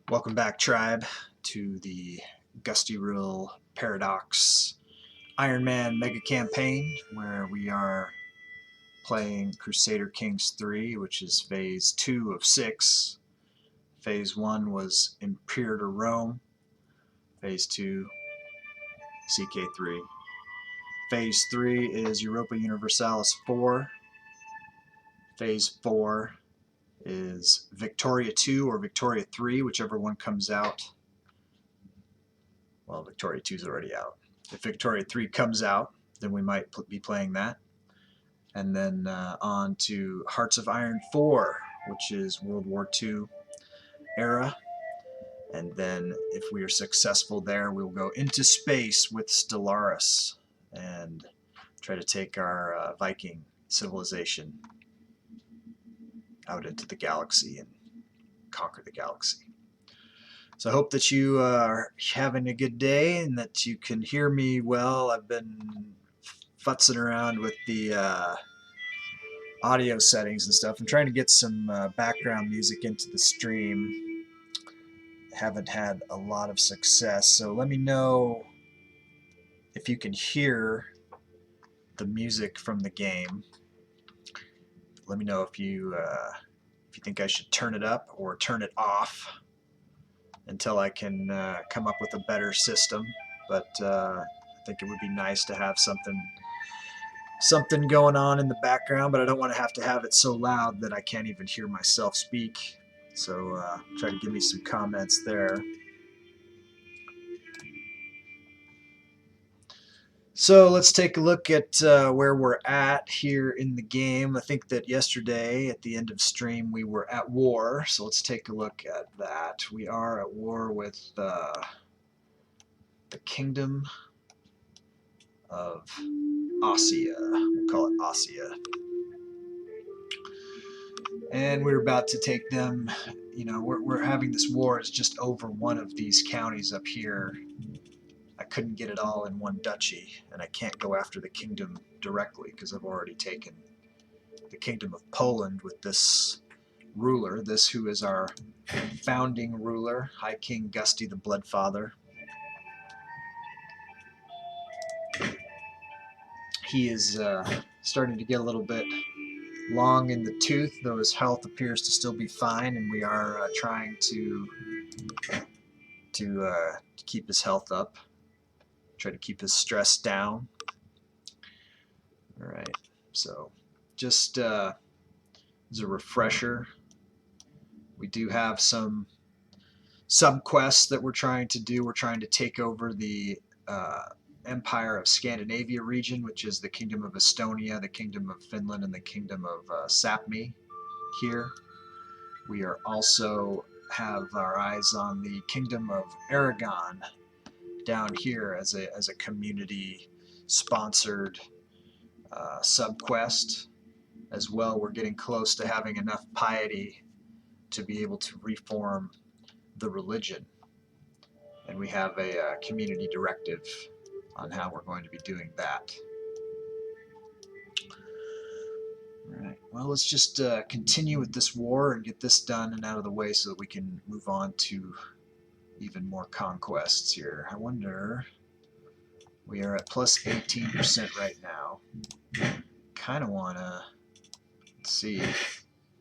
Welcome back, tribe, to the Gustyrill Paradox Ironman Mega Campaign, where we are playing Crusader Kings 3, which is Phase 2 of 6. Phase 1 was Imperator Rome. Phase 2, CK3. Phase 3 is Europa Universalis 4. Phase 4 is Victoria 2 or Victoria 3, whichever one comes out. Well, Victoria 2 is already out. If Victoria 3 comes out, then we might be playing that. And then on to Hearts of Iron 4, which is World War II era. And then if we are successful there, we'll go into space with Stellaris and try to take our Viking civilization out into the galaxy and conquer the galaxy. So I hope that you are having a good day and that you can hear me well. I've been futzing around with the audio settings and stuff. I'm trying to get some background music into the stream. Haven't had a lot of success, so let me know if you can hear the music from the game. Let me know if you think I should turn it up or turn it off until I can come up with a better system. But I think it would be nice to have something going on in the background, but I don't want to have it so loud that I can't even hear myself speak. So try to give me some comments there. So let's take a look at where we're at here in the game. I think that yesterday at the end of stream we were at war, so let's take a look at that. We are at war with the Kingdom of Ossia. We'll call it Ossia. And we're about to take them, you know, we're having this war. It's just over one of these counties up here. I couldn't get it all in one duchy, and I can't go after the kingdom directly because I've already taken the Kingdom of Poland with this ruler, this who is our founding ruler, High King Gusty the Bloodfather. He is starting to get a little bit long in the tooth, though his health appears to still be fine, and we are trying to keep his health up. Try to keep his stress down. All right, so just as a refresher, we do have some sub-quests that we're trying to do. We're trying to take over the Empire of Scandinavia region, which is the Kingdom of Estonia, the Kingdom of Finland, and the Kingdom of Sapmi here. We are also have our eyes on the Kingdom of Aragon down here as a community sponsored sub-quest as well. We're getting close to having enough piety to be able to reform the religion, and we have a community directive on how we're going to be doing that. All right, well, let's just continue with this war and get this done and out of the way so that we can move on to even more conquests here. I wonder, we are at plus 18% right now. Kind of want to, let's see,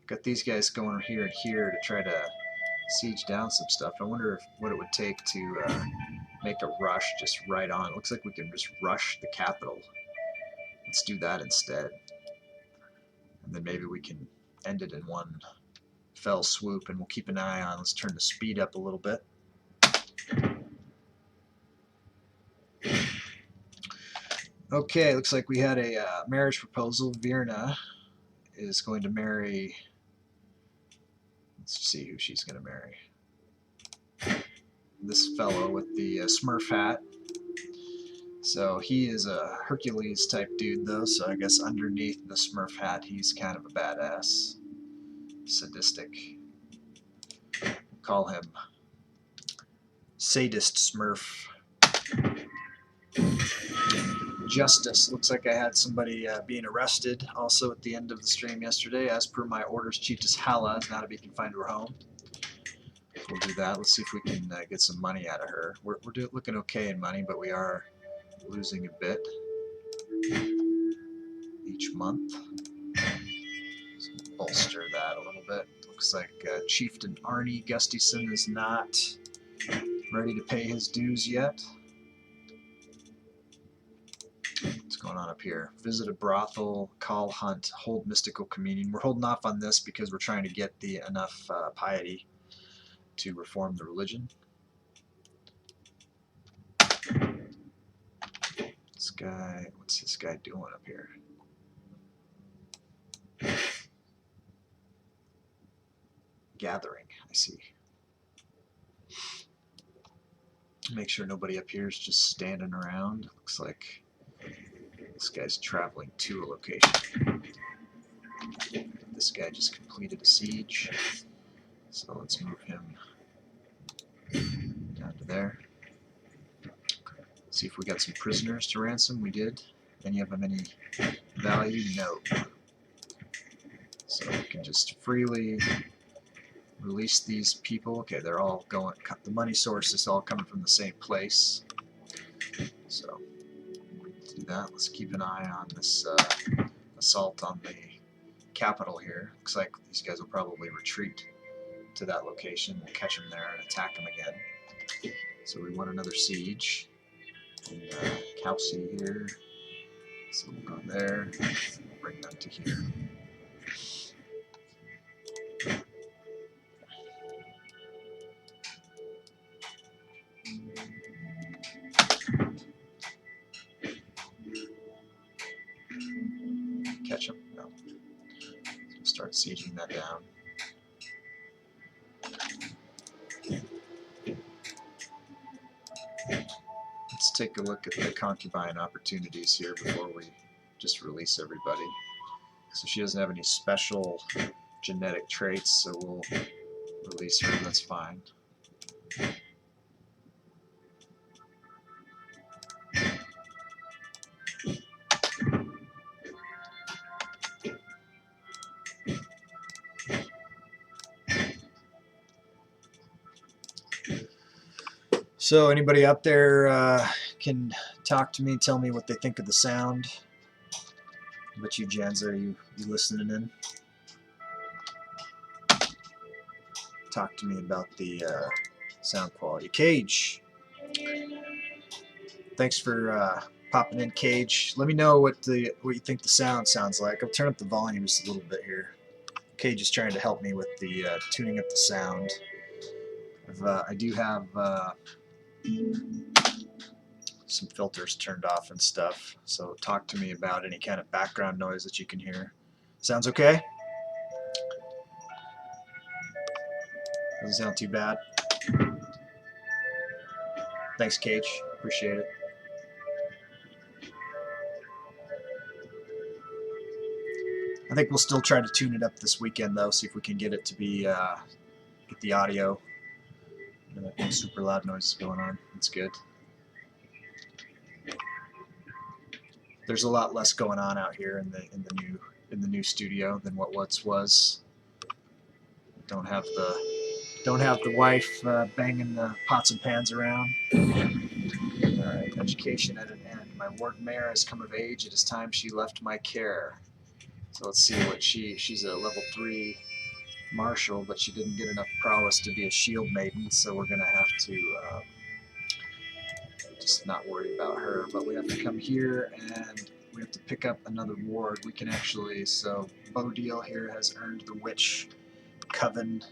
got these guys going here and here to try to siege down some stuff. I wonder what it would take to make a rush just right on. It looks like we can just rush the capital. Let's do that instead. And then maybe we can end it in one fell swoop, and we'll keep an eye on. Let's turn the speed up a little bit. Okay, looks like we had a marriage proposal. Virna is going to marry, let's see who she's going to marry. This fellow with the Smurf hat. So he is a Hercules type dude though, so I guess underneath the Smurf hat he's kind of a badass. Sadistic. Call him Sadist Smurf. Justice. Looks like I had somebody being arrested also at the end of the stream yesterday. As per my orders, Chiefess Hala is now to be confined to her home. We'll do that. Let's see if we can get some money out of her. We're looking okay in money, but we are losing a bit each month. So bolster that a little bit. Looks like Chieftain Arnie Gustafson is not ready to pay his dues yet. What's going on up here? Visit a brothel, call hunt, hold mystical communion. We're holding off on this because we're trying to get enough piety to reform the religion. This guy, what's this guy doing up here? Gathering, I see. Make sure nobody up here is just standing around. Looks like this guy's traveling to a location. This guy just completed a siege. So let's move him down to there. See if we got some prisoners to ransom. We did. Any of them any value? No. So we can just freely release these people. Okay, they're all going, the money source is all coming from the same place. So let's do that. Let's keep an eye on this assault on the capital here. Looks like these guys will probably retreat to that location. We'll catch them there and attack them again. So we want another siege. And Kelsey here. So we'll go there. We'll bring them to here. Catch them? No. So we'll start sieging that down. Let's take a look at the concubine opportunities here before we just release everybody. So she doesn't have any special genetic traits, so we'll release her, that's fine. So anybody out there can talk to me, tell me what they think of the sound. But you, Jens, are you listening in? Talk to me about the sound quality. Cage, thanks for popping in, Cage. Let me know what you think the sound sounds like. I'll turn up the volume just a little bit here. Cage is trying to help me with the tuning up the sound. I do have some filters turned off and stuff, so talk to me about any kind of background noise that you can hear. Sounds okay? Doesn't sound too bad. Thanks, Cage. Appreciate it. I think we'll still try to tune it up this weekend, though, see if we can get it to be, get the audio. No super loud noises going on. That's good. There's a lot less going on out here in the new studio than what once was. Don't have the wife banging the pots and pans around. All right, education at an end. My ward mare has come of age. It is time she left my care. So let's see what she's a level 3 marshal, but she didn't get enough prowess to be a shield maiden. So we're gonna have to just not worry about her. But we have to come here and we have to pick up another ward. We can actually, so Bodil here has earned the Witch Coven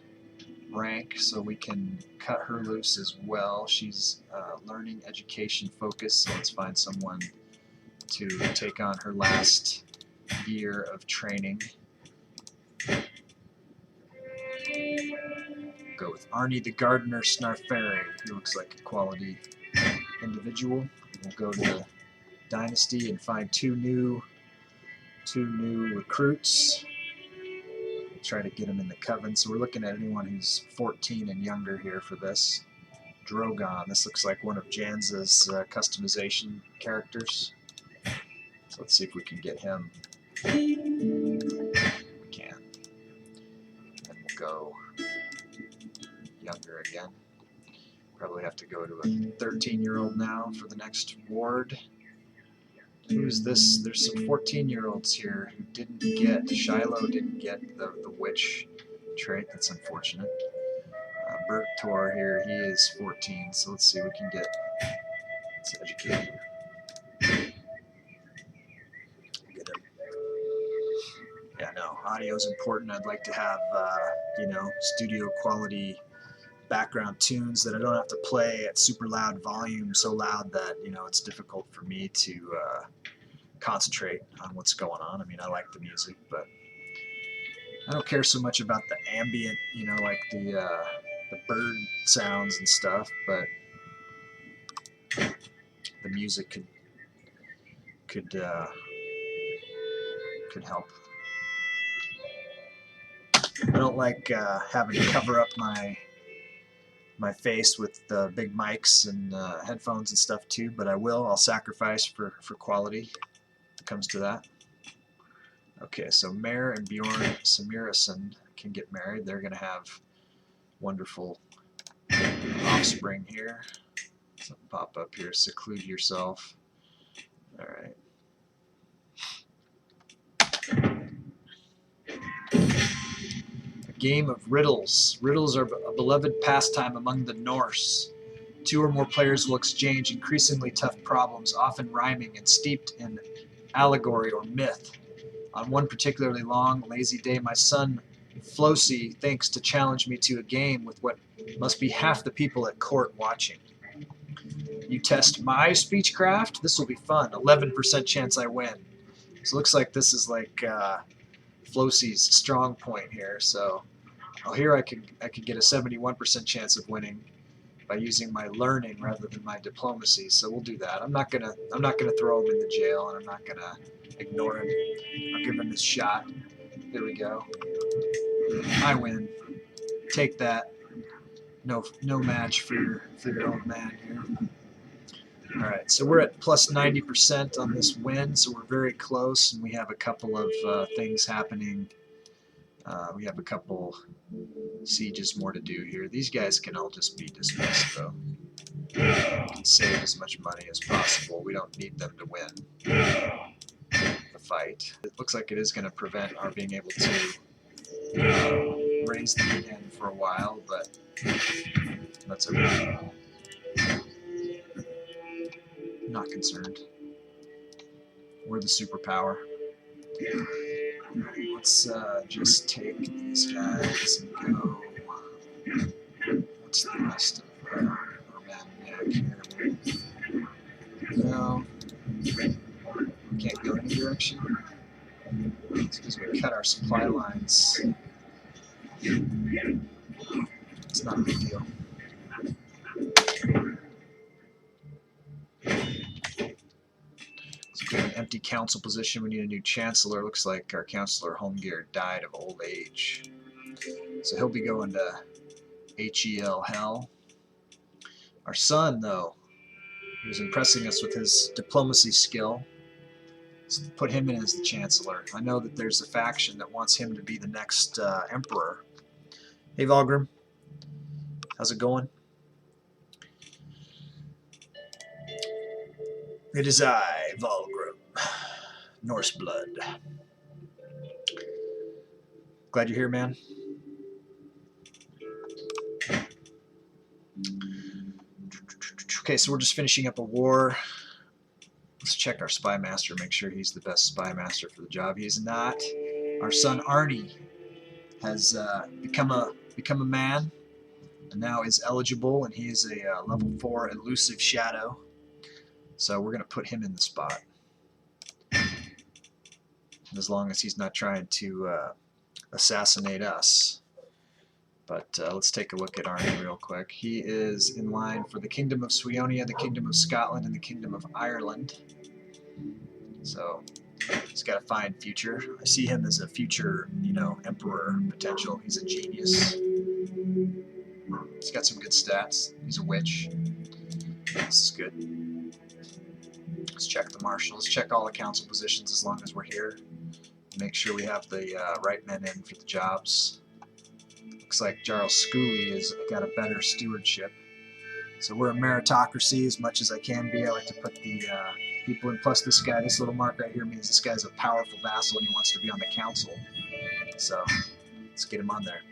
rank, so we can cut her loose as well. She's learning education focus, so let's find someone to take on her last year of training. Go with Arnie the Gardener Snarferi. He looks like a quality individual. We'll go to the Dynasty and find two new recruits. We'll try to get them in the Coven. So we're looking at anyone who's 14 and younger here for this. Drogon. This looks like one of Janza's customization characters. So let's see if we can get him. We can. And we'll go younger again. Probably have to go to a 13-year-old now for the next ward. Who's this? There's some 14-year-olds here who didn't get, Shiloh didn't get the witch trait. That's unfortunate. Bergtor here, he is 14, so let's see if we can get, let's educate him. Get him. Yeah, no, audio is important. I'd like to have, you know, studio quality background tunes that I don't have to play at super loud volume, so loud that, you know, it's difficult for me to concentrate on what's going on. I mean, I like the music, but I don't care so much about the ambient, you know, like the bird sounds and stuff, but the music could help. I don't like having to cover up my face with big mics and headphones and stuff too, but I'll sacrifice for quality when it comes to that. Okay, so Mare and Bjorn Samirison can get married. They're going to have wonderful offspring here. Something pop up here. Seclude yourself. All right. A game of riddles. Riddles are a beloved pastime among the Norse. Two or more players will exchange increasingly tough problems, often rhyming and steeped in allegory or myth. On one particularly long, lazy day, my son Flosi thinks to challenge me to a game with what must be half the people at court watching. You test my speechcraft? This will be fun. 11% chance I win. So it looks like this is like Flosi's strong point here. So here I could get a 71% chance of winning by using my learning rather than my diplomacy. So we'll do that. I'm not gonna throw him in the jail, and I'm not gonna ignore him. I'll give him his shot. There we go. I win. Take that. No match for your old man here. All right, so we're at plus 90% on this win, so we're very close, and we have a couple of things happening. We have a couple sieges more to do here. These guys can all just be dismissed, though. We can save as much money as possible. We don't need them to win the fight. It looks like it is going to prevent our being able to raise them again for a while, but that's okay. Not concerned. We're the superpower. Let's just take these guys and go. What's the rest of our maniac here? No. We can't go any direction. It's because we cut our supply lines. It's not a big deal. An empty council position. We need a new chancellor. Looks like our Councillor Holmgear died of old age. So he'll be going to HEL hell. Our son, though, he was impressing us with his diplomacy skill. Let's put him in as the chancellor. I know that there's a faction that wants him to be the next emperor. Hey, Valgrim. How's it going? It is I, Valgrim, Norse blood. Glad you're here, man. Okay, so we're just finishing up a war. Let's check our spy master, make sure he's the best spy master for the job. He's not. Our son Arnie has become a man and now is eligible, and he is a level 4 elusive shadow. So we're going to put him in the spot, as long as he's not trying to assassinate us. But let's take a look at Arnie real quick. He is in line for the Kingdom of Sweonia, the Kingdom of Scotland, and the Kingdom of Ireland. So he's got a fine future. I see him as a future, emperor potential. He's a genius. He's got some good stats. He's a witch. This is good. Let's check the marshals. Check all the council positions as long as we're here. Make sure we have the right men in for the jobs. Looks like Jarl Scully has got a better stewardship. So we're a meritocracy as much as I can be. I like to put the people in. Plus this guy, this little mark right here means this guy's a powerful vassal and he wants to be on the council. So let's get him on there.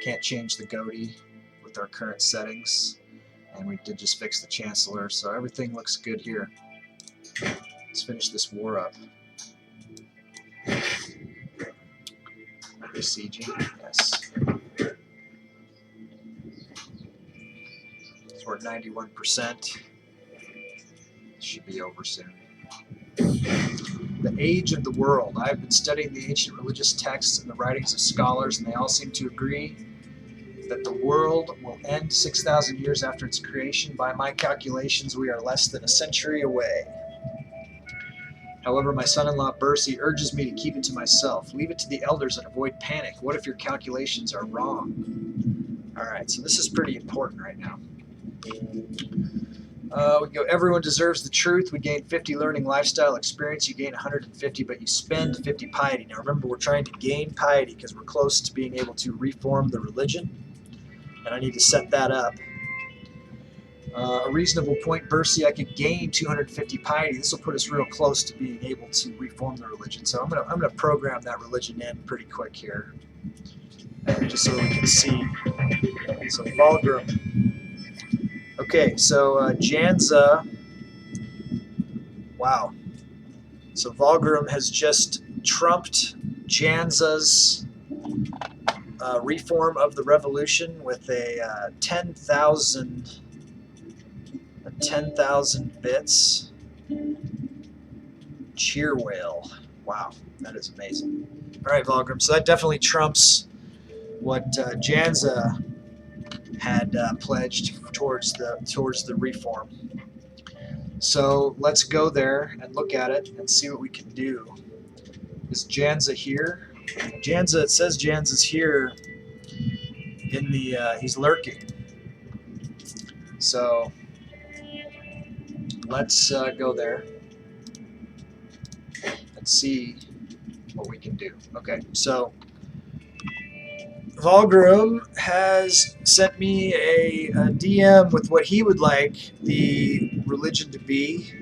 Can't change the goatee with our current settings. And we did just fix the chancellor, so everything looks good here. Let's finish this war up. Besieging, yes. So we're at 91%. Should be over soon. The age of the world. I've been studying the ancient religious texts and the writings of scholars, and they all seem to agree that the world will end 6,000 years after its creation. By my calculations, we are less than a century away. However, my son-in-law Bercy urges me to keep it to myself. Leave it to the elders and avoid panic. What if your calculations are wrong? Alright, so this is pretty important right now. We go, everyone deserves the truth. We gain 50 learning lifestyle experience. You gain 150, but you spend 50 piety. Now remember, we're trying to gain piety because we're close to being able to reform the religion. And I need to set that up. A reasonable point, Bercy, I could gain 250 piety. This will put us real close to being able to reform the religion. So I'm gonna program that religion in pretty quick here, just so we can see. So Vulgrim. Okay, so Janza. Wow. So Vulgrim has just trumped Janza's reform of the revolution with a 10,000 bits. Cheer whale. Wow, that is amazing. All right, Vulgrim. So that definitely trumps what Janza had pledged towards the reform. So let's go there and look at it and see what we can do. Is Janza here? Janza, it says Janza's here in the, he's lurking. So let's go there and see what we can do. Okay, so Vulgrim has sent me a DM with what he would like the religion to be,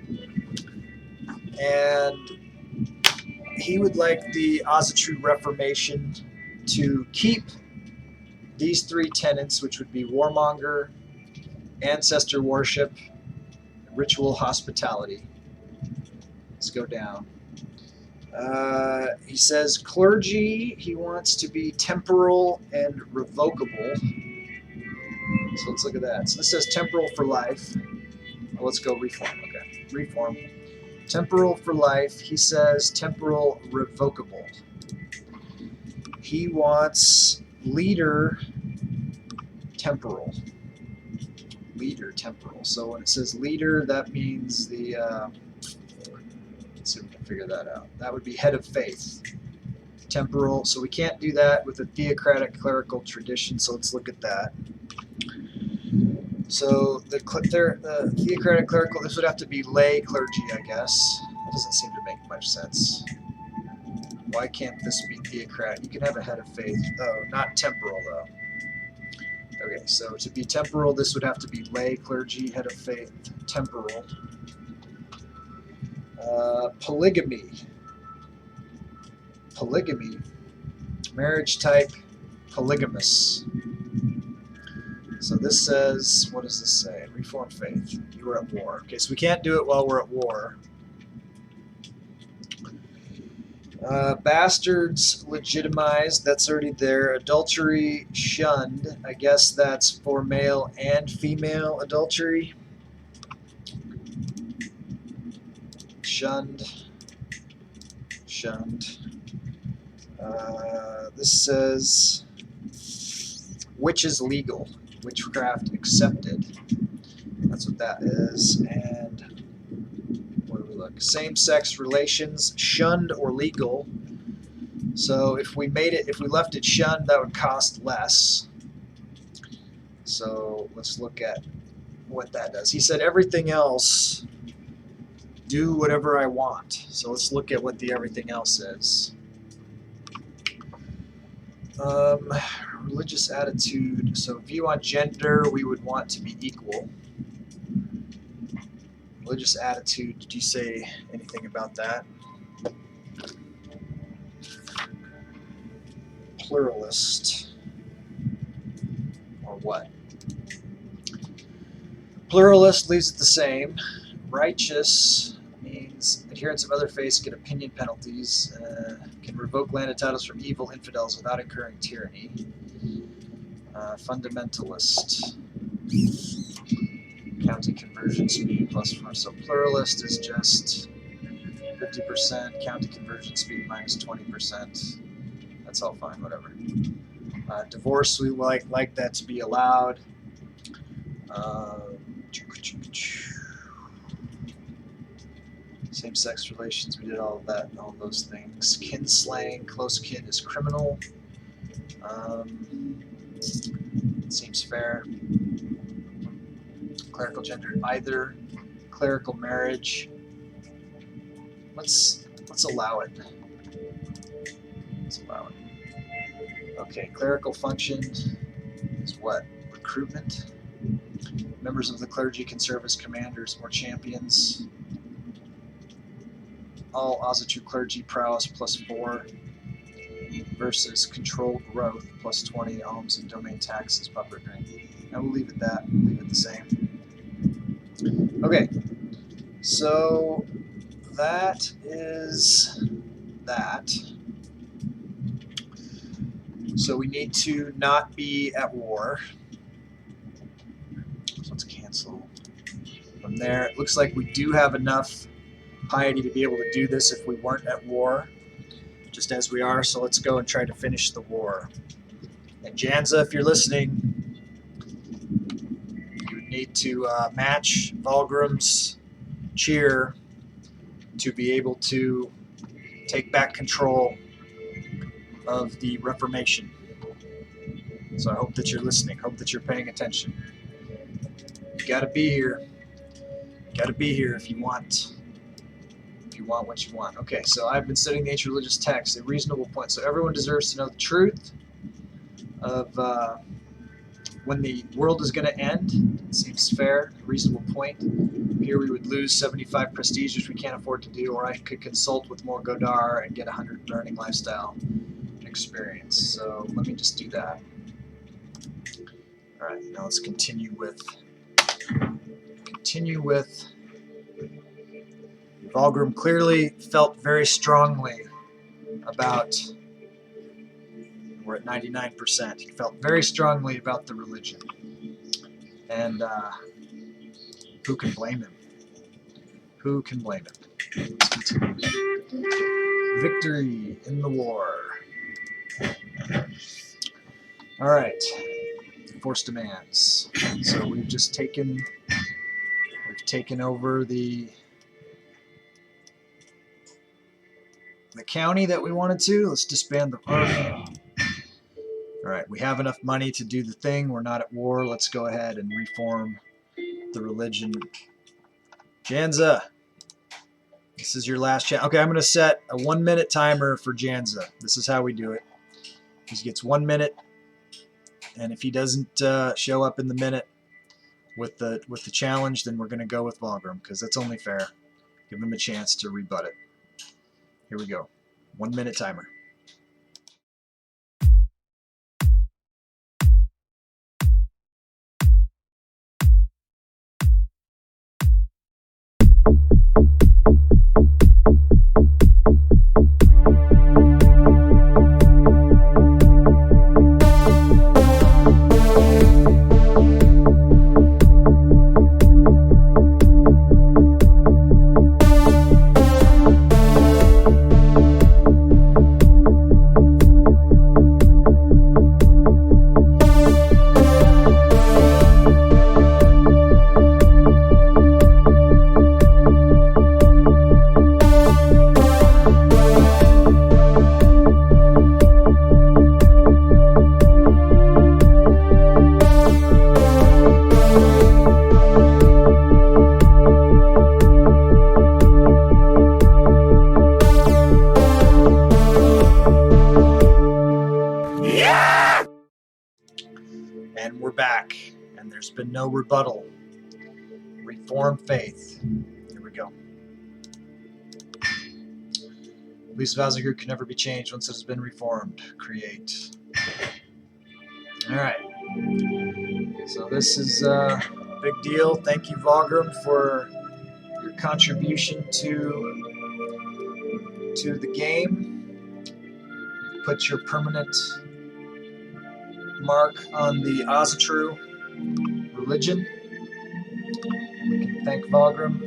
and he would like the Asatru Reformation to keep these 3 tenets, which would be warmonger, ancestor worship, ritual hospitality. Let's go down. He says clergy, he wants to be temporal and revocable. So let's look at that. So this says temporal for life. Well, let's go reform. Okay, reform. Temporal for life. He says temporal revocable. He wants leader temporal. Leader temporal. So when it says leader, that means the let's see if we can figure that out. That would be head of faith. Temporal. So we can't do that with a theocratic clerical tradition, so let's look at that. So the theocratic clerical, this would have to be lay clergy, I guess. That doesn't seem to make much sense. Why can't this be theocratic? You can have a head of faith. Oh, not temporal, though. Okay, so to be temporal, this would have to be lay clergy, head of faith, temporal. Polygamy. Polygamy. Marriage type, polygamous. So this says, what does this say? Reform faith. You were at war. Okay, so we can't do it while we're at war. Bastards legitimized. That's already there. Adultery shunned. I guess that's for male and female adultery. Shunned. Shunned. This says witch is legal. Witchcraft accepted. That's what that is. And where do we look? Same-sex relations shunned or legal. So if we left it shunned, that would cost less. So let's look at what that does. He said everything else, do whatever I want. So let's look at what the everything else is. Religious attitude. So view on gender, we would want to be equal. Religious attitude, did you say anything about that? Pluralist. Or what? Pluralist leaves it the same. Righteous means adherents of other faiths get opinion penalties, can revoke landed titles from evil infidels without incurring tyranny. Fundamentalist. County conversion speed +4. So pluralist is just 50%, county conversion speed -20%. That's all fine, whatever. Divorce, we like that to be allowed. Same-sex relations, we did all of that, all those things. Kinslaying, close kin is criminal. Seems fair. Clerical gender, either. Clerical marriage. Let's allow it. Let's allow it. Okay, clerical function is what? Recruitment. Members of the clergy can serve as commanders or champions. All Ozatu clergy prowess +4 versus controlled growth +20 alms and domain taxes proper drink. I will leave it that. Leave it the same. Okay, so that is that. So we need to not be at war. So let's cancel. From there, it looks like we do have enough piety to be able to do this if we weren't at war, just as we are. So let's go and try to finish the war. And Janza, if you're listening, you would need to match Valgrim's cheer to be able to take back control of the Reformation. So I hope that you're listening. Hope that you're paying attention. You got to be here. You got to be here if you want what you want. Okay, so I've been studying the ancient religious texts, a reasonable point. So everyone deserves to know the truth of when the world is going to end. It seems fair, a reasonable point. Here we would lose 75 prestige, which we can't afford to do, or I could consult with more Godar and get 100 learning lifestyle experience. So let me just do that. All right, now let's continue with Valgrim clearly felt very strongly about, we're at 99%, he felt very strongly about the religion. And who can blame him? Who can blame him? Let's continue. Victory in the war. All right, force demands. So we've taken over the county that we wanted to. Let's disband the army. All right, we have enough money to do the thing. We're not at war. Let's go ahead and reform the religion. Janza, this is your last chance. Okay, I'm going to set a 1-minute timer for Janza. This is how we do it. He gets 1 minute, and if he doesn't show up in the minute with the challenge, then we're going to go with Valgrim, because that's only fair. Give him a chance to rebut it. Here we go. 1-minute timer. And we're back, and there's been no rebuttal. Reform faith. Here we go. Lease of Azagir can never be changed once it has been reformed. Create. Alright. So this is a big deal. Thank you, Valgrim, for your contribution to the game. You've put your permanent mark on the Azatru religion. We can thank Valgrim.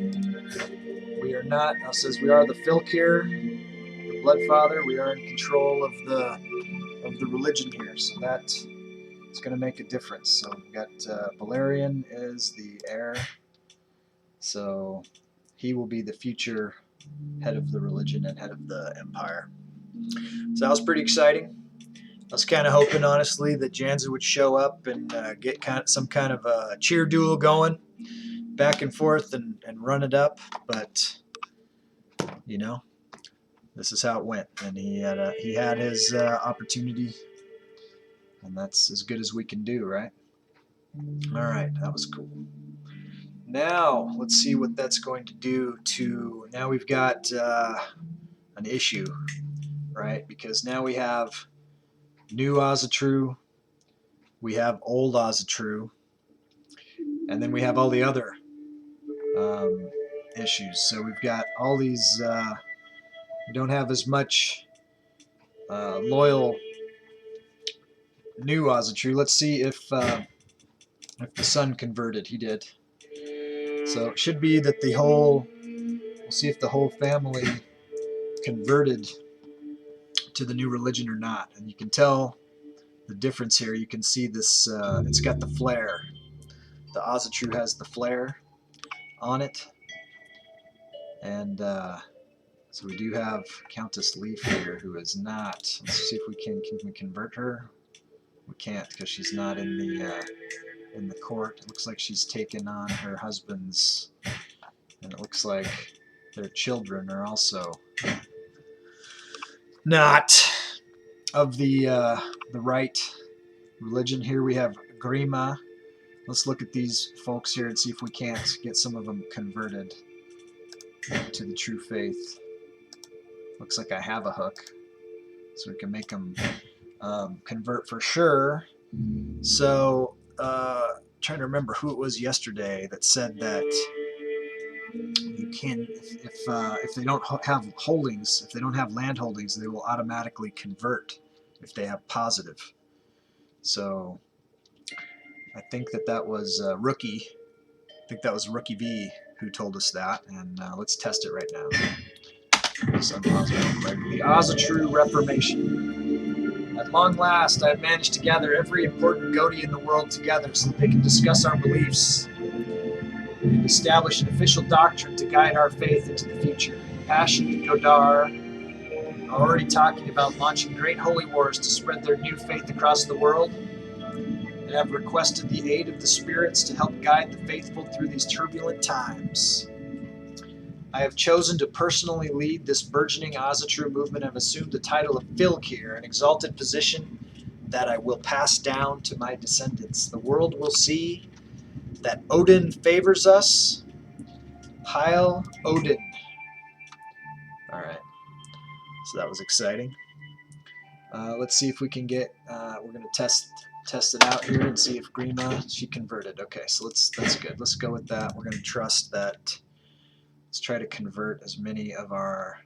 We are not, now says we are the Filkir, the Blood Father. We are in control of the religion here, so that is going to make a difference. So we've got Valerian is the heir, so he will be the future head of the religion and head of the empire. So that was pretty exciting. I was kind of hoping, honestly, that Janza would show up and get some kind of a cheer duel going, back and forth, and run it up. But you know, this is how it went, and he had his opportunity, and that's as good as we can do, right? All right, that was cool. Now let's see what that's going to do to. Now we've got an issue, right? Because now we have new Azatru, we have old Azatru, and then we have all the other issues. So we've got all these, we don't have as much loyal new Azatru. Let's see if the son converted. He did. So it should be that the whole, we'll see if the whole family converted to the new religion or not. And you can tell the difference here. You can see this, it's got the flare. The Azatru has the flare on it. And so we do have Countess Leaf here, who is not. Let's see if we can we convert her. We can't because she's not in the court. It looks like she's taken on her husband's, and it looks like their children are also not of the right religion. Here we have Grima. Let's look at these folks here and see if we can't get some of them converted to the true faith. Looks like I have a hook, so we can make them convert for sure. So, trying to remember who it was yesterday that said that you can, if they don't have holdings, if they don't have land holdings, they will automatically convert if they have positive. So, I think that was Rookie. I think that was Rookie V who told us that, and let's test it right now. The Azatru Reformation. At long last, I have managed to gather every important Goti in the world together so that they can discuss our beliefs and establish an official doctrine to guide our faith into the future. Passion and Godar are already talking about launching great holy wars to spread their new faith across the world, and have requested the aid of the spirits to help guide the faithful through these turbulent times. I have chosen to personally lead this burgeoning Azatru movement and have assumed the title of Filkir, an exalted position that I will pass down to my descendants. The world will see that Odin favors us. Heil Odin. Alright, so that was exciting. Let's see if we can get, we're going to test it out here and see if Grima, she converted. Okay, so that's good. Let's go with that. We're going to trust that Let's try to convert as many of our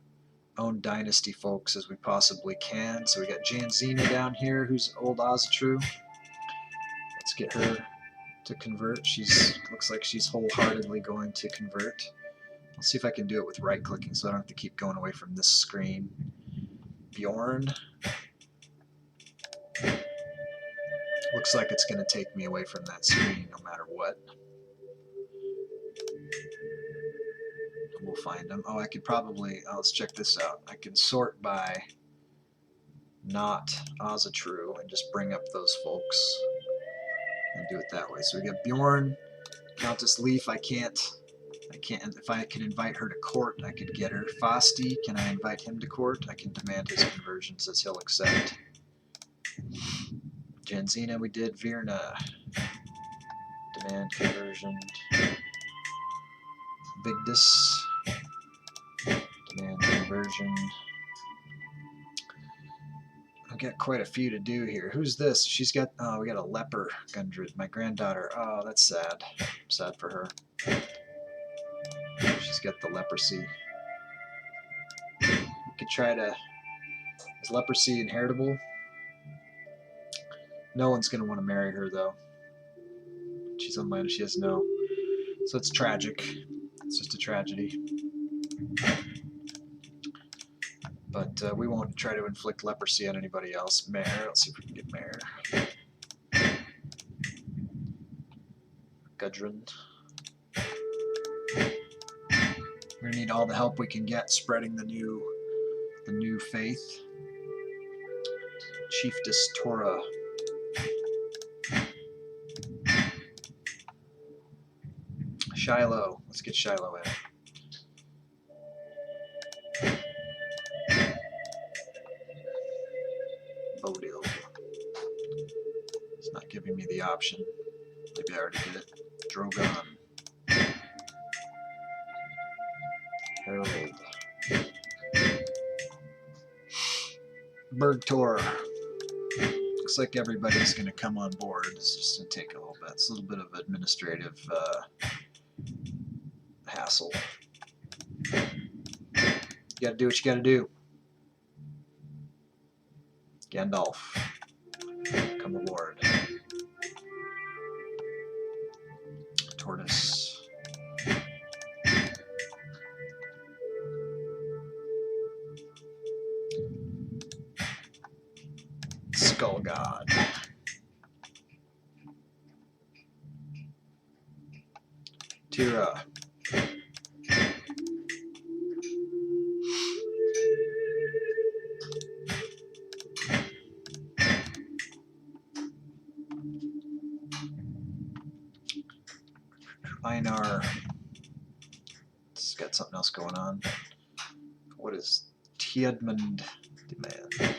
own dynasty folks as we possibly can. So we got Janzina down here, who's old Ozatru. Let's get her to convert. She's looks like she's wholeheartedly going to convert. I'll see if I can do it with right-clicking so I don't have to keep going away from this screen. Bjorn. Looks like it's going to take me away from that screen no matter what. We'll find them. Oh, I could probably, let's check this out. I can sort by not Ozatru and just bring up those folks and do it that way. So we got Bjorn, Countess Leaf. I can't, if I can invite her to court, I could get her. Fasti, can I invite him to court? I can demand his conversion, says he'll accept. Janzina we did. Virna, demand conversion. Vigdis, demand conversion. I've got quite a few to do here. Who's this? She's got, oh, we got a leper, Gundred, my granddaughter. Oh, that's sad. Sad for her. She's got the leprosy. We could try to, is leprosy inheritable? No one's going to want to marry her, though. She's unlanded, she has no. So it's tragic. It's just a tragedy. But we won't try to inflict leprosy on anybody else. Mare, let's see if we can get Mare. Gudrun. We're gonna need all the help we can get spreading the new faith. Chiefess Torah. Shiloh. Let's get Shiloh in. Bodil. It's not giving me the option. Maybe I already did it. Drogon. Harold. Bergtor. Looks like everybody's going to come on board. It's just going to take a little bit. It's a little bit of administrative hassle. You got to do what you got to do. Gandalf, come aboard. Tortoise. Skull God. Tira. Einar. It's got something else going on. What is Tiedmund demand?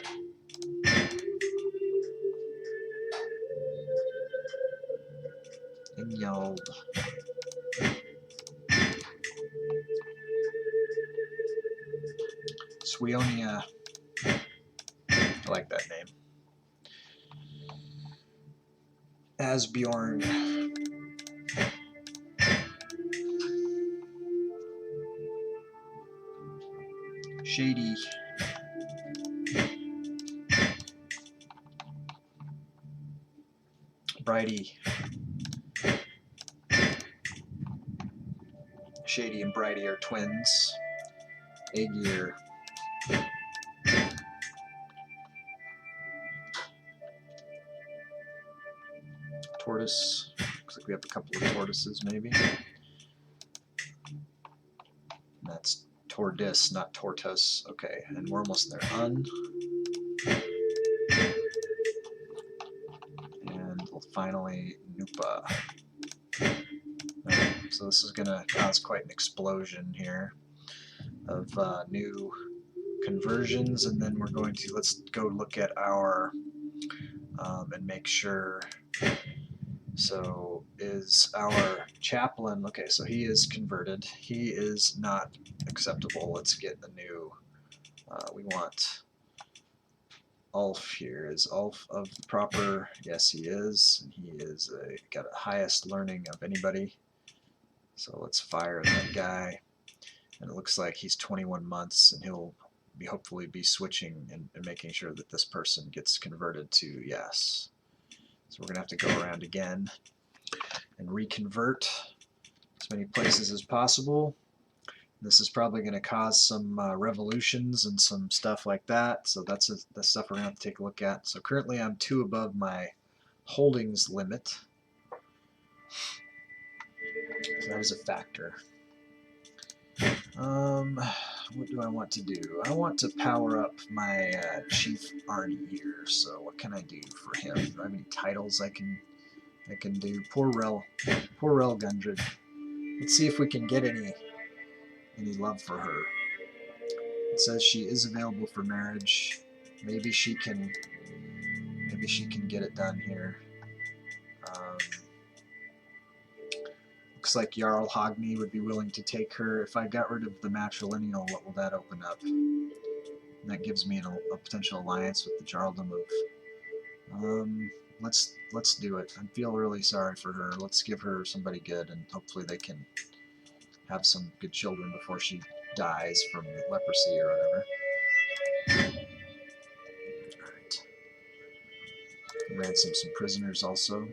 Inyald. Swionia. I like that name. Asbjorn. Shady. Brighty. Shady and Brighty are twins. Aegir. Tortoise. Looks like we have a couple of tortoises, maybe. That's Tordis, not Tortoise. Okay, and we're almost there. And finally, Nupa. Right, so this is going to cause quite an explosion here of new conversions, and then we're going to, let's go look at our, and make sure. So is our chaplain, okay, so he is converted. He is not acceptable. Let's get a new, we want Ulf here. Is Ulf of the proper? Yes, he is. He is got the highest learning of anybody. So let's fire that guy. And it looks like he's 21 months, and he'll hopefully be switching and making sure that this person gets converted to yes. So we're going to have to go around again and reconvert as many places as possible. This is probably going to cause some revolutions and some stuff like that, so that's the stuff we're going to have to take a look at. So currently I'm 2 above my holdings limit, so that is a factor. What do I want to do? I want to power up my Chief Arnie here, so what can I do for him? Do I have any titles I can do? Poor Rel Gundred. Let's see if we can get any love for her. It says she is available for marriage. Maybe she can get it done here. Looks like Jarl Hogni would be willing to take her. If I got rid of the matrilineal, what will that open up? And that gives me a potential alliance with the Jarldom of... let's do it. I feel really sorry for her. Let's give her somebody good, and hopefully they can have some good children before she dies from leprosy or whatever. Alright. Ransom some prisoners also.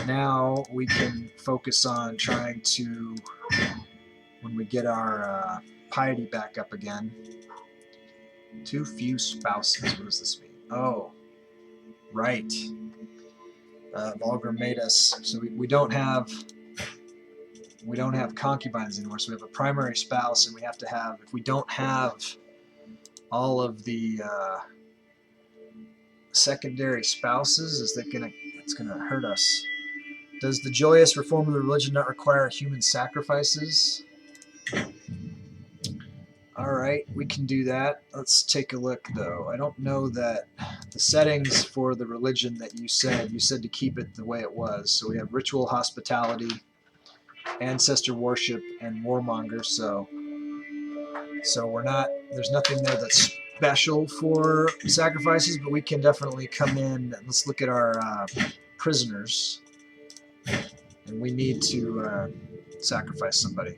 Now we can focus on trying to, when we get our piety back up again, too few spouses. What does this mean? Oh, right. Vulgar made us, so we don't have concubines anymore. So we have a primary spouse, and we have to have, if we don't have all of the secondary spouses, it's gonna hurt us. Does the joyous reform of the religion not require human sacrifices? Alright, we can do that. Let's take a look, though. I don't know that the settings for the religion that you said to keep it the way it was. So we have ritual hospitality, ancestor worship, and warmonger, so we're not, there's nothing there that's special for sacrifices, but we can definitely come in. Let's look at our prisoners. And we need to sacrifice somebody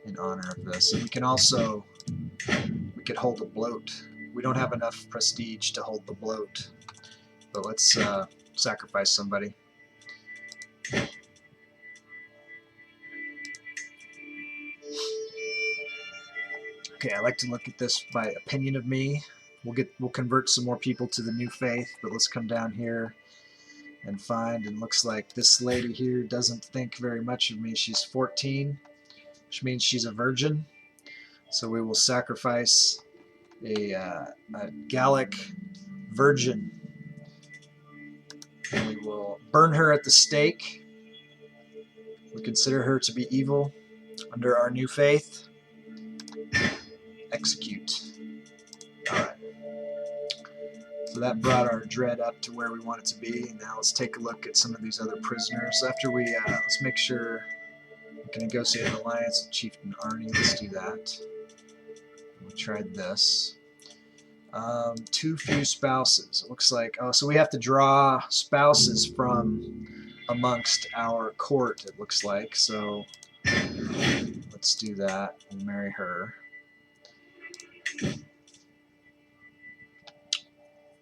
in honor of this. And we can also, we could hold the bloat. We don't have enough prestige to hold the bloat, but let's sacrifice somebody. Okay, I like to look at this by opinion of me. We'll convert some more people to the new faith, but let's come down here and find, and looks like this lady here doesn't think very much of me. She's 14, which means she's a virgin. So we will sacrifice a Gallic virgin. And we will burn her at the stake. We consider her to be evil under our new faith. Execute. Alright. So that brought our dread up to where we want it to be. Now let's take a look at some of these other prisoners. After we, let's make sure we can negotiate an alliance with Chieftain Arnie. Let's do that. We tried this. Too few spouses. It looks like, oh, so we have to draw spouses from amongst our court, it looks like. So let's do that. We'll marry her.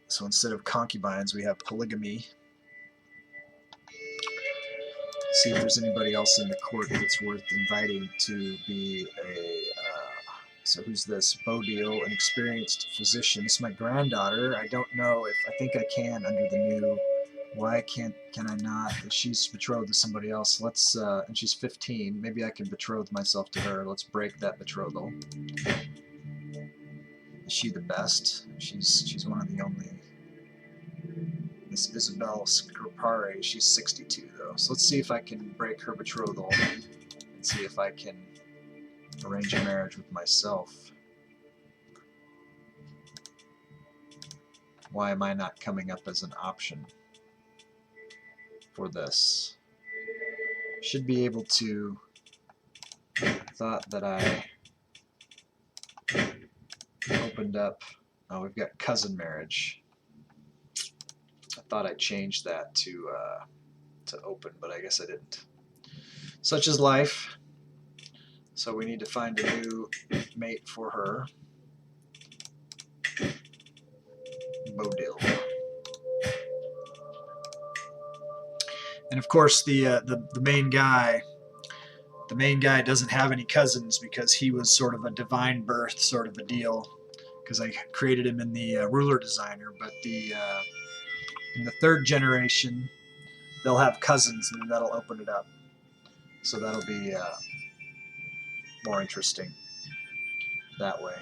So instead of concubines, we have polygamy. See if there's anybody else in the court that's worth inviting to be a... so who's this? Bodil, an experienced physician. This is my granddaughter. I don't know if... I think I can under the new... Why can I not? She's betrothed to somebody else. Let's... and she's 15. Maybe I can betroth myself to her. Let's break that betrothal. Is she the best? She's one of the only... Miss Isabel Scripari, she's 62 though. So let's see if I can break her betrothal and see if I can arrange a marriage with myself. Why am I not coming up as an option for this? Should be able to... Thought that I opened up... Oh, we've got cousin marriage. I thought I changed that to open, but I guess I didn't. Such is life. So we need to find a new mate for her. Bodil. And of course, the main guy. The main guy doesn't have any cousins because he was sort of a divine birth sort of a deal. Because I created him in the ruler designer, but in the third generation, they'll have cousins, and that'll open it up. So that'll be more interesting that way.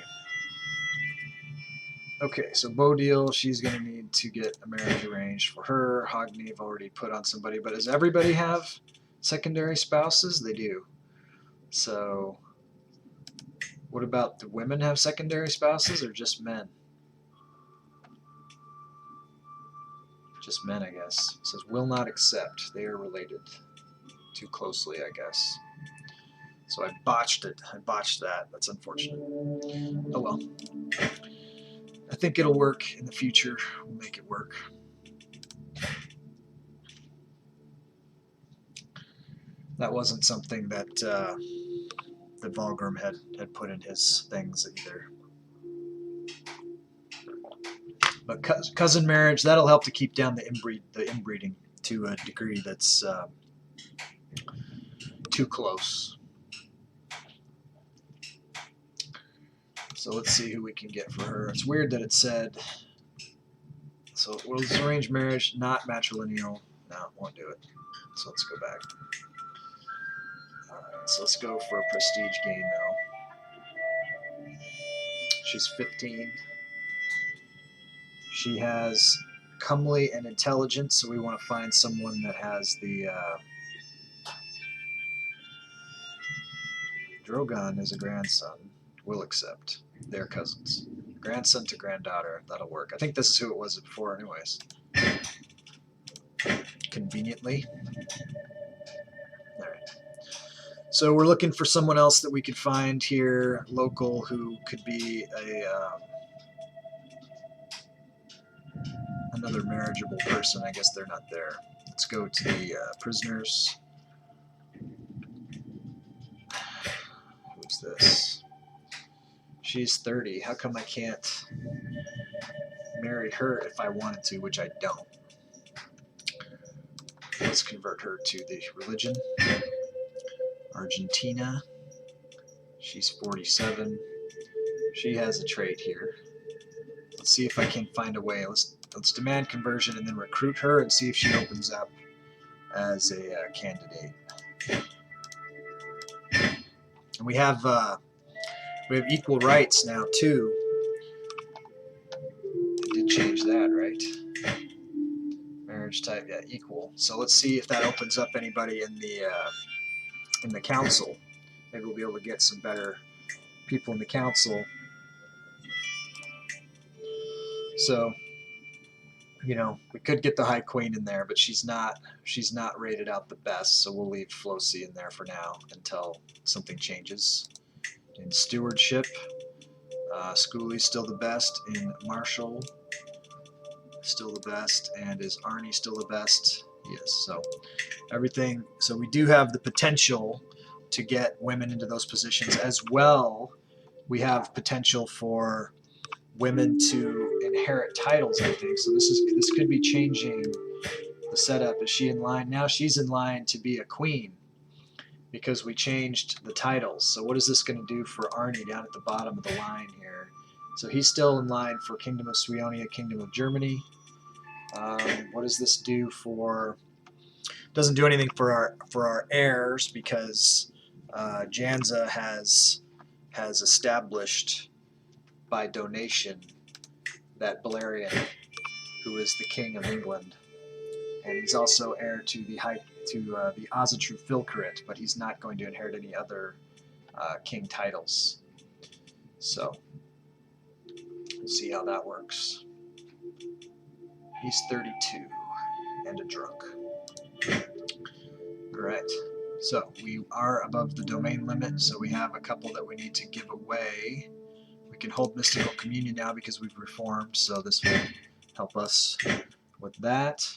Okay, so Bodil, she's going to need to get a marriage arranged for her. Hogni, I've already put on somebody, but does everybody have secondary spouses? They do. So, what about the women have secondary spouses or just men? Just men, I guess. It says, will not accept. They are related too closely, I guess. So I botched it. I botched that. That's unfortunate. Oh well. I think it'll work in the future. We'll make it work. That wasn't something that that Volgrim had put in his things either. But cousin marriage, that'll help to keep down the inbreeding to a degree that's too close. So let's see who we can get for her. It's weird that it said, so was arranged marriage, not matrilineal. No, it won't do it. So let's go back. Alright, so let's go for a prestige gain though. She's 15. She has comely and intelligence, so we want to find someone that has the Drogon is a grandson. Will accept. They're cousins. Grandson to granddaughter. That'll work. I think this is who it was before anyways. Conveniently. Alright. So we're looking for someone else that we could find here, local, who could be another marriageable person. I guess they're not there. Let's go to the prisoners. Who's this? She's 30. How come I can't marry her if I wanted to, which I don't? Let's convert her to the religion. Argentina. She's 47. She has a trade here. Let's see if I can find a way. Let's demand conversion and then recruit her and see if she opens up as a candidate. And we have equal rights now too. I did change that, right? Marriage type, yeah, equal. So let's see if that opens up anybody in the council. Maybe we'll be able to get some better people in the council. So, you know, we could get the High Queen in there, but she's not rated out the best, so we'll leave Flosi in there for now until something changes. In stewardship, Schooley's still the best. In Marshall, still the best. And is Arnie still the best? Yes. So everything. So we do have the potential to get women into those positions as well. We have potential for women to inherit titles, I think. So this could be changing the setup. Is she in line? Now she's in line to be a queen because we changed the titles. So what is this going to do for Arnie down at the bottom of the line here? So he's still in line for Kingdom of Suionia, Kingdom of Germany. What does this do for... Doesn't do anything for our heirs because Janza has established by donation that Balerion, who is the king of England, and he's also heir to the Azatru Filcarit, but he's not going to inherit any other king titles. So we'll see how that works. He's 32 and a drunk. All right. So we are above the domain limit, so we have a couple that we need to give away. We can hold Mystical Communion now because we've reformed, so this will help us with that.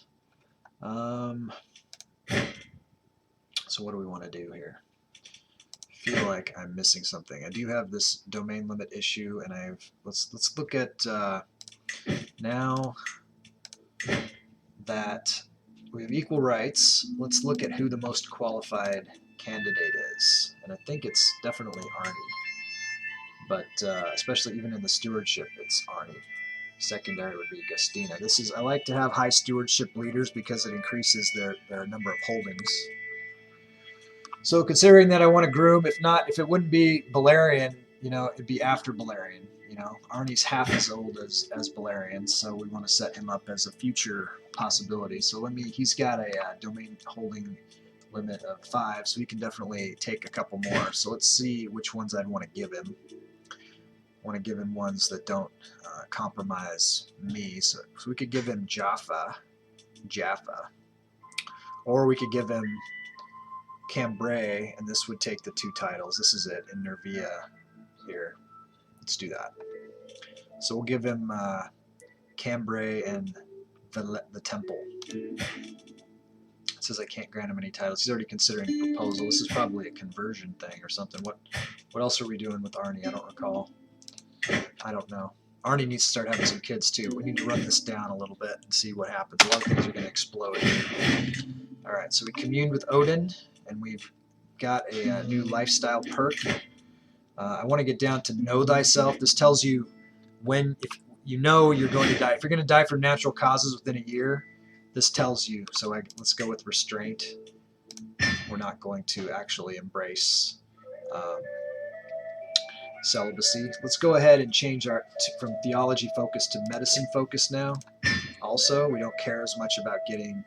So So what do we want to do here? I feel like I'm missing something. I do have this domain limit issue, and let's look at now that we have equal rights. Let's look at who the most qualified candidate is, and I think it's definitely Arnie. But especially even in the stewardship, it's Arnie. Secondary would be Gustina. I like to have high stewardship leaders because it increases their number of holdings. So considering that I want to groom, if it wouldn't be Balerion, it'd be after Balerion. Arnie's half as old as Balerion, so we want to set him up as a future possibility. So he's got a domain holding limit of 5, so he can definitely take a couple more. So let's see which ones I'd want to give him. I want to give him ones that don't compromise me. So we could give him Jaffa, or we could give him Cambrai, and this would take the 2 titles. This is it in Nervia here. Let's do that. So we'll give him Cambrai and the Temple. It says I can't grant him any titles. He's already considering a proposal. This is probably a conversion thing or something. What else are we doing with Arnie? I don't recall. I don't know. Arnie needs to start having some kids too. We need to run this down a little bit and see what happens. A lot of things are going to explode. All right, so we communed with Odin, and we've got a new lifestyle perk. I want to get down to know thyself. This tells you if you know you're going to die. If you're going to die from natural causes within a year, this tells you. So let's go with restraint. We're not going to actually embrace celibacy. Let's go ahead and change from theology focus to medicine focus now. Also, we don't care as much about getting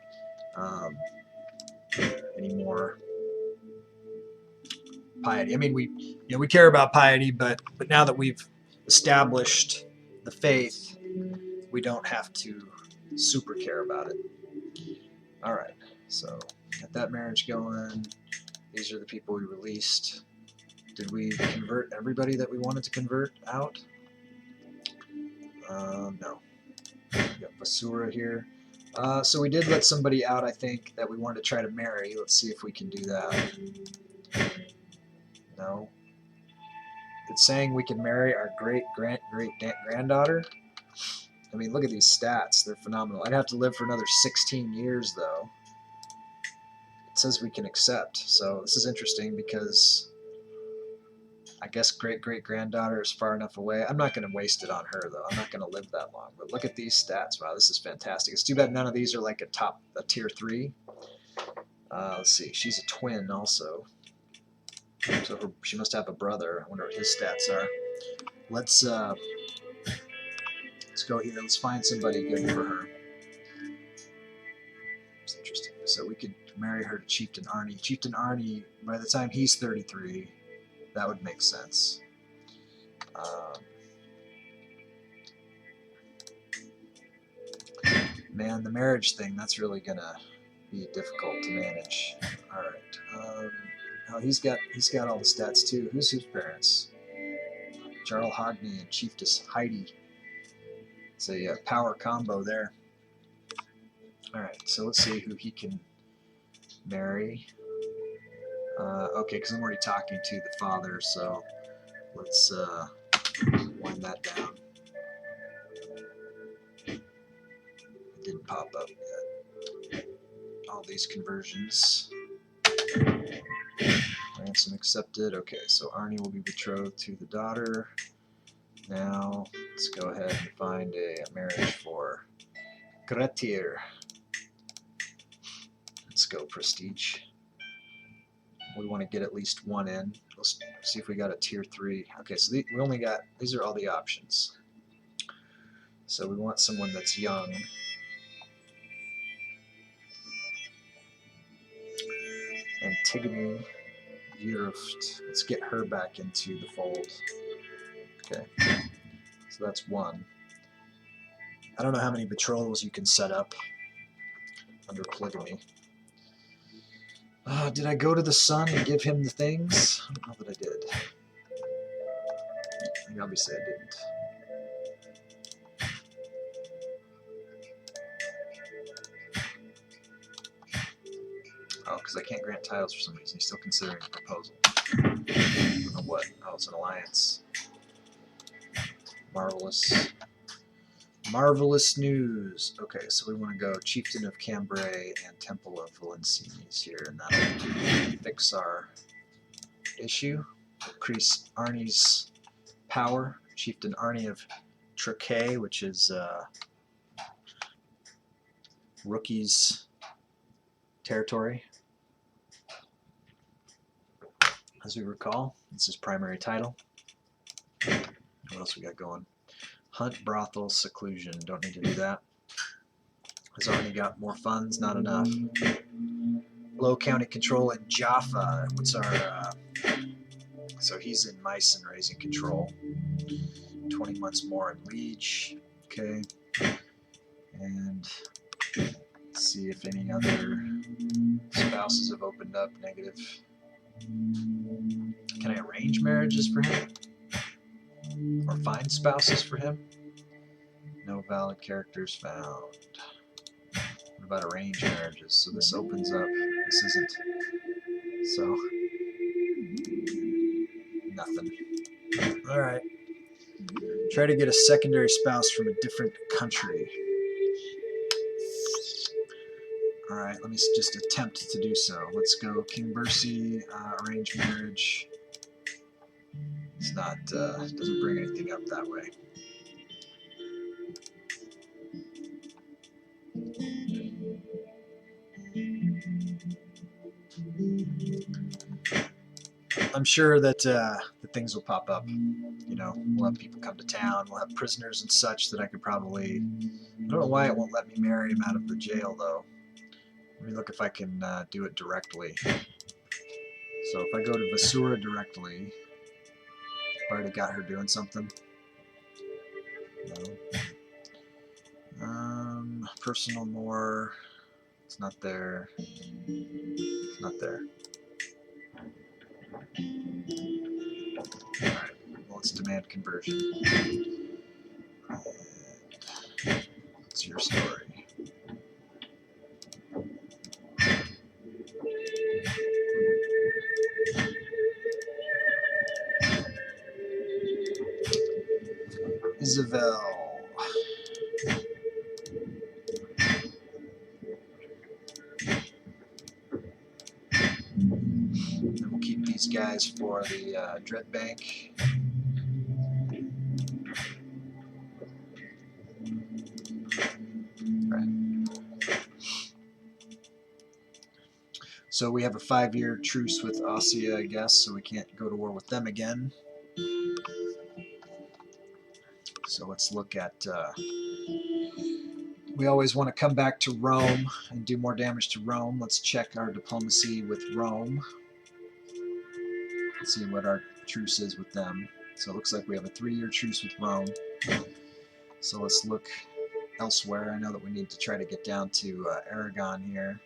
any more piety. I mean, we care about piety, but now that we've established the faith, we don't have to super care about it. All right, so got that marriage going. These are the people we released. Did we convert everybody that we wanted to convert out? No. We got Basura here. So we did let somebody out, I think, that we wanted to try to marry. Let's see if we can do that. No. It's saying we can marry our great-granddaughter. I mean, look at these stats. They're phenomenal. I'd have to live for another 16 years, though. It says we can accept. So this is interesting because I guess great-great-granddaughter is far enough away. I'm not going to waste it on her, though. I'm not going to live that long. But look at these stats. Wow, this is fantastic. It's too bad none of these are like a tier 3. Let's see. She's a twin also. So she must have a brother. I wonder what his stats are. Let's go here. Let's find somebody good for her. It's interesting. So we could marry her to Chieftain Arnie. Chieftain Arnie, by the time he's 33, that would make sense. Man, the marriage thing, that's really going to be difficult to manage. All right. Oh, he's got all the stats too. Who's his parents? Jarl Hogni and Chieftess Heidi. It's a power combo there. All right, so let's see who he can marry. Okay, because I'm already talking to the father, so let's wind that down. It didn't pop up yet. All these conversions. Ransom accepted. Okay, so Arnie will be betrothed to the daughter. Now, let's go ahead and find a marriage for Gretir. Let's go prestige. We want to get at least one in. Let's see if we got a tier 3. Okay, so we only got, these are all the options. So we want someone that's young. Antigone Vuruft. Let's get her back into the fold. Okay, so that's 1. I don't know how many betrothals you can set up under polygamy. Did I go to the son and give him the things? I don't know that I did. I mean, obviously I didn't. Oh, because I can't grant titles for some reason. He's still considering a proposal. I don't know what. Oh, it's an alliance. Marvelous. Marvelous news. Okay, so we want to go Chieftain of Cambrai and Temple of Valenciennes here, and that'll fix our issue. Increase Arnie's power. Chieftain Arnie of Traquet, which is Rookie's territory. As we recall, this is primary title. What else we got going? Hunt, brothel, seclusion. Don't need to do that. Has already got more funds, not enough. Low county control in Jaffa. What's our... so he's in Meissen raising control. 20 months more in Liege. Okay. And let's see if any other spouses have opened up. Negative. Can I arrange marriages for him? Or find spouses for him? No valid characters found. What about arranged marriages? So this opens up. This isn't. So nothing. Alright. Try to get a secondary spouse from a different country. Alright, let me just attempt to do so. Let's go King Bercy, arranged marriage. It's not, doesn't bring anything up that way. I'm sure that things will pop up. You know, we'll have people come to town. We'll have prisoners and such that I could probably... I don't know why it won't let me marry him out of the jail, though. Let me look if I can do it directly. So if I go to Vasura directly, I've already got her doing something. No. Personal more. It's not there. It's not there. Alright, well, let's demand conversion. What's your story? Isabel. And we'll keep these guys for the Dread Bank. Right. So we have a 5-year truce with Ossia, I guess, so we can't go to war with them again. So let's look at... we always want to come back to Rome and do more damage to Rome. Let's check our diplomacy with Rome. Let's see what our truce is with them. So it looks like we have a 3-year truce with Rome. So let's look elsewhere. I know that we need to try to get down to Aragon here.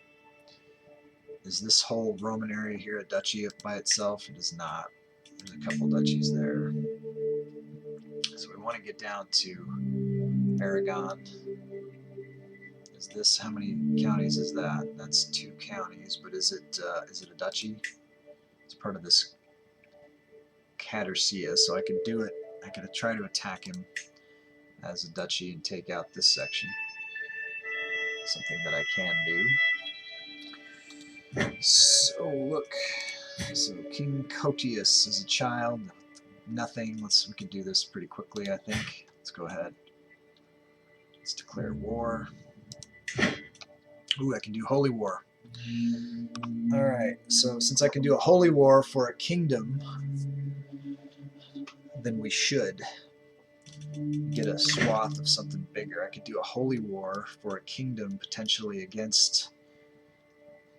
Is this whole Roman area here a duchy by itself? It is not. There's a couple duchies there. So we want to get down to Aragon. Is this, how many counties is that? That's 2 counties, but is it a duchy? It's part of this Cadercia, so I could do it. I could try to attack him as a duchy and take out this section. Something that I can do. So look, so King Cotius is a child, nothing. We can do this pretty quickly, I think. Let's go ahead. Let's declare war. Ooh, I can do holy war. Alright, so since I can do a holy war for a kingdom, then we should get a swath of something bigger. I could do a holy war for a kingdom potentially against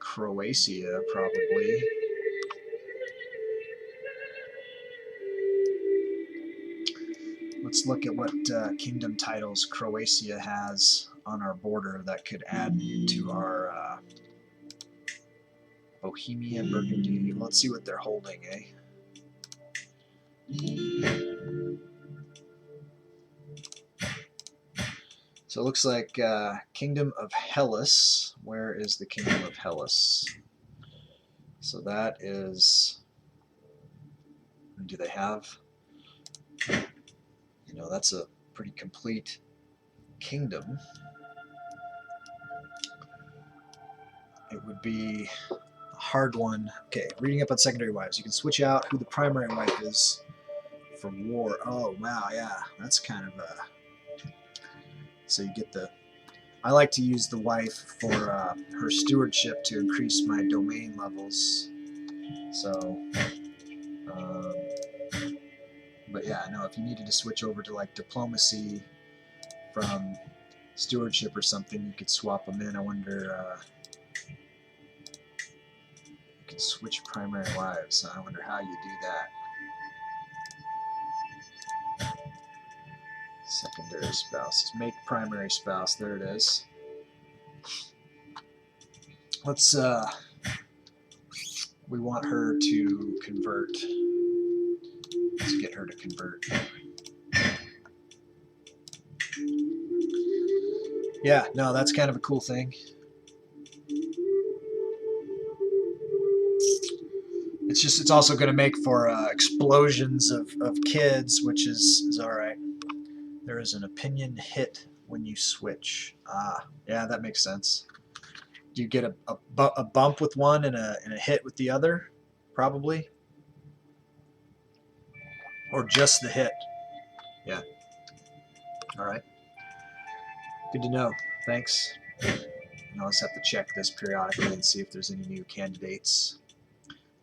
Croatia, probably. Let's look at what kingdom titles Croatia has on our border that could add to our Bohemia, Burgundy. Let's see what they're holding, eh? So it looks like Kingdom of Hellas. Where is the Kingdom of Hellas? So that is, do they have, you know, that's a pretty complete kingdom. It would be a hard one. Okay, reading up on secondary wives. You can switch out who the primary wife is for war. Oh, wow, yeah. That's kind of a... So you get the... I like to use the wife for her stewardship to increase my domain levels. So, but yeah, no, if you needed to switch over to like diplomacy from stewardship or something, you could swap them in. I wonder, you could switch primary wives. I wonder how you do that. Secondary spouses. Make primary spouse. There it is. Let's, we want her to convert. Let's get her to convert. Yeah, no, that's kind of a cool thing. It's just, it's also going to make for explosions of kids, which is all right. There is an opinion hit when you switch. Ah, yeah, that makes sense. Do you get a bump with one and a hit with the other? Probably. Or just the hit? Yeah. All right. Good to know. Thanks. I'll just have to check this periodically and see if there's any new candidates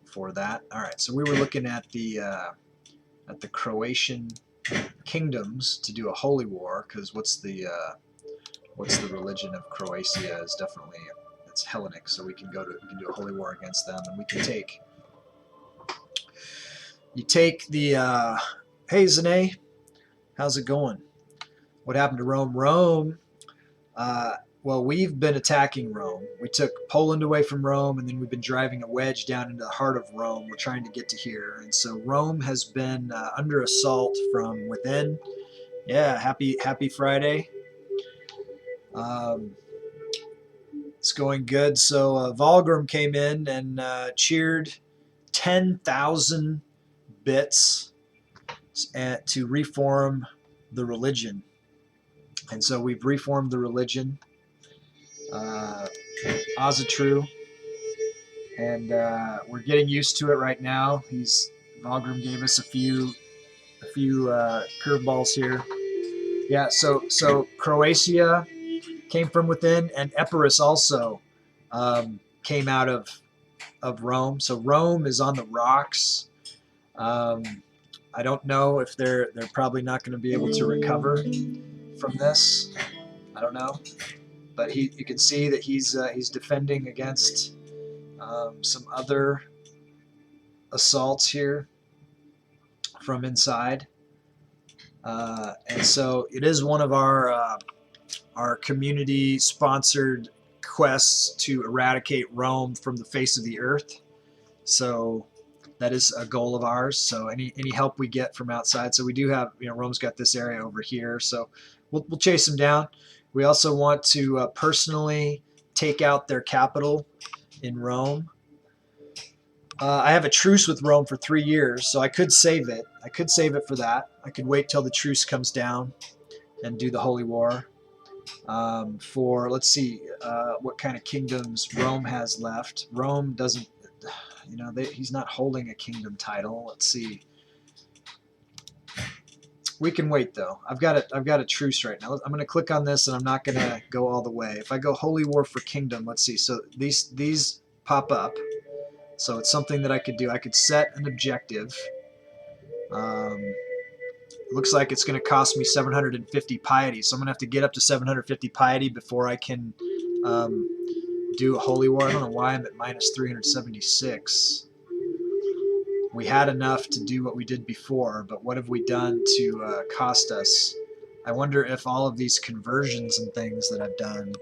for that. All right. So we were looking at the Croatian kingdoms to do a holy war, because what's the religion of Croatia is definitely, it's Hellenic, so we can do a holy war against them, and we can take, you take the hey Zane, how's it going? What happened to Rome? Rome, well, we've been attacking Rome. We took Poland away from Rome, and then we've been driving a wedge down into the heart of Rome. We're trying to get to here, and so Rome has been under assault from within. Yeah, happy Friday. It's going good. So Volgrim came in and cheered 10,000 bits to reform the religion. And so we've reformed the religion, Azatru, and we're getting used to it right now. Volgrim gave us a few curveballs here. Yeah, so Croatia came from within, and Epirus also came out of Rome. So Rome is on the rocks. I don't know if they're probably not going to be able to recover from this. I don't know, but you can see that he's defending against some other assaults here from inside, and so it is one of our community-sponsored quests to eradicate Rome from the face of the earth. So that is a goal of ours. So any help we get from outside. So we do have, Rome's got this area over here. So we'll chase them down. We also want to personally take out their capital in Rome. I have a truce with Rome for 3 years, so I could save it. I could save it for that. I could wait till the truce comes down and do the Holy War. For, let's see, what kind of kingdoms Rome has left. Rome doesn't, he's not holding a kingdom title. Let's see. We can wait though. I've got a truce right now. I'm going to click on this, and I'm not going to go all the way. If I go Holy War for Kingdom, let's see. So these pop up. So it's something that I could do. I could set an objective. Looks like it's going to cost me 750 piety. So I'm going to have to get up to 750 piety before I can do a Holy War. I don't know why I'm at minus 376. We had enough to do what we did before, but what have we done to cost us? I wonder if all of these conversions and things that I've done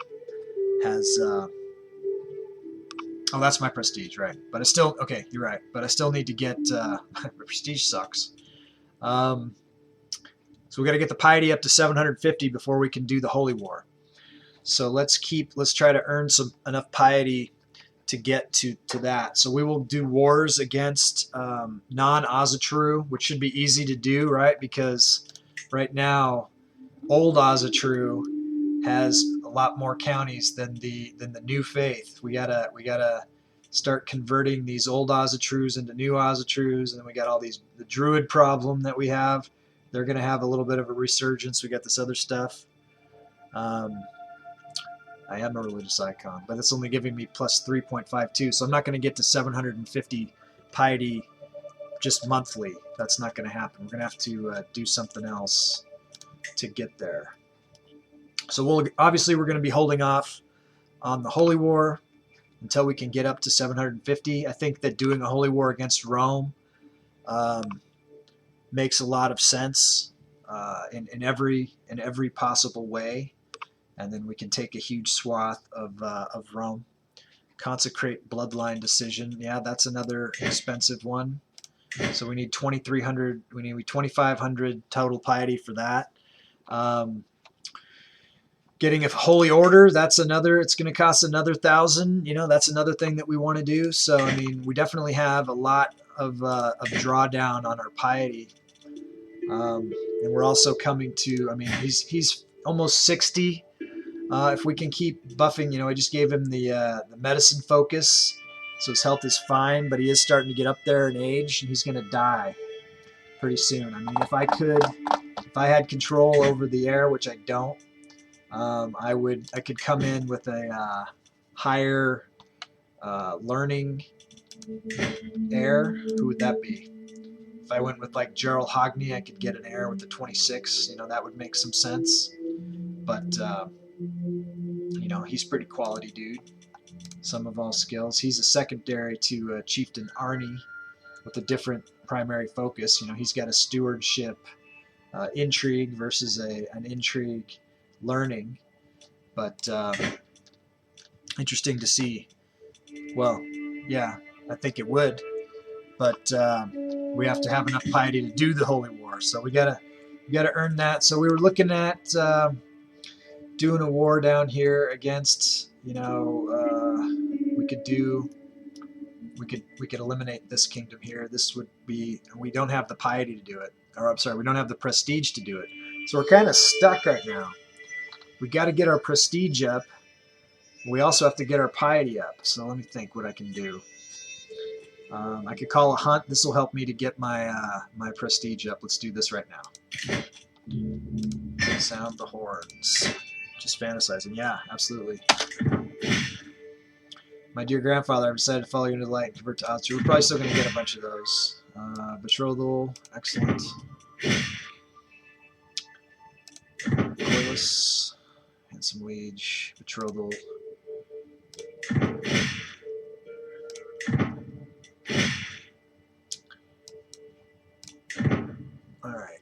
has... oh, that's my prestige, right. But I still... Okay, you're right. But I still need to get... prestige sucks. So we got to get the piety up to 750 before we can do the Holy War. So let's try to earn enough piety to get to that. So we will do wars against non-Ozatru, which should be easy to do, right? Because right now, old Ozatru has a lot more counties than the new faith. We gotta start converting these old Ozatrus into new Ozatrus, and then we got all these the Druid problem that we have. They're gonna have a little bit of a resurgence. We got this other stuff. I am a religious icon, but it's only giving me plus 3.52, so I'm not going to get to 750 piety just monthly. That's not going to happen. We're going to have to do something else to get there. So obviously we're going to be holding off on the Holy War until we can get up to 750. I think that doing a Holy War against Rome makes a lot of sense in every possible way. And then we can take a huge swath of Rome. Consecrate bloodline decision. Yeah, that's another expensive one. So we need 2,300. We need 2,500 total piety for that. Getting a holy order. That's another. It's going to cost another 1,000. You know, that's another thing that we want to do. So I mean, we definitely have a lot of drawdown on our piety. And we're also coming to. I mean, he's almost 60. If we can keep buffing, you know, I just gave him the medicine focus, so his health is fine, but he is starting to get up there in age, and he's going to die pretty soon. I mean, if I had control over the air, which I don't, I could come in with a higher learning heir. Who would that be? If I went with like Gerald Hogney, I could get an heir with the 26. You know, that would make some sense, but. You know, he's pretty quality dude. Some of all skills. He's a secondary to Chieftain Arnie with a different primary focus. You know, he's got a stewardship intrigue versus an intrigue learning. But interesting to see. Well, yeah, I think it would. But we have to have enough piety to do the Holy War. So we gotta earn that. So we were looking at doing a war down here against, you know, we could eliminate this kingdom here. This would be, we don't have the piety to do it, or I'm sorry, we don't have the prestige to do it. So we're kind of stuck right now. We got to get our prestige up. We also have to get our piety up. So let me think what I can do. I could call a hunt. This will help me to get my my prestige up. Let's do this right now. Sound the horns. Just fantasizing. Yeah, absolutely. My dear grandfather, I've decided to follow you into the light and convert to Ozatru. We're probably still going to get a bunch of those. Betrothal, excellent. Corliss, handsome liege, betrothal. All right.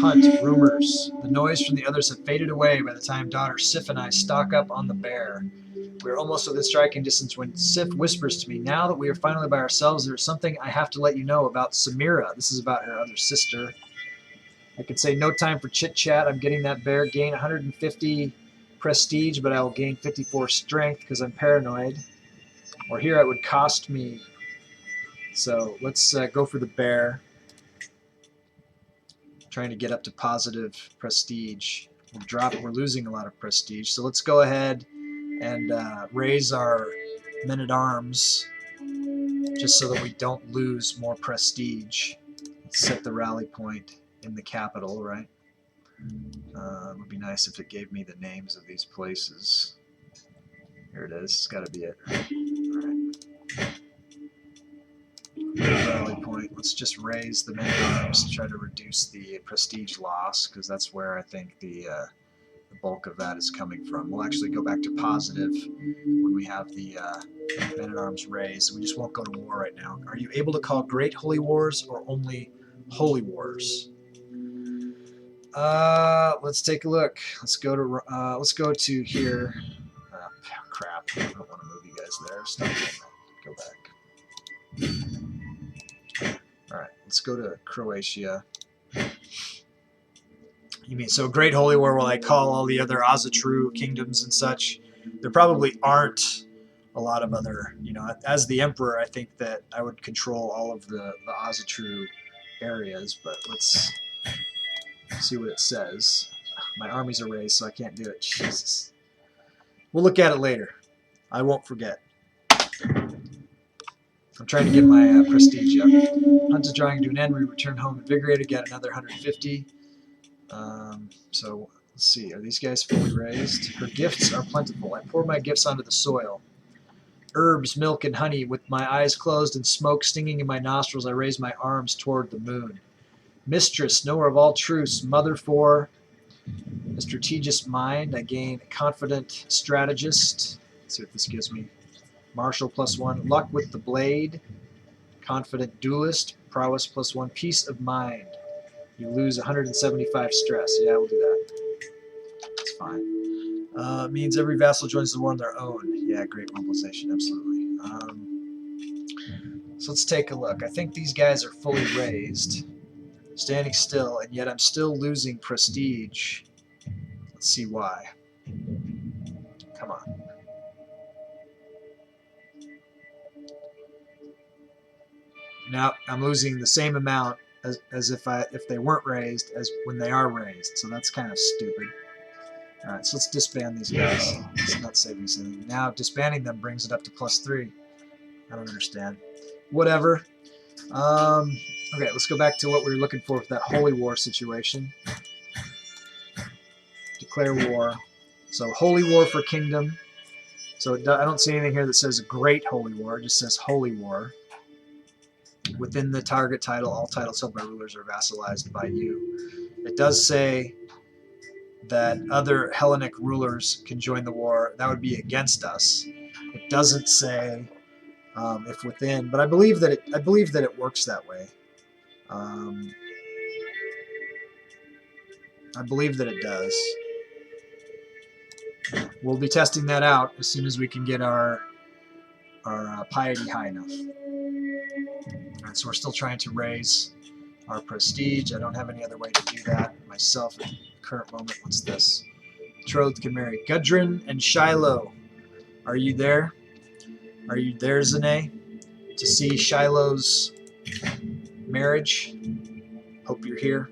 Hunt, rumors. The noise from the others have faded away by the time daughter Sif and I stalk up on the bear. We are almost within striking distance when Sif whispers to me, now that we are finally by ourselves, there is something I have to let you know about Samira. This is about her other sister. I could say no time for chit-chat. I'm getting that bear. Gain 150 prestige, but I will gain 54 strength because I'm paranoid. Or here it would cost me. So let's go for the bear. Trying to get up to positive prestige. We're losing a lot of prestige. So let's go ahead and raise our men-at-arms just so that we don't lose more prestige. Let's set the rally point in the capital, right? It would be nice if it gave me the names of these places. Here it is. It's got to be it. All right. Rally point. Let's just raise the men-at-arms to try to reduce the prestige loss, because that's where I think the bulk of that is coming from. We'll actually go back to positive when we have the men-at-arms raised. We just won't go to war right now. Are you able to call great holy wars or only holy wars? Let's take a look. Let's go to here. Crap. I don't want to move you guys there. Stop doing that. Go back. Alright, let's go to Croatia. You mean, so Great Holy War, will I call all the other Ozatru kingdoms and such? there probably aren't a lot of other, you know, as the Emperor, I think that I would control all of the Asatru areas, but let's see what it says. My armies are raised, so I can't do it. Jesus. We'll look at it later. I won't forget. I'm trying to get my prestige up. Hunt is drawing to an end. We return home invigorated, get another 150. So let's see. Are these guys fully raised? Her gifts are plentiful. I pour my gifts onto the soil. Herbs, milk, and honey. With my eyes closed and smoke stinging in my nostrils, I raise my arms toward the moon. Mistress, knower of all truths, mother for a strategist mind. I gain confident strategist. Let's see what this gives me. Martial +1. Luck with the blade. Confident duelist. Prowess +1. Peace of mind. You lose 175 stress. Yeah, we'll do that. That's fine. Means every vassal joins the war on their own. Yeah, great mobilization. Absolutely. So let's take a look. I think these guys are fully raised. Standing still, and yet I'm still losing prestige. Let's see why. Come on. Now I'm losing the same amount as if they weren't raised as when they are raised. So that's kind of stupid. All right, so let's disband these guys. It's not saving us anything. Now disbanding them brings it up to +3. I don't understand. Whatever. Okay, let's go back to what we were looking for that holy war situation. Declare war. So holy war for kingdom. So I don't see anything here that says great holy war. It just says holy war. Within the target title, all titles held by rulers are vassalized by you. It does say that other Hellenic rulers can join the war. That would be against us. It doesn't say if within, but I believe that it works that way. I believe that it does. We'll be testing that out as soon as we can get our piety high enough. All right, so we're still trying to raise our prestige. I don't have any other way to do that myself at the current moment. What's this? Betrothed can marry. Gudrun and Shiloh. Are you there? Are you there, Zane? To see Shiloh's marriage? Hope you're here.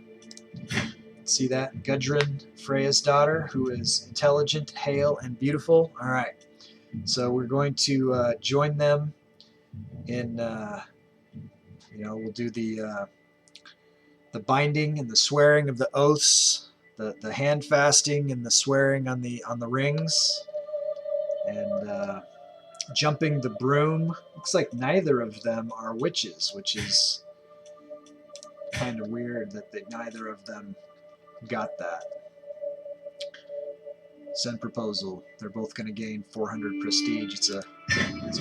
See that? Gudrun, Freya's daughter, who is intelligent, hale, and beautiful. All right. So we're going to join them in, we'll do the binding and the swearing of the oaths, the hand fasting and the swearing on the rings, and jumping the broom. Looks like neither of them are witches, which is kind of weird that neither of them got that. Send proposal. They're both going to gain 400 prestige. It's a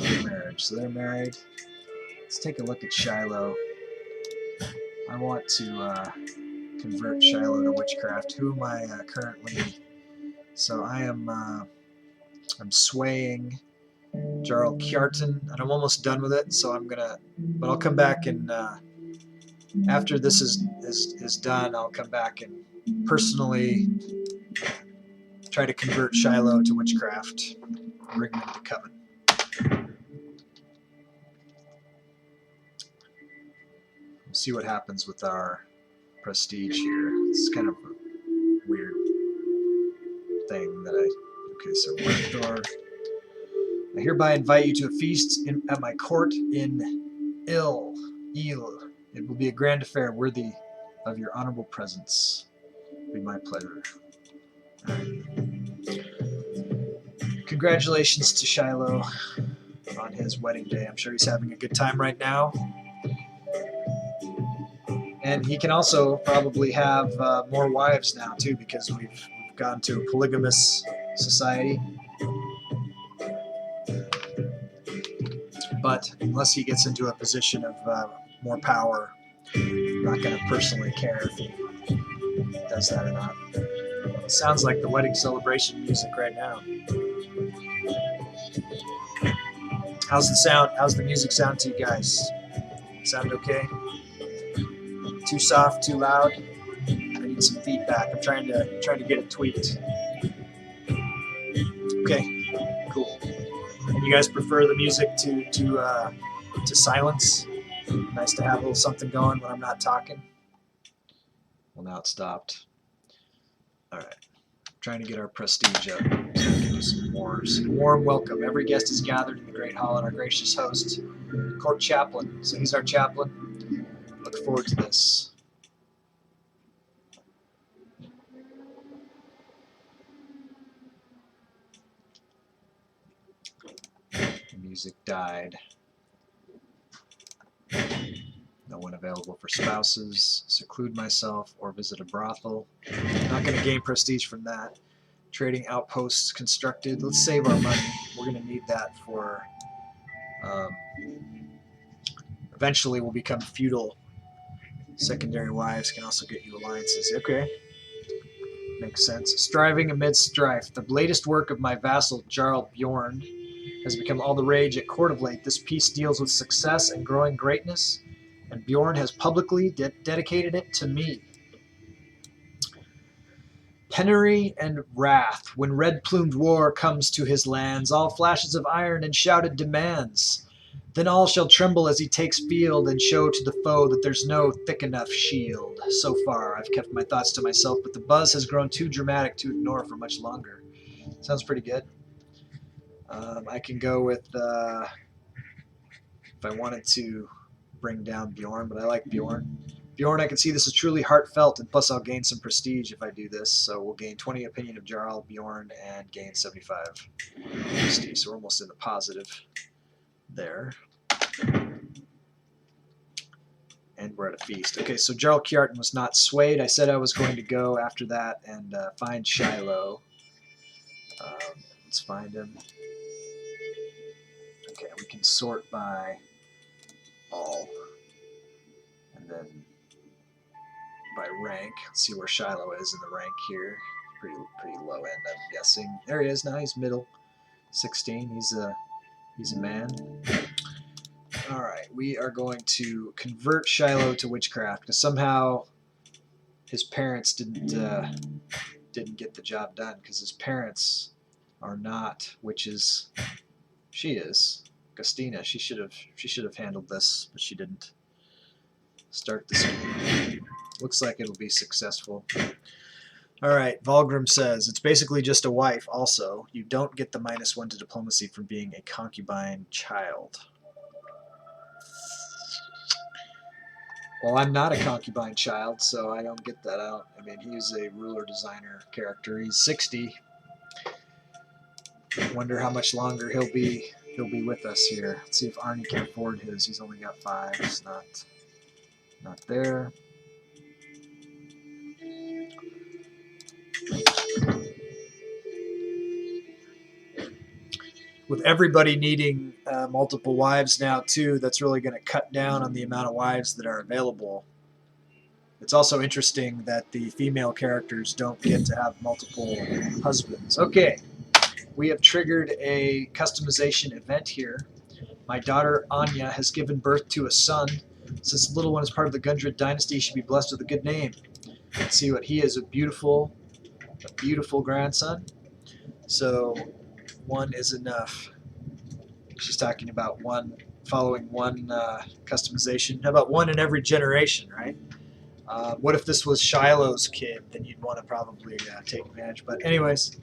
good marriage. So they're married. Let's take a look at Shiloh. I want to convert Shiloh to witchcraft. Who am I currently? So I am I'm swaying Jarl Kjartan, and I'm almost done with it. So I'm gonna, but I'll come back and after this is done, I'll come back and personally try to convert Shiloh to witchcraft, bring him into coven. We'll see what happens with our prestige here. It's kind of a weird thing that okay, so Werthor. I hereby invite you to a feast at my court in Il. It will be a grand affair worthy of your honorable presence. It'll be my pleasure. Congratulations to Shiloh on his wedding day. I'm sure he's having a good time right now. And he can also probably have more wives now, too, because we've gone to a polygamous society. But unless he gets into a position of more power, I'm not going to personally care if he does that or not. It sounds like the wedding celebration music right now. How's the sound? How's the music sound to you guys? Sound okay? Too soft? Too loud? I need some feedback. I'm trying to get it tweaked. Okay. Cool. And you guys prefer the music to silence? Nice to have a little something going when I'm not talking. Well, now it stopped. All right. Trying to get our prestige up so we can do some wars. Warm welcome. Every guest is gathered in the great hall and our gracious host, Court Chaplain. So he's our chaplain. Look forward to this. The music died. No one available for spouses. Seclude myself or visit a brothel. Not going to gain prestige from that. Trading outposts constructed. Let's save our money. We're going to need that for... eventually we'll become feudal. Secondary wives can also get you alliances. Okay. Makes sense. Striving amid strife. The latest work of my vassal, Jarl Bjorn, has become all the rage at court of late. This piece deals with success and growing greatness, and Bjorn has publicly dedicated it to me. Penury and wrath. When red-plumed war comes to his lands, all flashes of iron and shouted demands. Then all shall tremble as he takes field and show to the foe that there's no thick enough shield. So far, I've kept my thoughts to myself, but the buzz has grown too dramatic to ignore for much longer. Sounds pretty good. I can go with, if I wanted to bring down Bjorn, but I like Bjorn. Bjorn, I can see this is truly heartfelt, and plus I'll gain some prestige if I do this. So we'll gain 20 opinion of Jarl Bjorn and gain 75 prestige. So we're almost in the positive there. And we're at a feast. Okay, so Jarl Kjartan was not swayed. I said I was going to go after that and find Shiloh. Let's find him. Okay, we can sort by all. And then by rank. Let's see where Shiloh is in the rank here. Pretty low end, I'm guessing. There he is now. He's middle. 16. He's a man. All right, we are going to convert Shiloh to witchcraft because somehow his parents didn't get the job done because his parents are not witches. She is. Gustina. She should have handled this, but she didn't. Start the scheme. Looks like it'll be successful. All right, Volgrim says, it's basically just a wife also. You don't get the -1 to diplomacy from being a concubine child. Well, I'm not a concubine child, so I don't get that out. I mean, he's a ruler designer character. He's 60. Wonder how much longer he'll be with us here. Let's see if Arnie can afford his. He's only got 5. It's not there. With everybody needing multiple wives now too, that's really going to cut down on the amount of wives that are available. It's also interesting that the female characters don't get to have multiple husbands. Okay, we have triggered a customization event here. My daughter Anya has given birth to a son. Since the little one is part of the Gundred dynasty, he should be blessed with a good name. Let's see what he is. A beautiful grandson. So 1 is enough. She's talking about following one customization. How about 1 in every generation, right? What if this was Shiloh's kid? Then you'd want to probably take advantage. But anyways,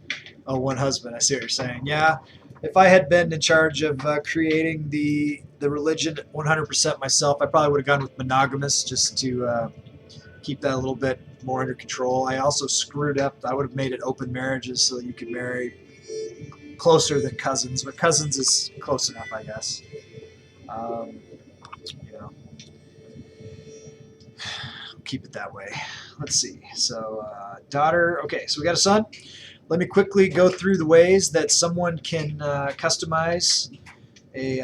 1 husband. I see what you're saying. Yeah, if I had been in charge of creating the religion 100% myself, I probably would have gone with monogamous just to keep that a little bit more under control. I also screwed up. I would have made it open marriages so that you could marry closer than cousins, but cousins is close enough, I guess. Keep it that way. Let's see. So, daughter. Okay, so we got a son. Let me quickly go through the ways that someone can customize a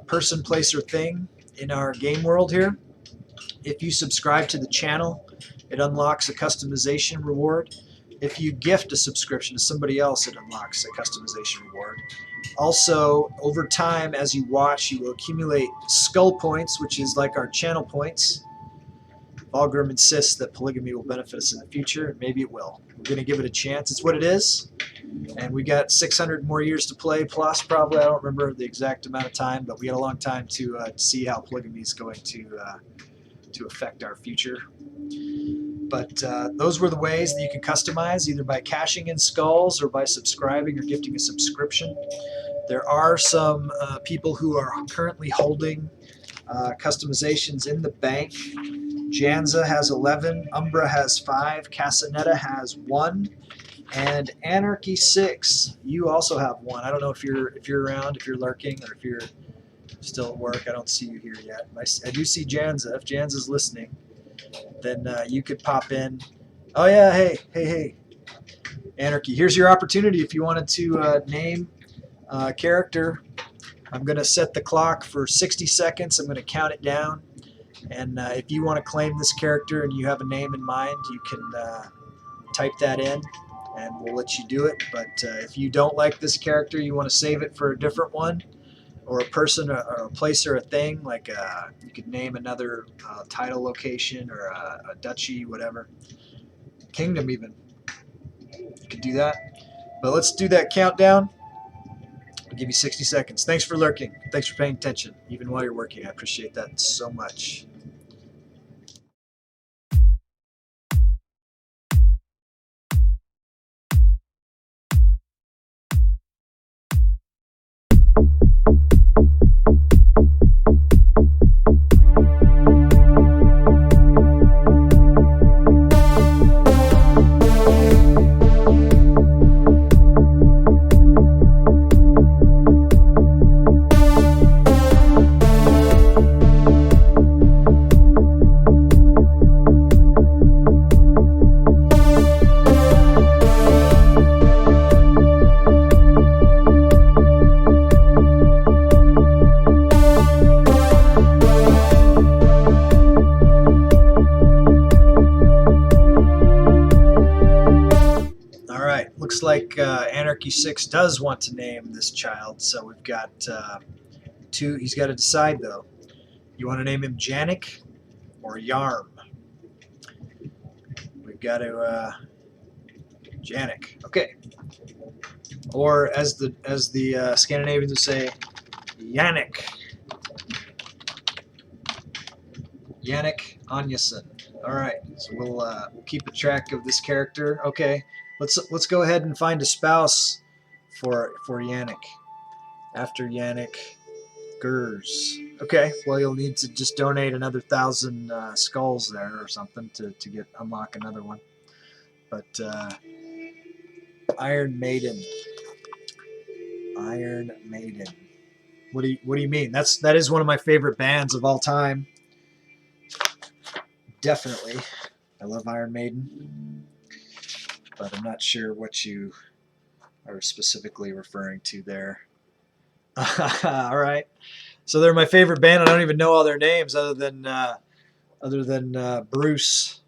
person, place, or thing in our game world here. If you subscribe to the channel, it unlocks a customization reward. If you gift a subscription to somebody else, it unlocks a customization reward. Also, over time, as you watch, you will accumulate skull points, which is like our channel points. Vulgrim insists that polygamy will benefit us in the future, and maybe it will. We're going to give it a chance. It's what it is. And we got 600 more years to play, plus probably, I don't remember the exact amount of time, but we got a long time to see how polygamy is going to affect our future. But those were the ways that you can customize, either by cashing in skulls or by subscribing or gifting a subscription. There are some people who are currently holding customizations in the bank. Janza has 11, Umbra has 5, Casanetta has 1, and Anarchy 6. You also have 1. I don't know if you're around, if you're lurking, or if you're still at work. I don't see you here yet. I do see Janza. If Janza's listening, then you could pop in. Oh yeah, hey, Anarchy. Here's your opportunity if you wanted to name a character. I'm going to set the clock for 60 seconds. I'm going to count it down. And if you want to claim this character and you have a name in mind, you can type that in and we'll let you do it. But if you don't like this character, you want to save it for a different one, or a person or a place or a thing, like you could name another title location or a duchy, whatever. Kingdom even. You could do that. But let's do that countdown. I'll give you 60 seconds. Thanks for lurking. Thanks for paying attention, even while you're working. I appreciate that so much. Looks like Anarchy 6 does want to name this child, so we've got 2. He's got to decide, though. You want to name him Janik or Yarm? We've got to Janik. Okay. Or as the Scandinavians would say, Yannick. Yannick Agnason. All right. So we'll keep a track of this character. Okay. Let's go ahead and find a spouse for Yannick. After Yannick, Gers. Okay, well you'll need to just donate another 1,000 skulls there or something to unlock another one. But Iron Maiden. Iron Maiden. What do you mean? That is one of my favorite bands of all time. Definitely, I love Iron Maiden. But I'm not sure what you are specifically referring to there. All right. So they're my favorite band. I don't even know all their names other than Bruce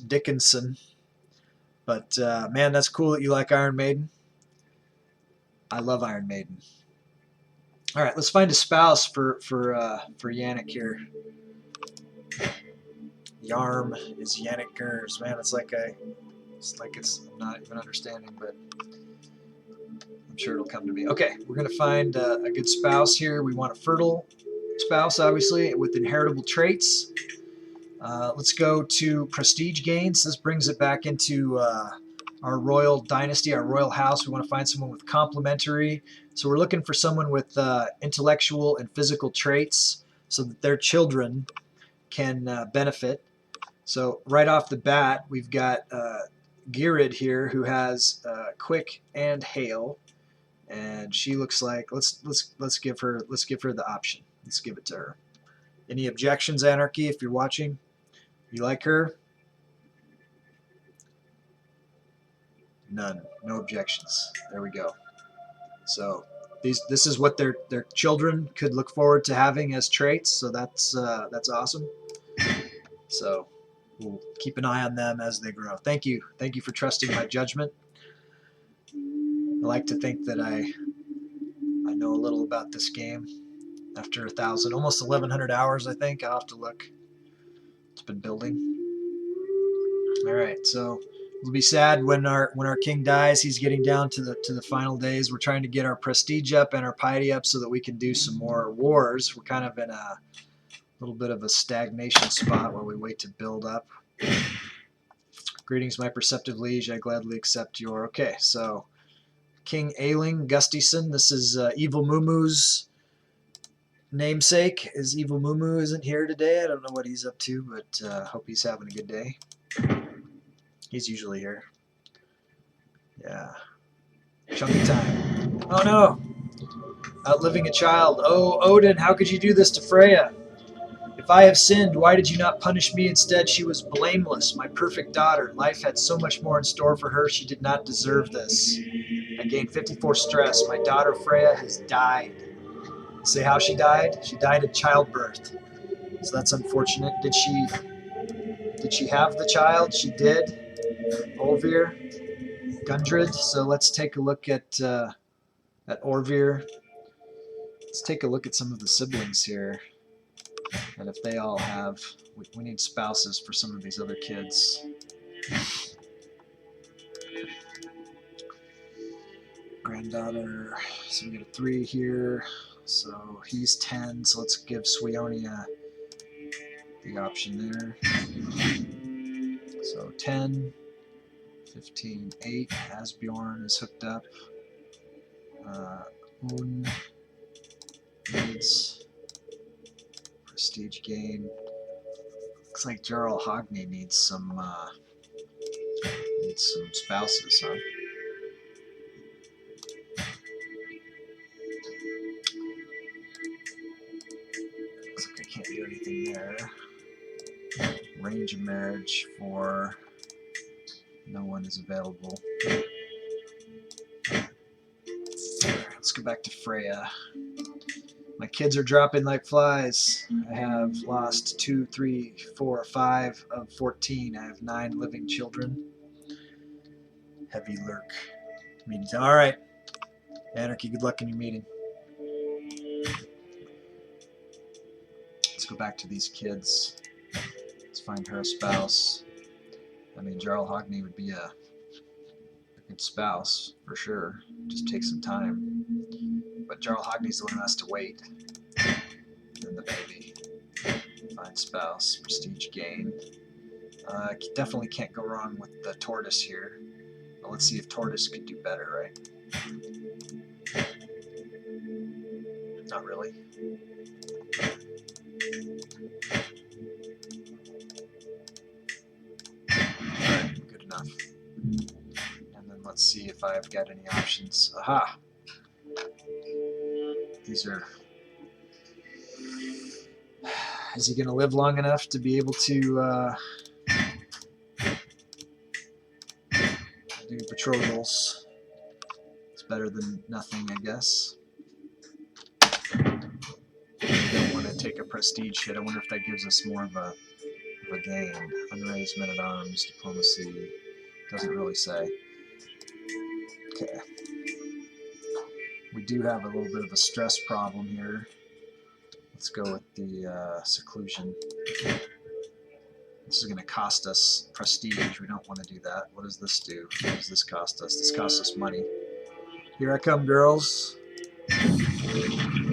Dickinson. But man, that's cool that you like Iron Maiden. I love Iron Maiden. All right, let's find a spouse for Yannick here. Yarm is Yannick Gers. Man, it's like I'm not even understanding, but I'm sure it'll come to me. Okay, we're gonna find a good spouse here. We want a fertile spouse, obviously, with inheritable traits. Let's go to prestige gains. This brings it back into our royal dynasty, our royal house. We want to find someone with complementary. So we're looking for someone with intellectual and physical traits so that their children can benefit. So right off the bat, we've got Girid here, who has quick and hail, and she looks like let's give her the option. Let's give it to her. Any objections, Anarchy? If you're watching, you like her? None. No objections. There we go. So this is what their children could look forward to having as traits. So that's awesome. So we'll keep an eye on them as they grow. Thank you for trusting my judgment. I like to think that I know a little about this game. after 1,000, almost 1,100 hours, I think. I'll have to look. It's been building. All right, so it'll be sad when our king dies. He's getting down to the final days. We're trying to get our prestige up and our piety up so that we can do some more wars. We're kind of in a little bit of a stagnation spot while we wait to build up. Greetings, my perceptive liege. I gladly accept your. Okay, so King Ailing Gustison. This is Evil Mumu's namesake. Is Evil Mumu isn't here today. I don't know what he's up to, but hope he's having a good day. He's usually here. Yeah. Chunky time. Oh no! Outliving a child. Oh, Odin, how could you do this to Freya? If I have sinned, why did you not punish me instead? She was blameless, my perfect daughter. Life had so much more in store for her. She did not deserve this. I gained 54 stress. My daughter Freya has died. Say how she died? She died in childbirth. So that's unfortunate. Did she have the child? She did. Olvir, Gundred. So let's take a look at Orvir. Let's take a look at some of the siblings here. And if they all have, we need spouses for some of these other kids. Granddaughter, so we get a 3 here. So he's 10, so let's give Sweonia the option there. So 10, 15, 8. Asbjorn is hooked up. Un needs prestige gain. Looks like Jarl Hogni needs some spouses, huh? Looks like I can't do anything there. Range of marriage for no one is available. Let's go back to Freya. My kids are dropping like flies. I have lost 2, 3, 4, 5 of 14. I have 9 living children. Heavy lurk. Meetings. All right. Anarchy, good luck in your meeting. Let's go back to these kids. Let's find her a spouse. I mean, Jarl Hogni would be a good spouse, for sure. Just take some time. But Jarl Hogni's the one who has to wait. And then the baby. Find spouse. Prestige gain. Definitely can't go wrong with the tortoise here. Well, let's see if tortoise could do better, right? Not really. Alright, good enough. And then let's see if I've got any options. Aha! These are... Is he going to live long enough to be able to do betrothals? It's better than nothing, I guess. I don't want to take a prestige hit. I wonder if that gives us more of a gain. Unraised men-at-arms, diplomacy, doesn't really say. Okay. We do have a little bit of a stress problem here. Let's go with the seclusion. This is going to cost us prestige. We don't want to do that. What does this do? What does this cost us? This costs us money. Here I come, girls.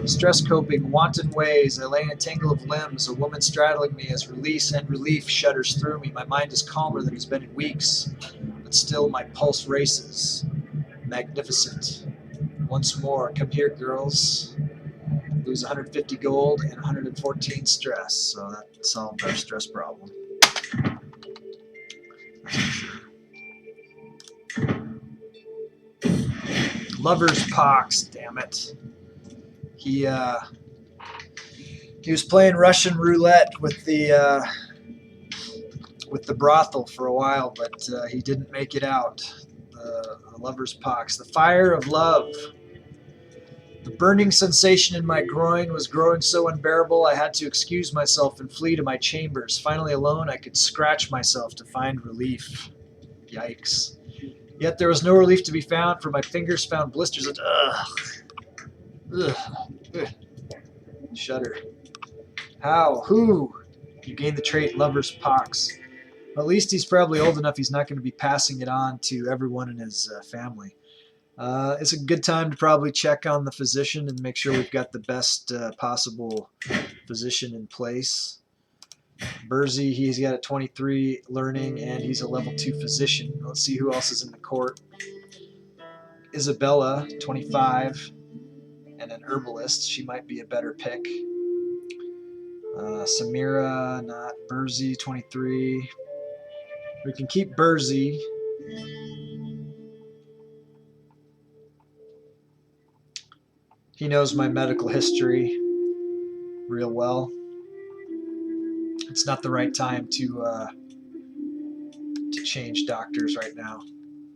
Stress coping, wanton ways. I lay in a tangle of limbs. A woman straddling me as release and relief shudders through me. My mind is calmer than it's been in weeks, but still my pulse races. Magnificent. Once more, come here, girls. Lose 150 gold and 114 stress, so that solved our stress problem. That's for sure. Lover's pox, damn it. He was playing Russian roulette with the brothel for a while, but he didn't make it out. The lover's pox, the fire of love. The burning sensation in my groin was growing so unbearable I had to excuse myself and flee to my chambers. Finally alone, I could scratch myself to find relief. Yikes. Yet there was no relief to be found, for my fingers found blisters of... Ugh. Ugh. Ugh. Shudder. How? Who? You gain the trait Lover's Pox. At least he's probably old enough he's not going to be passing it on to everyone in his family. It's a good time to probably check on the physician and make sure we've got the best possible physician in place. Burzy, he's got a 23 learning and he's a level 2 physician. Let's see who else is in the court. Isabella, 25, and an herbalist. She might be a better pick. Samira, not. Burzy, 23. We can keep Burzy. He knows my medical history real well. It's not the right time to change doctors right now.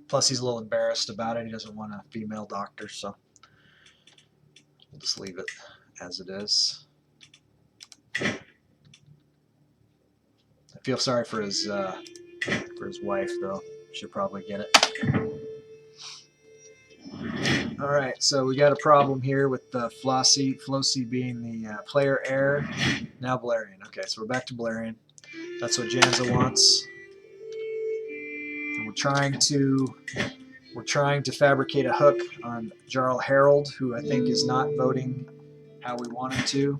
Plus, he's a little embarrassed about it. He doesn't want a female doctor, so we'll just leave it as it is. I feel sorry for his wife, though. She'll probably get it. All right, so we got a problem here with Flossie being the player heir. Now Balerion. Okay, so we're back to Balerion. That's what Janza wants. And we're trying to fabricate a hook on Jarl Harold, who I think is not voting how we want him to.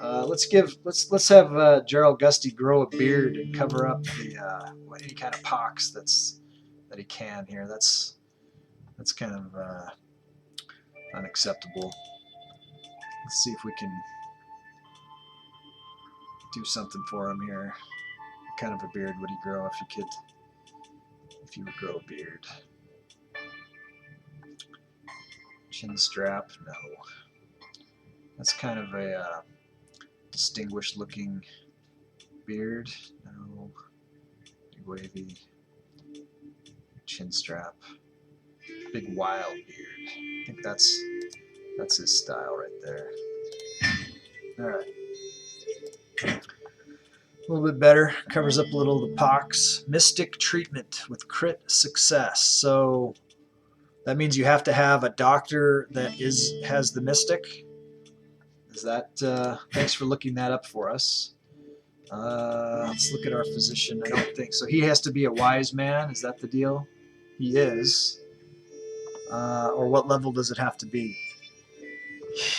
Let's have Jarl Gusty grow a beard and cover up the any kind of pox that he can here. That's kind of unacceptable. Let's see if we can do something for him here. What kind of a beard would he grow if he would grow a beard? Chin strap? No. That's kind of a distinguished looking beard. No. Big wavy chin strap. Big wild beard. I think that's his style right there. Alright. A little bit better. Covers up a little of the pox. Mystic treatment with crit success. So that means you have to have a doctor that has the mystic. Is that thanks for looking that up for us. Let's look at our physician. I don't think so. He has to be a wise man. Is that the deal? He is. Or what level does it have to be?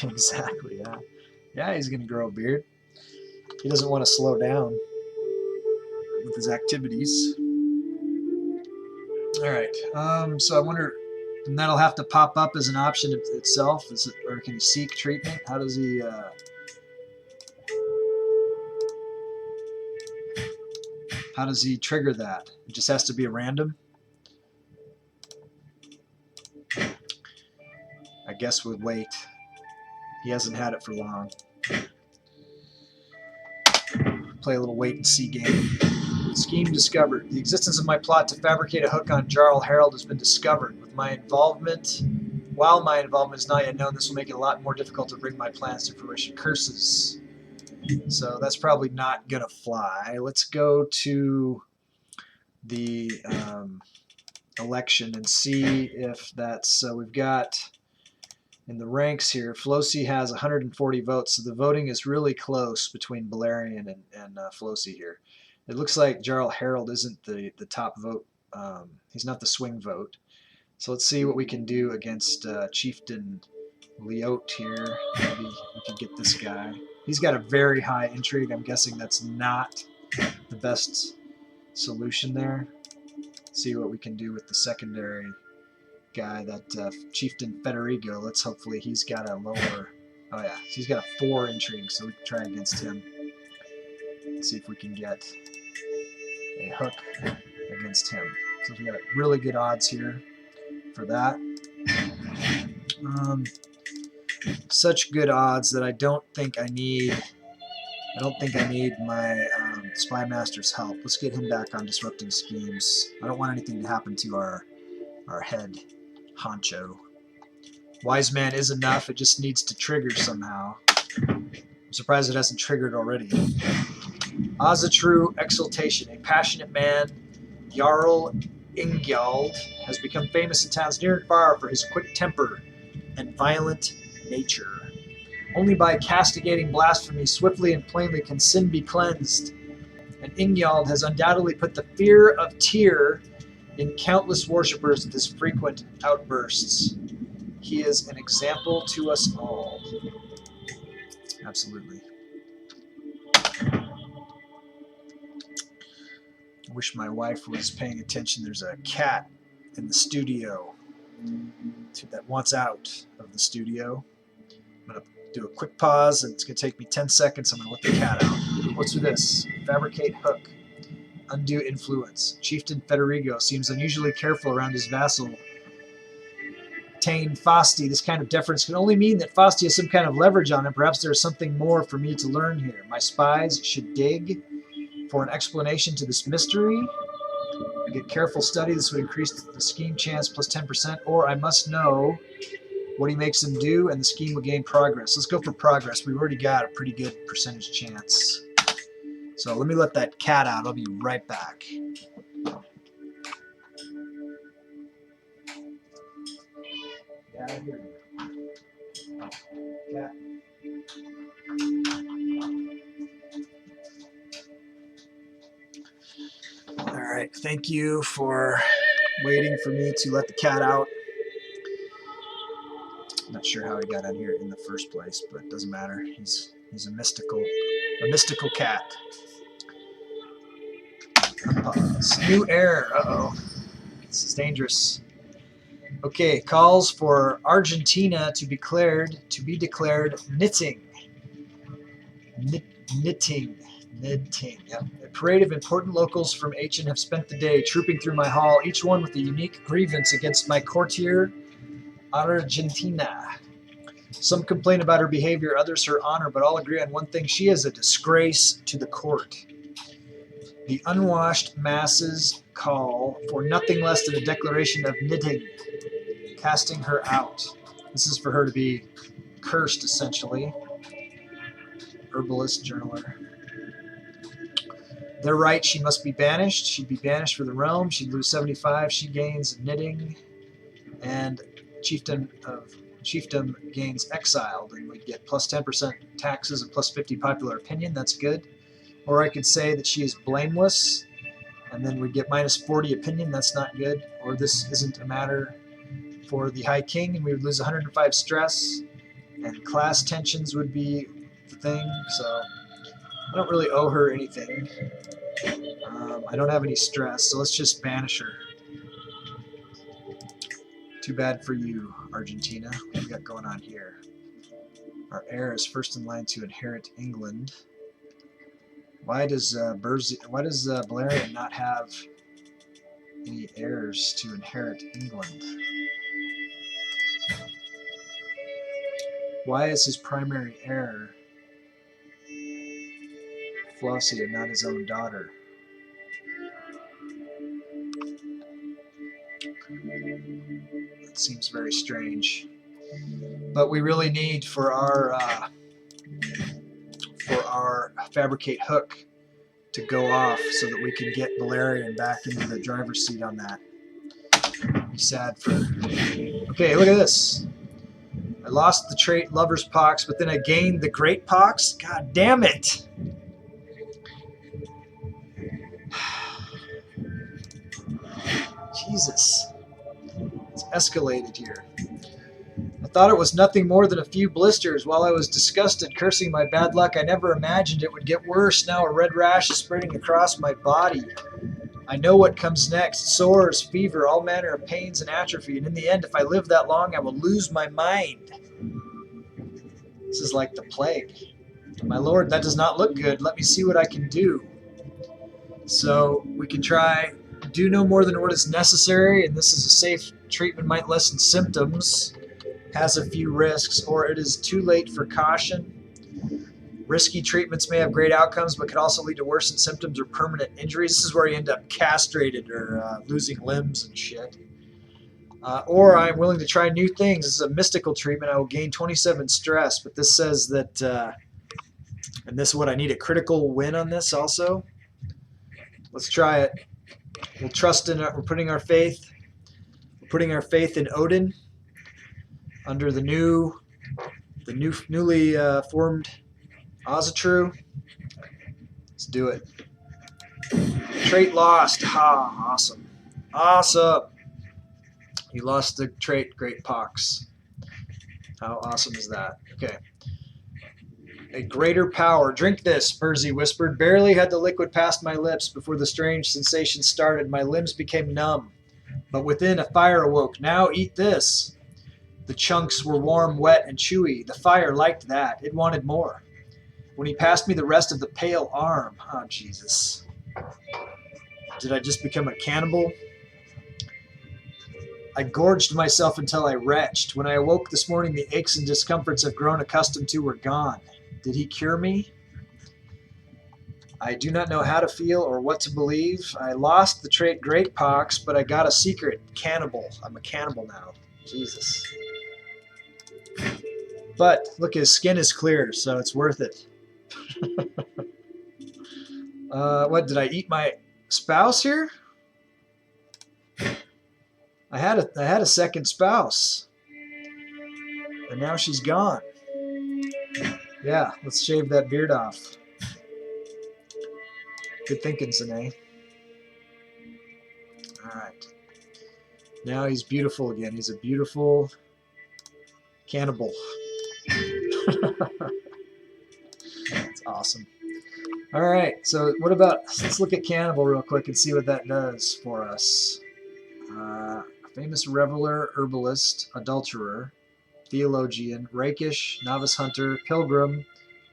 Exactly, yeah. Yeah, he's going to grow a beard. He doesn't want to slow down with his activities. All right. So I wonder, and that'll have to pop up as an option itself, or can he seek treatment? How does he? How does he trigger that? It just has to be a random. I guess we'll wait. He hasn't had it for long. Play a little wait and see game. Scheme discovered. The existence of my plot to fabricate a hook on Jarl Harold has been discovered. While my involvement is not yet known, this will make it a lot more difficult to bring my plans to fruition. Curses. So that's probably not gonna fly. Let's go to the election and see if that's. We've got in the ranks here, Flossie has 140 votes, so the voting is really close between Balerion and Flossie here. It looks like Jarl Harold isn't the top vote. He's not the swing vote. So let's see what we can do against Chieftain Leote here. Maybe we can get this guy. He's got a very high intrigue. I'm guessing that's not the best solution there. See what we can do with the secondary guy, that Chieftain Federigo. Hopefully he's got a lower. Oh yeah, he's got a 4 intrigue, so we can try against him. Let's see if we can get a hook against him. So we got really good odds here for that. Such good odds that I don't think I need my Spy Master's help. Let's get him back on disrupting schemes. I don't want anything to happen to our head honcho. Wise man is enough. It just needs to trigger somehow. I'm surprised it hasn't triggered already. Azatru Exaltation. A passionate man, Jarl Ingjald, has become famous in towns near and far for his quick temper and violent nature. Only by castigating blasphemy swiftly and plainly can sin be cleansed. And Ingjald has undoubtedly put the fear of Tyr in countless worshippers with his frequent outbursts. He is an example to us all. Absolutely. I wish my wife was paying attention. There's a cat in the studio that wants out of the studio. I'm going to do a quick pause, and it's going to take me 10 seconds. I'm going to let the cat out. What's with this? Fabricate hook. Undue influence. Chieftain Federigo seems unusually careful around his vassal Tane Fasti. This kind of deference can only mean that Fasti has some kind of leverage on him. Perhaps there is something more for me to learn here. My spies should dig for an explanation to this mystery. I get careful study. This would increase the scheme chance plus 10%, or I must know what he makes them do, and the scheme will gain progress. Let's go for progress. We've already got a pretty good percentage chance. So let me let that cat out. I'll be right back. Yeah, I hear you. Cat. All right. Thank you for waiting for me to let the cat out. Not sure how he got out here in the first place, but it doesn't matter. He's a mystical cat. Unpause. New error. Uh-oh. This is dangerous. Okay, calls for Argentina to be declared knitting. Knitting. Yep. A parade of important locals from Aachen have spent the day trooping through my hall, each one with a unique grievance against my courtier, Argentina. Some complain about her behavior, others her honor, but all agree on one thing: she is a disgrace to the court. The unwashed masses call for nothing less than a declaration of knitting, casting her out. This is for her to be cursed, essentially. Herbalist, journaler. They're right, she must be banished. She'd be banished for the realm. She'd lose 75. She gains knitting, and chiefdom gains exiled, and we'd get plus 10% taxes and plus 50 popular opinion. That's good. Or I could say that she is blameless, and then we'd get minus 40 opinion. That's not good. Or this isn't a matter for the High King, and we would lose 105 stress, and class tensions would be the thing. So I don't really owe her anything. I don't have any stress, so let's just banish her. Too bad for you, Argentina. What do we got going on here? Our heir is first in line to inherit England. Why does Valerian not have any heirs to inherit England? Why is his primary heir Flossie and not his own daughter? That seems very strange. But we really need for our fabricate hook to go off so that we can get Valerian back into the driver's seat on that. Be sad for. Okay, look at this. I lost the trait Lover's Pox, but then I gained the Great Pox. God damn it! Jesus. It's escalated here. I thought it was nothing more than a few blisters. While I was disgusted, cursing my bad luck, I never imagined it would get worse. Now a red rash is spreading across my body. I know what comes next. Sores, fever, all manner of pains and atrophy. And in the end, if I live that long, I will lose my mind. This is like the plague. My lord, that does not look good. Let me see what I can do. So we can try do no more than what is necessary, and this is a safe treatment, might lessen symptoms, has a few risks, or it is too late for caution. Risky treatments may have great outcomes, but could also lead to worsened symptoms or permanent injuries. This is where you end up castrated or losing limbs and shit. Or I'm willing to try new things. This is a mystical treatment. I will gain 27 stress, but this says that, and this is what I need, a critical win on this also. Let's try it. We'll trust in it. We're putting our faith in Odin under the new the newly formed Ozatru. Let's do it. Trait lost. Ha, awesome. Awesome. You lost the trait Great Pox. How awesome is that? Okay. A greater power. Drink this, Percy whispered. Barely had the liquid passed my lips before the strange sensation started. My limbs became numb, but within a fire awoke. Now eat this. The chunks were warm, wet, and chewy. The fire liked that. It wanted more. When he passed me the rest of the pale arm. Oh, Jesus. Did I just become a cannibal? I gorged myself until I retched. When I awoke this morning, the aches and discomforts I've grown accustomed to were gone. Did he cure me? I do not know how to feel or what to believe. I lost the trait Great Pox, but I got a secret. Cannibal. I'm a cannibal now. Jesus. But, look, his skin is clear, so it's worth it. What, did I eat my spouse here? I had a second spouse, and now she's gone. Yeah, let's shave that beard off. Good thinking, Zane. All right. Now he's beautiful again. He's a beautiful cannibal. That's awesome. All right, so what about, let's look at cannibal real quick and see what that does for us. Famous reveler, herbalist, adulterer, theologian, rakish, novice hunter, pilgrim,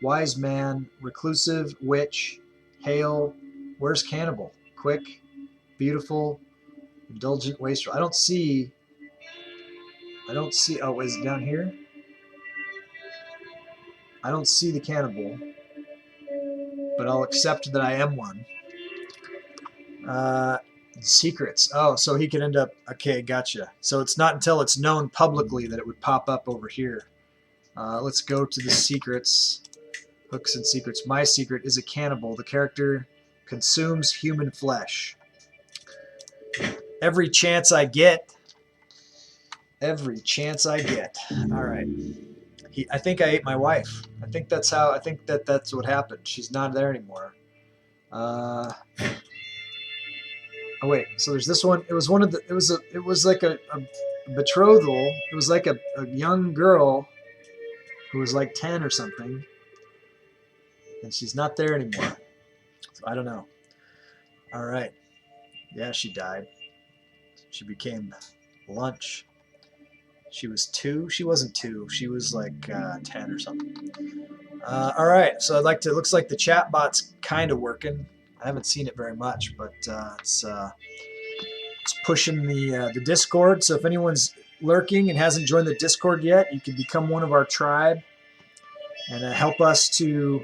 wise man, reclusive, witch, hale. Where's cannibal? Quick, beautiful, indulgent, wastrel. I don't see, oh, is it down here? I don't see the cannibal, but I'll accept that I am one. Secrets. Oh, so he could end up, okay, gotcha. So it's not until it's known publicly that it would pop up over here. Let's go to the secrets. Hooks and secrets. My secret is a cannibal. The character consumes human flesh. Every chance I get. Every chance I get. All right. I think I ate my wife. I think that's what happened. She's not there anymore. Oh wait, so there's this one. It was one of the. It was like a betrothal. It was like a young girl who was like 10 or something, and she's not there anymore. So I don't know. All right, yeah, she died. She became lunch. She was 2. She wasn't 2. She was like 10 or something. All right, so I'd like to. It looks like the chat bot's kind of working. I haven't seen it very much, but it's pushing the Discord. So if anyone's lurking and hasn't joined the Discord yet, you can become one of our tribe and help us to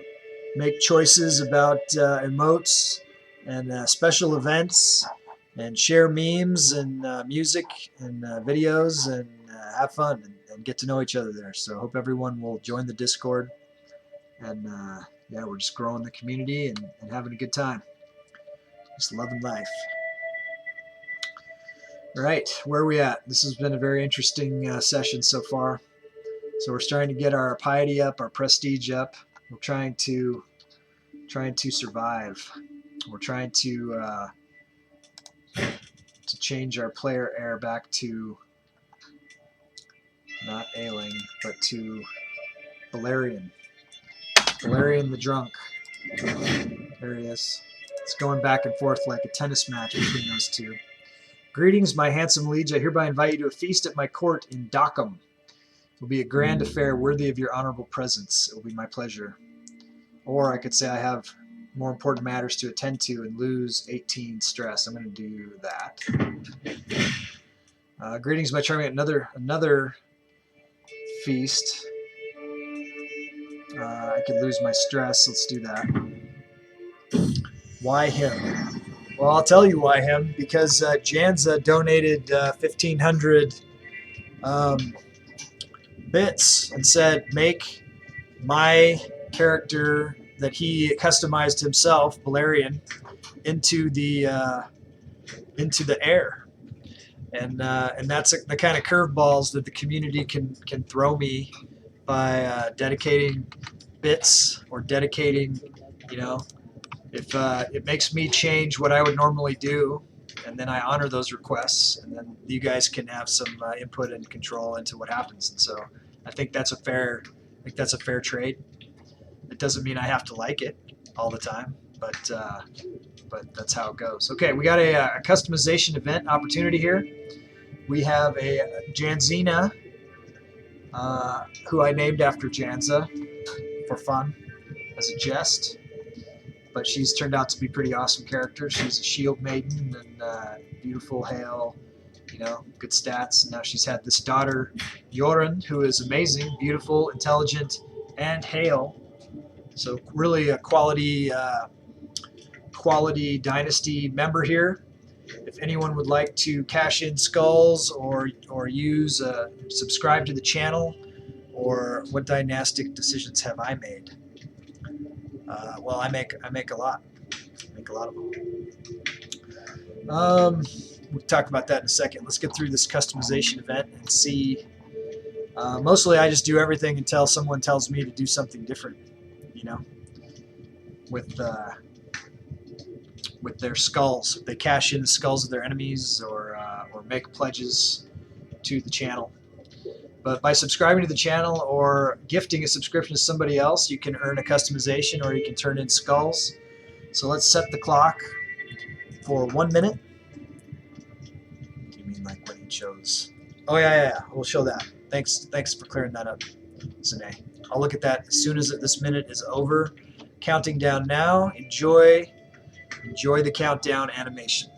make choices about emotes and special events and share memes and music and videos and have fun and get to know each other there. So I hope everyone will join the Discord. And yeah, we're just growing the community and having a good time. Just loving life. All right, where are we at? This has been a very interesting session so far. So we're starting to get our piety up, our prestige up. We're trying to survive. We're trying to change our player air back to not ailing, but to Valerian. Valerian the drunk. There he is. It's going back and forth like a tennis match between those two. Greetings, my handsome liege. I hereby invite you to a feast at my court in Dockham. It will be a grand affair worthy of your honorable presence. It will be my pleasure. Or I could say I have more important matters to attend to and lose 18 stress. I'm going to do that. Greetings, my charming. Another feast. I could lose my stress. Let's do that. Why him? Well, I'll tell you why him. Because Janza donated 1,500 bits and said, make my character that he customized himself, Valerian, into the air. And that's the kind of curveballs that the community can throw me by dedicating bits or dedicating, you know, if it makes me change what I would normally do, and then I honor those requests, and then you guys can have some input and control into what happens. And so I think that's a fair trade. It doesn't mean I have to like it all the time, but that's how it goes. Okay, we got a customization event opportunity here. We have a Janzina, who I named after Janza for fun, as a jest. But she's turned out to be a pretty awesome character. She's a shield maiden and beautiful, hale, you know, good stats. And now she's had this daughter, Yoren, who is amazing, beautiful, intelligent, and hale. So really a quality dynasty member here. If anyone would like to cash in skulls or use subscribe to the channel, or what dynastic decisions have I made? Well, I make a lot. I make a lot of them. We'll talk about that in a second. Let's get through this customization event and see. Mostly, I just do everything until someone tells me to do something different. You know, with their skulls, if they cash in the skulls of their enemies, or make pledges to the channel. But by subscribing to the channel or gifting a subscription to somebody else, you can earn a customization, or you can turn in skulls. So let's set the clock for 1 minute. Do you mean like when he chose? Oh yeah. We'll show that. Thanks for clearing that up, Zane. I'll look at that as soon as this minute is over. Counting down now. Enjoy the countdown animation.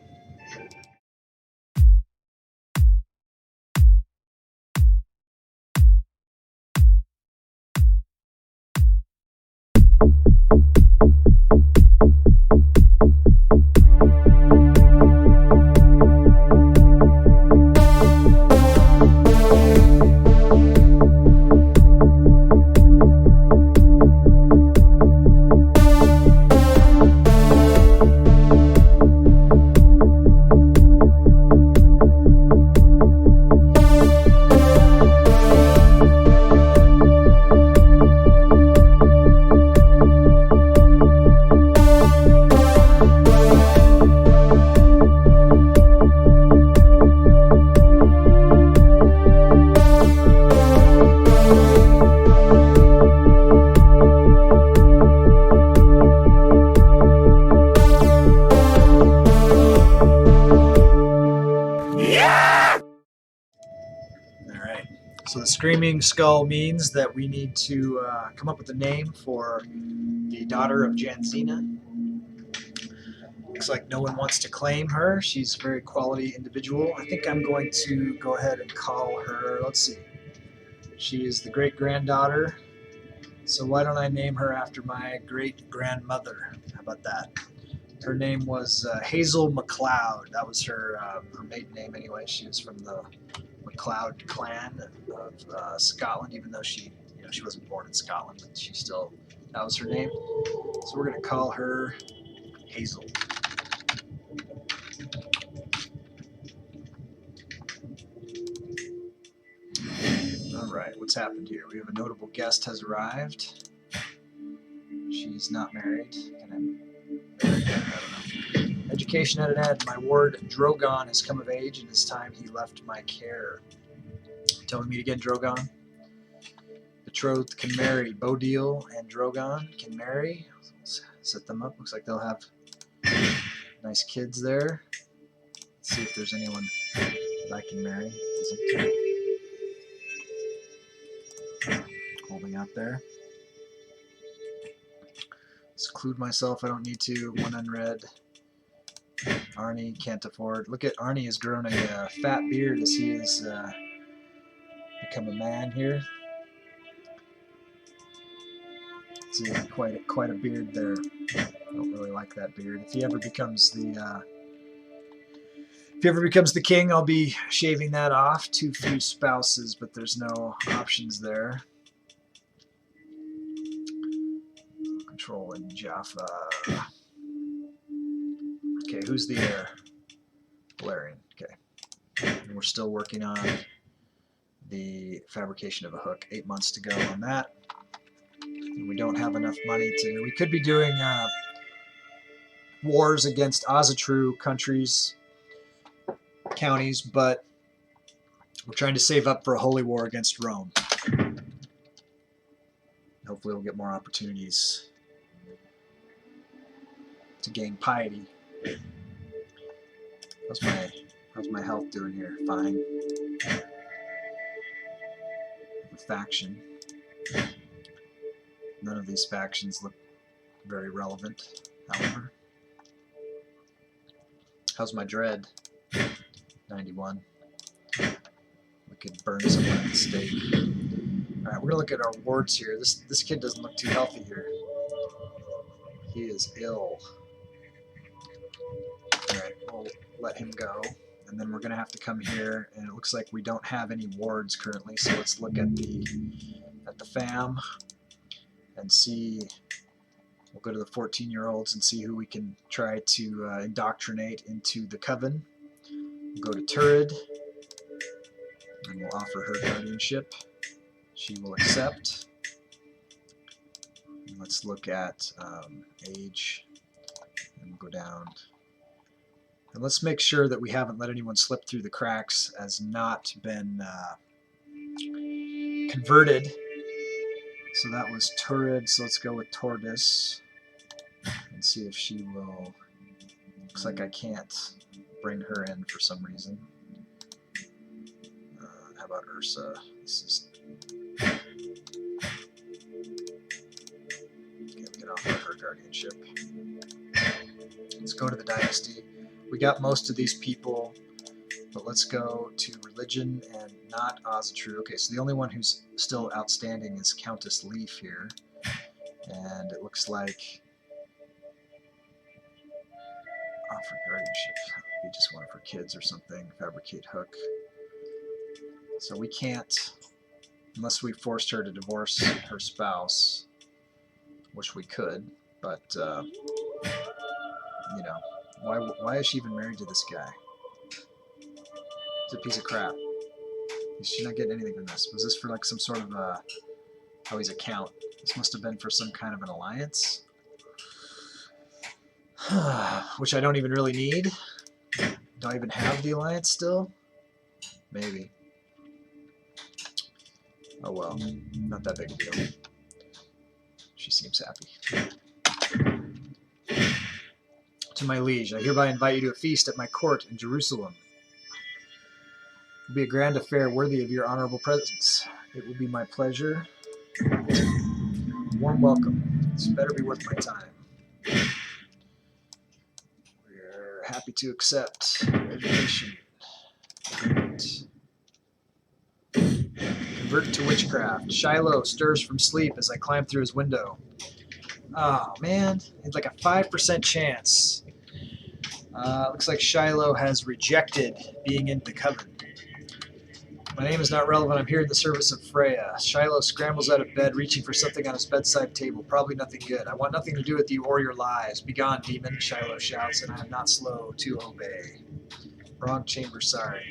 So the Screaming Skull means that we need to come up with a name for the daughter of Janzina. Looks like no one wants to claim her. She's a very quality individual. I think I'm going to go ahead and call her, let's see. She is the great-granddaughter. So why don't I name her after my great-grandmother? How about that? Her name was Hazel MacLeod. That was her maiden name anyway. She was from the MacLeod clan of Scotland, even though she wasn't born in Scotland, but that was her name. So we're going to call her Hazel. All right, what's happened here? We have a notable guest has arrived. She's not married, and I'm married. I don't know. Education at an end. My ward Drogon has come of age, and it's time he left my care. Till we meet again, Drogon. Betrothed can marry. Bodil and Drogon can marry. Let's set them up. Looks like they'll have nice kids there. Let's see if there's anyone that I can marry. Holding out there. Seclude myself. I don't need to. One unread. Arnie can't afford. Look at Arnie has grown a fat beard as he has become a man here. See, quite a beard there. I don't really like that beard. If he ever becomes the king, I'll be shaving that off. Too few spouses, but there's no options there. Controlling Jaffa. Okay, who's the heir? Valerian. Okay. And we're still working on the fabrication of a hook. 8 months to go on that. And we don't have enough money to... We could be doing wars against Asatru countries, counties, but we're trying to save up for a holy war against Rome. Hopefully we'll get more opportunities to gain piety. How's my health doing here? Fine. The faction. None of these factions look very relevant, however. How's my dread? 91. We could burn someone at the stake. Alright, we're gonna look at our wards here. This kid doesn't look too healthy here. He is ill. Alright, we'll let him go. And then we're gonna have to come here, and it looks like we don't have any wards currently, so let's look at the fam and see. We'll go to the 14-year-olds and see who we can try to indoctrinate into the coven. We'll go to Turid, and we'll offer her guardianship. She will accept. And let's look at age, and we'll go down. And let's make sure that we haven't let anyone slip through the cracks as not been converted. So that was Turid, so let's go with Tordis and see if she will... Looks like I can't bring her in for some reason. How about Ursa? This is... Can't get off of her guardianship. Let's go to the dynasty. We got most of these people, but let's go to religion and not Asatru. Okay, so the only one who's still outstanding is Countess Leaf here, and it looks like offer guardianship. That would be just one of her kids or something. Fabricate hook. So we can't, unless we forced her to divorce her spouse, which we could, but you know. Why is she even married to this guy? He's a piece of crap. She's not getting anything from this. Was this for like some sort of oh, he's a count. This must have been for some kind of an alliance. Which I don't even really need. Do I even have the alliance still? Maybe. Oh well, not that big a deal. She seems happy. To my liege, I hereby invite you to a feast at my court in Jerusalem. It will be a grand affair worthy of your honorable presence. It will be my pleasure. Warm welcome. This better be worth my time. We're happy to accept education. Convert to witchcraft. Shiloh stirs from sleep as I climb through his window. Oh man, it's like a 5% chance. Looks like Shiloh has rejected being in the coven. My name is not relevant. I'm here in the service of Freya. Shiloh scrambles out of bed, reaching for something on his bedside table. Probably nothing good. I want nothing to do with you or your lies. Begone, demon, Shiloh shouts, and I am not slow to obey. Wrong chamber, sorry.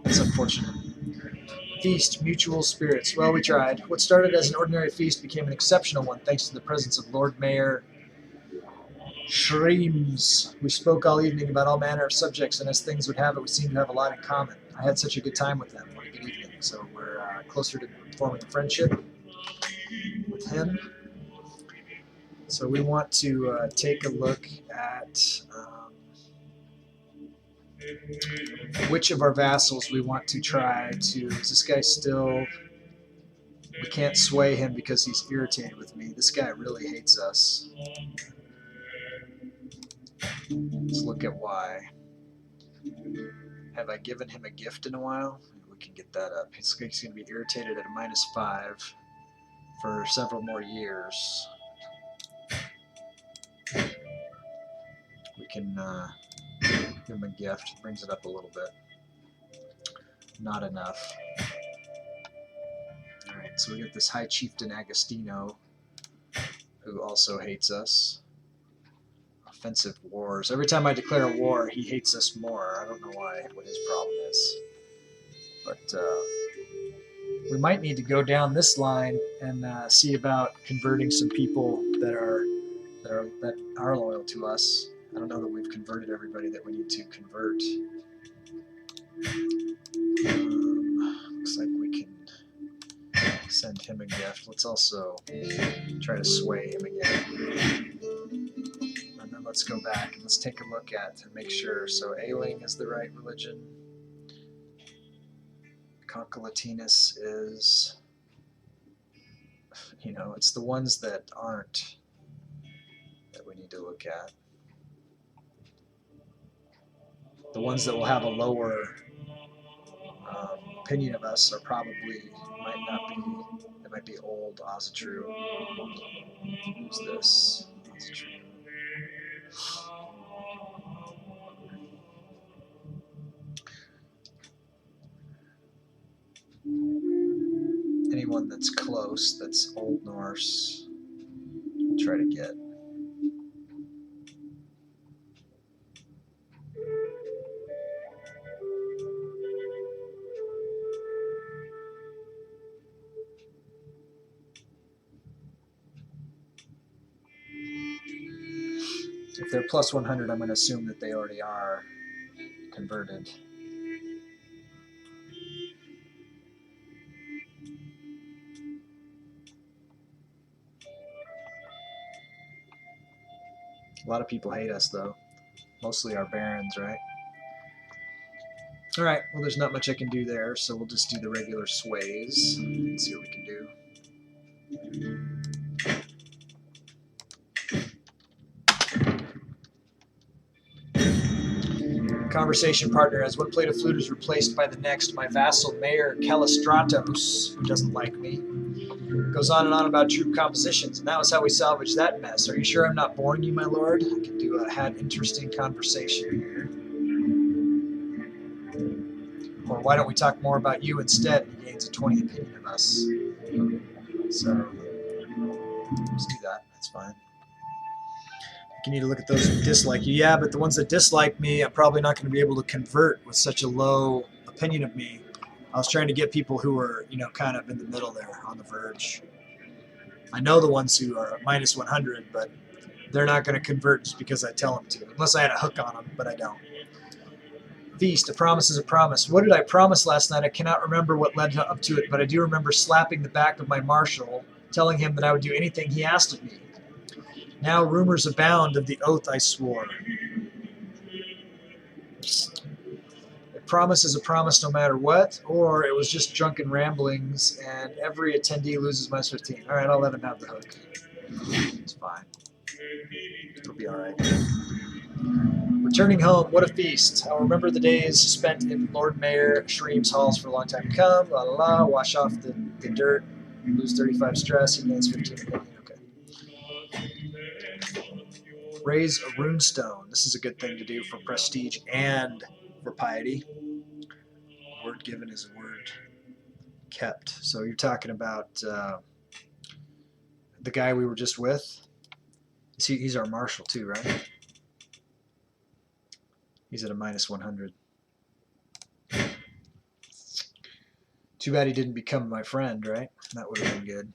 That's unfortunate. Feast, mutual spirits. Well, we tried. What started as an ordinary feast became an exceptional one thanks to the presence of Lord Mayor Shreems. We spoke all evening about all manner of subjects, and as things would have it, we seemed to have a lot in common. I had such a good time with him. What a good evening. So we're closer to forming a friendship with him. So we want to take a look at which of our vassals we want to try to... Is this guy still... We can't sway him because he's irritated with me. This guy really hates us. Let's look at why. Have I given him a gift in a while? We can get that up. He's going to be irritated at a -5 for several more years. We can give him a gift. Brings it up a little bit. Not enough. Alright, so we get this High Chieftain Agostino, who also hates us. Offensive wars. Every time I declare a war, he hates us more. I don't know why, what his problem is. But We might need to go down this line and see about converting some people that are loyal to us. I don't know that we've converted everybody that we need to convert. Looks like we can send him a gift. Let's also try to sway him again. And then let's go back and let's take a look at and make sure. So Ailing is the right religion. Concolatinus is, you know, it's the ones that aren't that we need to look at. The ones that will have a lower opinion of us are probably, might not be, they might be old Ozatru. Who's this? Ozatru. Anyone that's close, that's Old Norse, we'll try to get. If they're plus 100, I'm going to assume that they already are converted. A lot of people hate us, though. Mostly our barons, right? All right, well, there's not much I can do there, so we'll just do the regular sways and see what we can do. Conversation partner, as one plate of flute is replaced by the next, my vassal mayor Calistratos, who doesn't like me, goes on and on about troop compositions, and that was how we salvaged that mess. Are you sure I'm not boring you, my lord? I can do a had interesting conversation here. Or why don't we talk more about you instead? He gains a 20 opinion of us. So let's do that. That's fine. You need to look at those who dislike you. Yeah, but the ones that dislike me, I'm probably not going to be able to convert with such a low opinion of me. I was trying to get people who are, you know, kind of in the middle there, on the verge. I know the ones who are minus 100, but they're not going to convert just because I tell them to, unless I had a hook on them, but I don't. Feast, a promise is a promise. What did I promise last night? I cannot remember what led up to it, but I do remember slapping the back of my marshal, telling him that I would do anything he asked of me. Now rumors abound of the oath I swore. A promise is a promise no matter what, or it was just drunken ramblings and every attendee loses minus 15. All right, I'll let him have the hook. It's fine. It'll be all right. Returning home, what a feast. I'll remember the days spent in Lord Mayor Shreem's halls for a long time to come. La la la, wash off the dirt, lose 35 stress, he gains 15 opinion. Raise a runestone. This is a good thing to do for prestige and for piety. Word given is a word kept. So you're talking about the guy we were just with. He's our marshal too, right? He's at a minus 100. Too bad he didn't become my friend, right? That would have been good.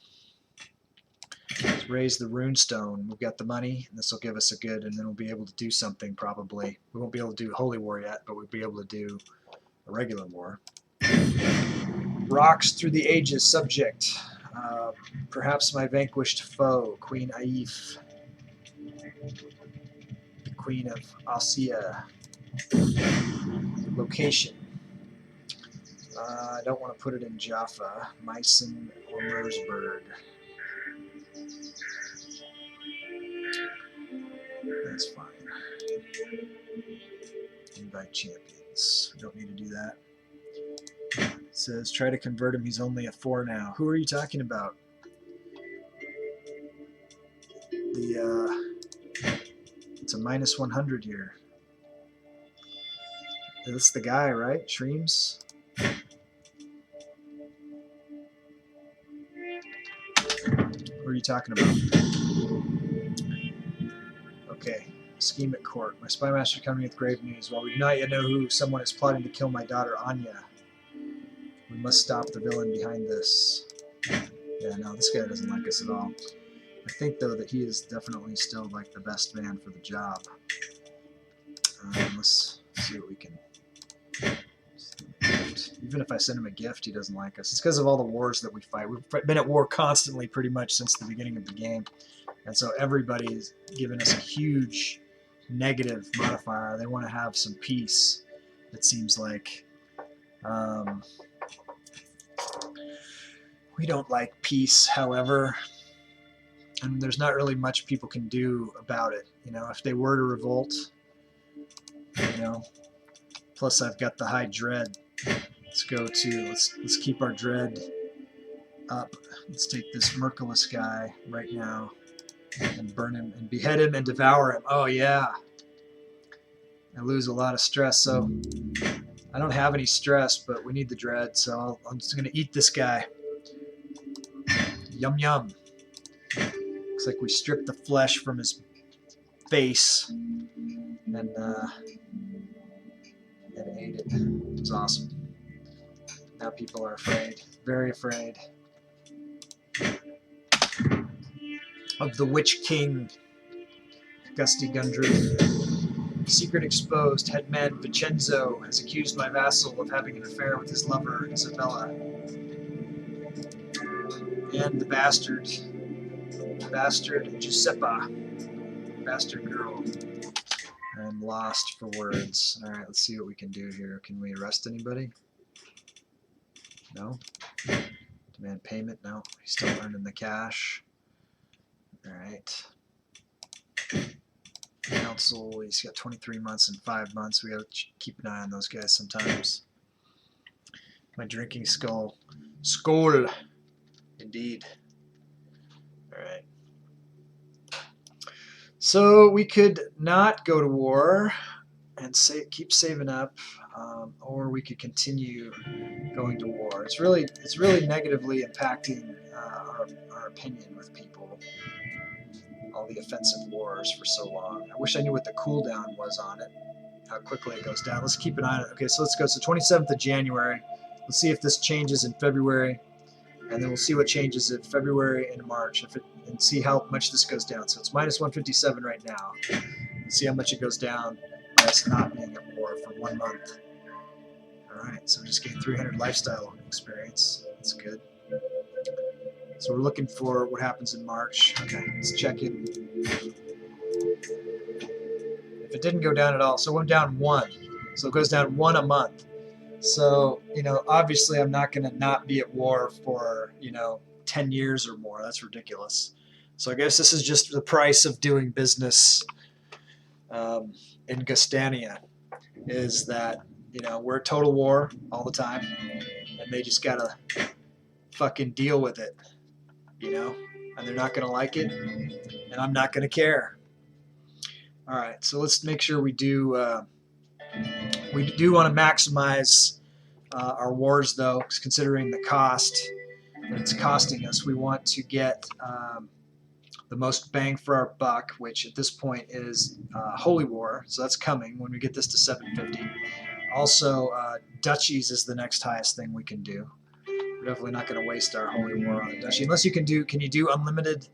Let's raise the runestone. We've got the money, and this will give us a good, and then we'll be able to do something probably. We won't be able to do Holy War yet, but we'll be able to do a regular war. Rocks through the ages, subject. Perhaps my vanquished foe, Queen Aif, the Queen of Ossia. Location. I don't want to put it in Jaffa, Meissen, or Mersburg. That's fine. Invite champions. Don't need to do that. It says try to convert him. He's only a 4 now. Who are you talking about? It's a minus 100 here. That's the guy, right? Shreems? Who are you talking about? Okay. Scheme at court. My spy master coming with grave news. While we do not yet know who someone is plotting to kill my daughter Anya, we must stop the villain behind this. Yeah, no, this guy doesn't like us at all. I think, though, that he is definitely still like the best man for the job. Let's see what we can... Even if I send him a gift, he doesn't like us. It's because of all the wars that we fight. We've been at war constantly pretty much since the beginning of the game. And so everybody's given us a huge negative modifier. They want to have some peace, it seems like. We don't like peace, however. And there's not really much people can do about it. You know, if they were to revolt, you know. Plus I've got the high dread. Let's keep our dread up. Let's take this Merciless guy right now and burn him and behead him and devour him. Oh yeah. I lose a lot of stress, so I don't have any stress, but we need the dread, so I'm just gonna eat this guy. Yum yum. Looks like we stripped the flesh from his face and ate it. It was awesome. Now people are afraid, very afraid of the Witch King, Gustyrill. Secret exposed. Headman Vincenzo has accused my vassal of having an affair with his lover, Isabella. And the bastard Giuseppa. Bastard girl. I'm lost for words. Alright, let's see what we can do here. Can we arrest anybody? No? Demand payment? No. He's still earning the cash. Alright. Council, he's got 23 months and 5 months. We gotta keep an eye on those guys sometimes. My drinking skull. Skull! Indeed. Alright. So we could not go to war and keep saving up, or we could continue going to war. It's really negatively impacting our opinion with people. All the offensive wars for so long. I wish I knew what the cooldown was on it, how quickly it goes down. Let's keep an eye on it. Okay, so let's go. So 27th of January. Let's see if this changes in February, and then we'll see what changes in February and March, and see how much this goes down. So it's minus 157 right now. Let's see how much it goes down by us not being at war for 1 month. All right, so we just gained 300 lifestyle experience. That's good. So we're looking for what happens in March. Okay, let's check in. If it didn't go down at all, so it went down 1. So it goes down 1 a month. So, you know, obviously I'm not going to not be at war for, 10 years or more. That's ridiculous. So I guess this is just the price of doing business in Gustania, is that, we're at total war all the time, and they just got to fucking deal with it. And they're not going to like it, and I'm not going to care. All right, so let's make sure we do want to maximize our wars, though, considering the cost that it's costing us. We want to get the most bang for our buck, which at this point is Holy War, so that's coming when we get this to 750. Also, duchies is the next highest thing we can do. We're definitely not going to waste our Holy War on a duchy. Unless you can you do unlimited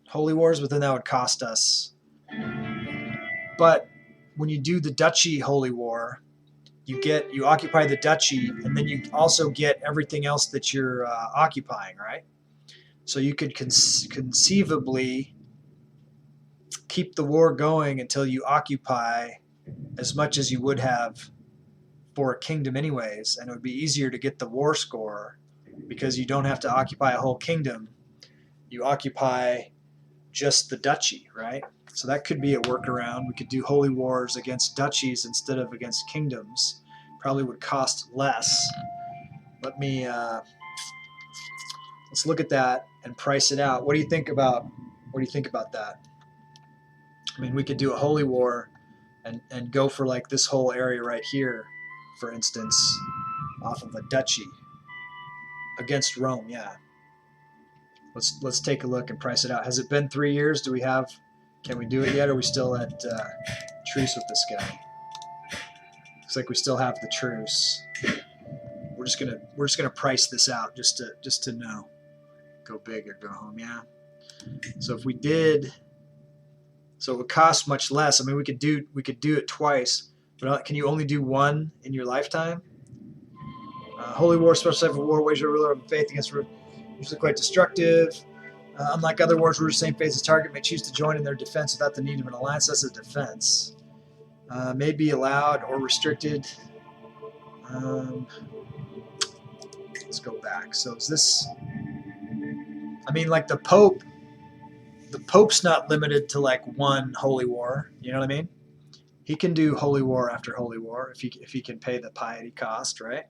Holy Wars, but then that would cost us. But when you do the duchy Holy War, you occupy the duchy, and then you also get everything else that you're occupying, right? So you could conceivably keep the war going until you occupy as much as you would have for a kingdom anyways, and it would be easier to get the war score because you don't have to occupy a whole kingdom. You occupy just the duchy, right? So that could be a workaround. We could do holy wars against duchies instead of against kingdoms. Probably would cost less. Let's look at that and price it out. What do you think about that? I mean, we could do a holy war and go for like this whole area right here, for instance, off of a duchy against Rome. Yeah. Let's take a look and price it out. Has it been 3 years? Can we do it yet? Or are we still at truce with this guy? Looks like we still have the truce. We're we're just gonna price this out just to know. Go big or go home, yeah. So if we did, so it would cost much less. I mean, we could do it twice, but can you only do one in your lifetime? Holy war, special type of war, wage a ruler of faith against usually quite destructive. Unlike other wars, rulers same faith as target may choose to join in their defense without the need of an alliance. That's a defense. May be allowed or restricted. Let's go back. So is this? I mean, like the Pope. The Pope's not limited to like one holy war. You know what I mean? He can do holy war after holy war if he can pay the piety cost, right?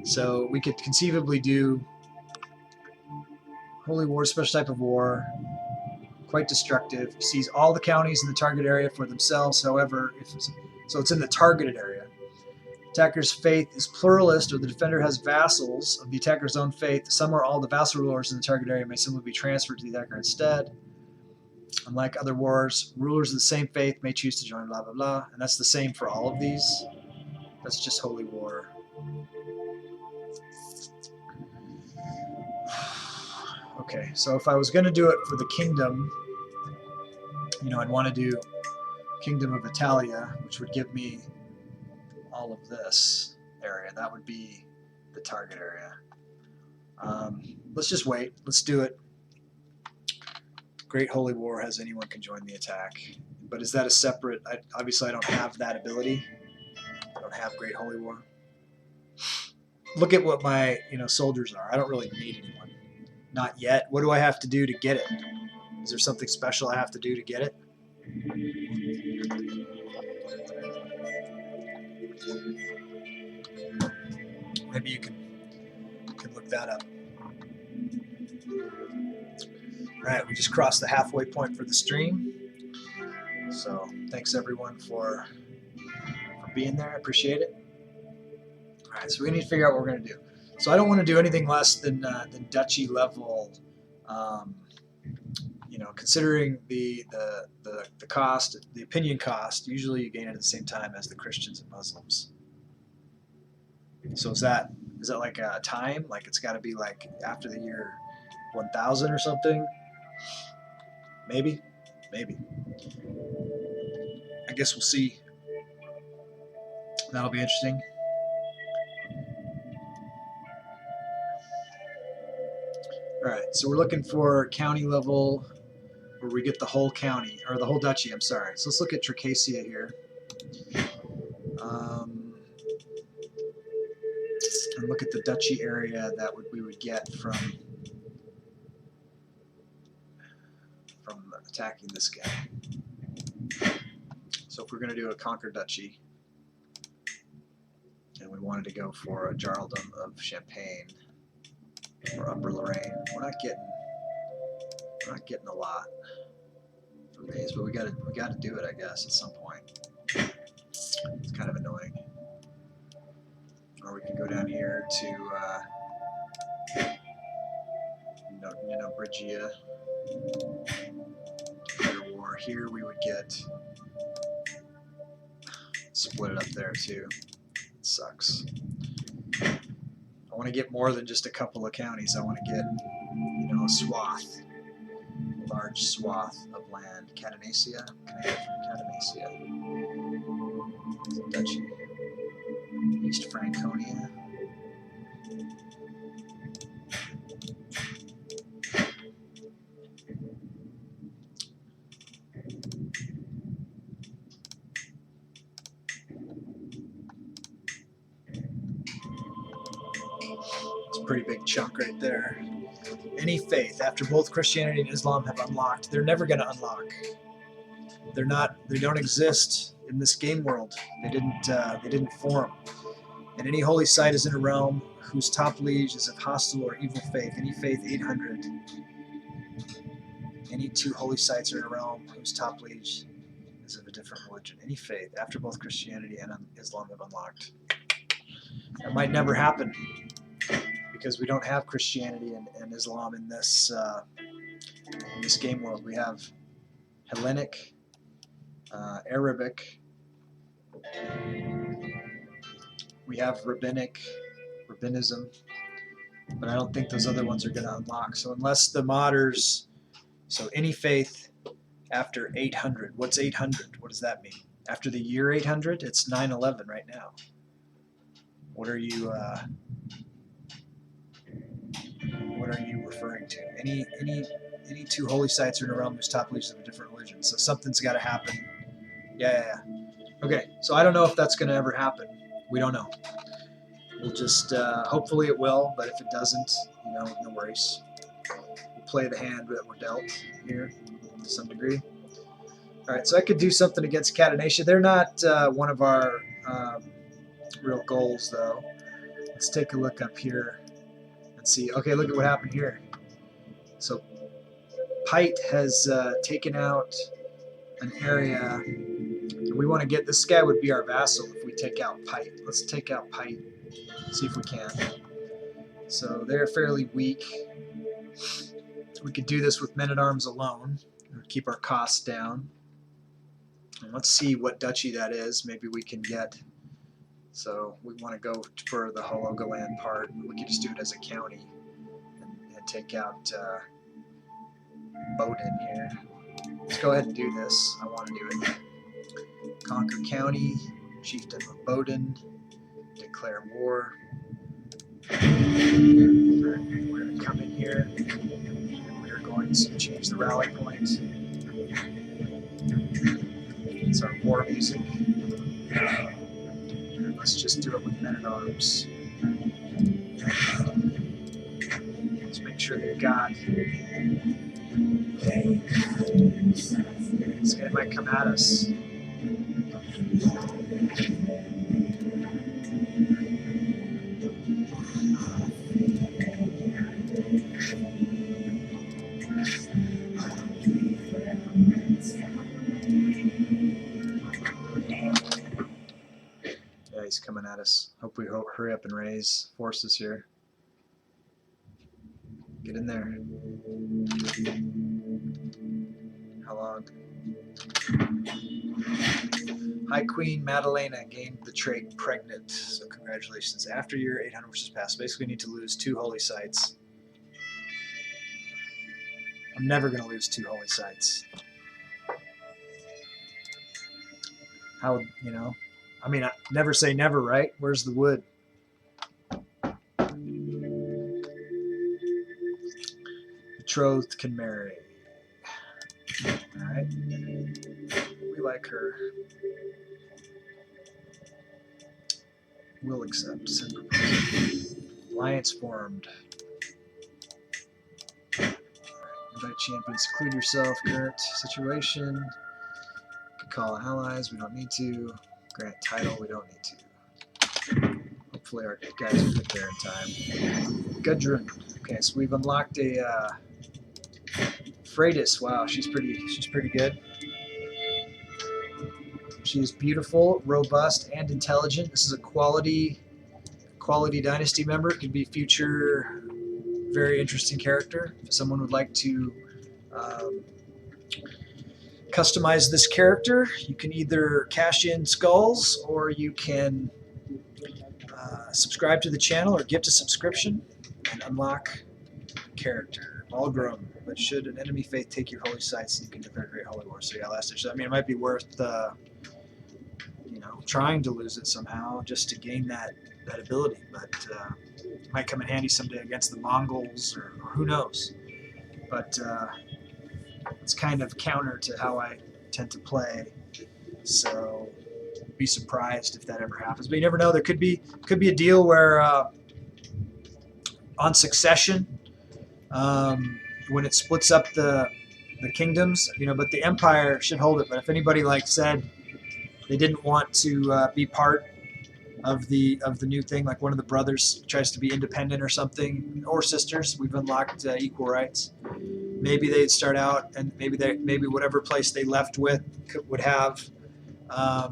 So we could conceivably do holy war, special type of war, quite destructive. Sees all the counties in the target area for themselves. However, so it's in the targeted area. Attacker's faith is pluralist, or the defender has vassals of the attacker's own faith. Some or all the vassal rulers in the target area may simply be transferred to the attacker instead. Unlike other wars, rulers of the same faith may choose to join, blah, blah, blah. And that's the same for all of these. That's just holy war. Okay, so if I was going to do it for the kingdom, I'd want to do Kingdom of Italia, which would give me all of this area. That would be the target area. Let's just wait. Let's do it. Great Holy War has anyone can join the attack. But is that a separate... obviously, I don't have that ability. I don't have Great Holy War. Look at what my soldiers are. I don't really need anyone. Not yet. What do I have to do to get it? Is there something special I have to do to get it? Maybe you can look that up. All right, we just crossed the halfway point for the stream. So thanks everyone for being there. I appreciate it. All right, so we need to figure out what we're going to do. So I don't want to do anything less than duchy level. Considering the cost, the opinion cost. Usually you gain it at the same time as the Christians and Muslims. So is that like a time? Like it's got to be like after the year 1000 or something? Maybe. I guess we'll see. That'll be interesting. All right, so we're looking for county level where we get the whole county, or the whole duchy, I'm sorry. So let's look at Tricasia here. And look at the duchy area that we would get from attacking this guy. So if we're going to do a conquer duchy, and we wanted to go for a jarldom of Champagne or Upper Lorraine, we're not getting a lot from these, but we got to do it, I guess, at some point. It's kind of annoying. Or we can go down here to Phrygia. Declare war. Here we would get split it up there too. It sucks. I want to get more than just a couple of counties. I want to get a swath, a large swath of land. Catanasia. Can I get from Catanasia? Duchy. East Franconia. It's a pretty big chunk right there. Any faith after both Christianity and Islam have unlocked, they're never going to unlock. They don't exist in this game world. They didn't form. And any holy site is in a realm whose top liege is of hostile or evil faith. Any faith 800. Any two holy sites are in a realm whose top liege is of a different religion. Any faith after both Christianity and Islam have unlocked. That might never happen because we don't have Christianity and Islam in this game world. We have Hellenic, Arabic. We have Rabbinic, Rabbinism, but I don't think those other ones are going to unlock. So unless the modders, so any faith after 800. What's 800? What does that mean? After the year 800? It's 9/11 right now. What are you referring to? Any two holy sites are in a realm whose top leaders of a different religion. So something's got to happen. Yeah. Okay, so I don't know if that's going to ever happen. We don't know. We'll just, hopefully it will, but if it doesn't, no worries. We'll play the hand that we're dealt here to some degree. All right, so I could do something against Catanacea. They're not one of our real goals, though. Let's take a look up here and see. Okay, look at what happened here. So Pite has taken out an area. We want to get, this guy would be our vassal if we take out Pite. Let's take out Pite, see if we can. So they're fairly weak. We could do this with men-at-arms alone, keep our costs down. And let's see what duchy that is. Maybe we can get, so we want to go for the Hologoland part. We could just do it as a county and take out Bowden here. Let's go ahead and do this. I want to do it. Conquer county, chieftain of Bowden, declare war. We're going to come in here. We are going to change the rally point. It's our war music. And let's just do it with men-at-arms. Let's make sure they've got. This guy might come at us. Yeah, he's coming at us. Hope we hurry up and raise forces here. Get in there. How long? High Queen Madalena gained the trait pregnant. So congratulations. After year 800, which is passed, basically we need to lose 2 holy sites. I'm never going to lose 2 holy sites. How, I mean, I never say never, right? Where's the wood? Betrothed can marry. Alright. We like her. We'll accept. Send proposal. Alliance formed. Invite champions. Seclude yourself. Current situation. Could call allies. We don't need to. Grant title. We don't need to. Hopefully our guys will get there in time. Gudrun. Okay, so we've unlocked a Freitas. Wow, she's pretty good. She is beautiful, robust, and intelligent. This is a quality dynasty member. Could be future very interesting character. If someone would like to customize this character, you can either cash in skulls or you can subscribe to the channel or gift a subscription and unlock character. All grown, but should an enemy faith take your holy sites, you can declare great holy war. So yeah, last issue. I mean, it might be worth trying to lose it somehow just to gain that ability, but it might come in handy someday against the Mongols or who knows. But it's kind of counter to how I tend to play, so be surprised if that ever happens. But you never know. There could be a deal where on succession, when it splits up the kingdoms, but the empire should hold it. But if anybody said they didn't want to be part of the new thing, like one of the brothers tries to be independent or something, or sisters, we've unlocked equal rights. Maybe they'd start out, and maybe whatever place they left with would have. I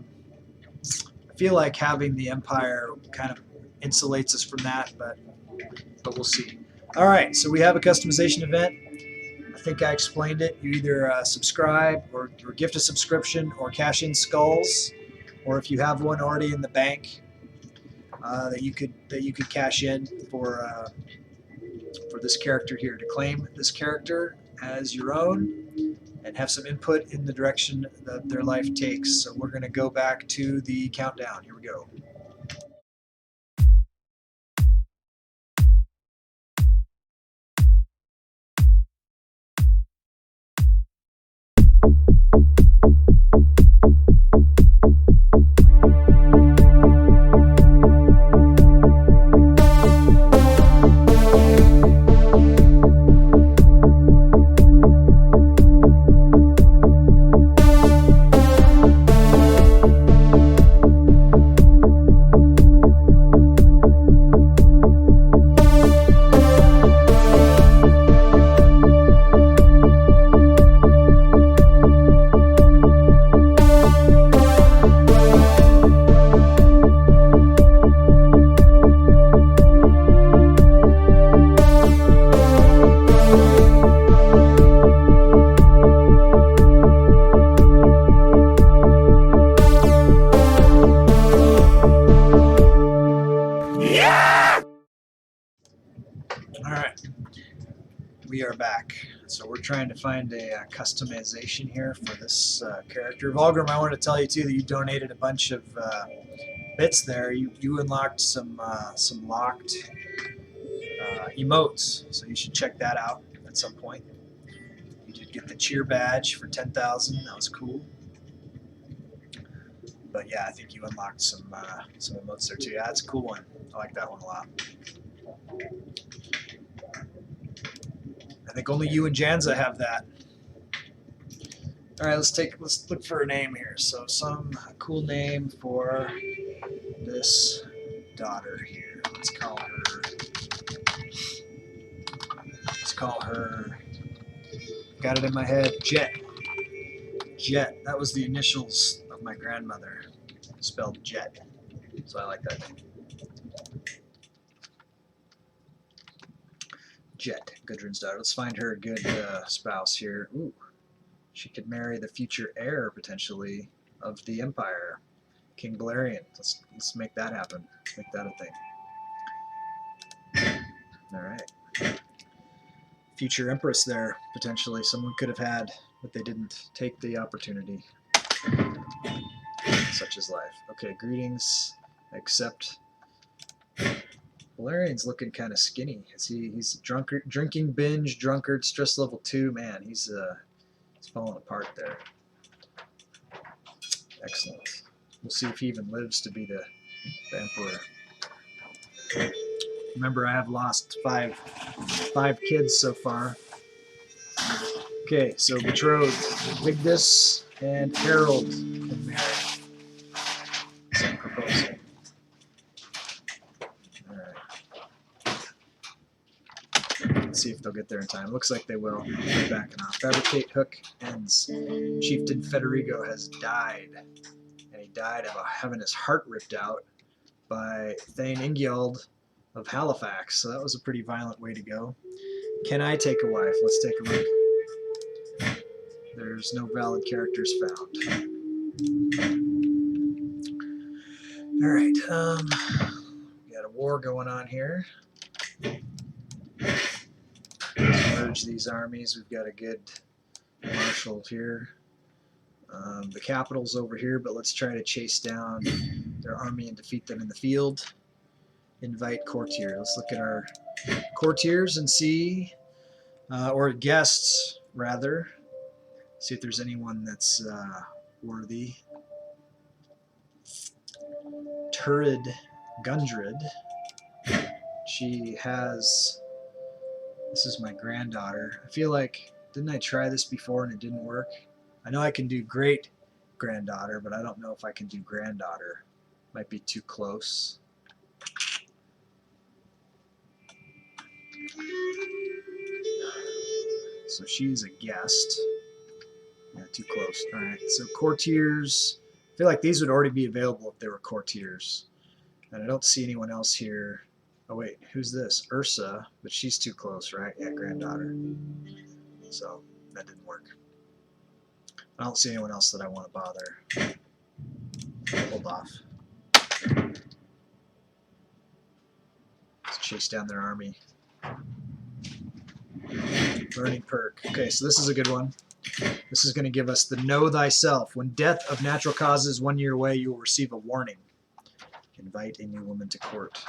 feel like having the empire kind of insulates us from that, but we'll see. All right, so we have a customization event. I think I explained it. You either subscribe or gift a subscription or cash in skulls, or if you have one already in the bank, that you could cash in for this character here, to claim this character as your own and have some input in the direction that their life takes. So we're going to go back to the countdown. Here we go. We are back. So we're trying to find a customization here for this character. Vulgrim, I want to tell you too that you donated a bunch of bits there. You unlocked some locked emotes, so you should check that out at some point. You did get the cheer badge for 10,000. That was cool. But yeah, I think you unlocked some emotes there too. Yeah, that's a cool one. I like that one a lot. I think only you and Janza have that. All right, let's look for a name here. So some cool name for this daughter here. Let's call her. Got it in my head. Jet. Jet. That was the initials of my grandmother, spelled Jet. So I like that name. Jet, Gudrun's daughter. Let's find her a good spouse here. Ooh, she could marry the future heir, potentially, of the Empire, King Balerion. Let's make that happen. Let's make that a thing. All right. Future Empress there, potentially. Someone could have had, but they didn't take the opportunity. Such is life. Okay, greetings. Accept. Valerion's looking kind of skinny. He's drinking binge, drunkard, stress level 2. Man, he's falling apart there. Excellent. We'll see if he even lives to be the emperor. Remember, I have lost five kids so far. Okay, so betrothed, Vigdis and Harold can marry. Some proposal. Let's see if they'll get there in time. Looks like they will. They're backing off. Fabricate hook ends. Chieftain Federigo has died. And he died of having his heart ripped out by Thane Ingjald of Halifax. So that was a pretty violent way to go. Can I take a wife? Let's take a look. There's no valid characters found. All right. We got a war going on here. Merge these armies. We've got a good marshal here. The capital's over here, but let's try to chase down their army and defeat them in the field. Invite courtier. Let's look at our courtiers and see, or guests rather, see if there's anyone that's worthy. Turid Gundred. She has. This is my granddaughter. I feel like, didn't I try this before and it didn't work? I know I can do great granddaughter, but I don't know if I can do granddaughter. Might be too close. So she's a guest. Yeah, too close. All right, so courtiers. I feel like these would already be available if they were courtiers. And I don't see anyone else here. Oh wait, who's this? Ursa, but she's too close, right? Yeah, granddaughter. So that didn't work. I don't see anyone else that I want to bother. Hold off. chase down their army. Learning perk. Okay, so this is a good one. This is going to give us the Know Thyself. When death of natural causes 1 year away, you will receive a warning. Invite a new woman to court.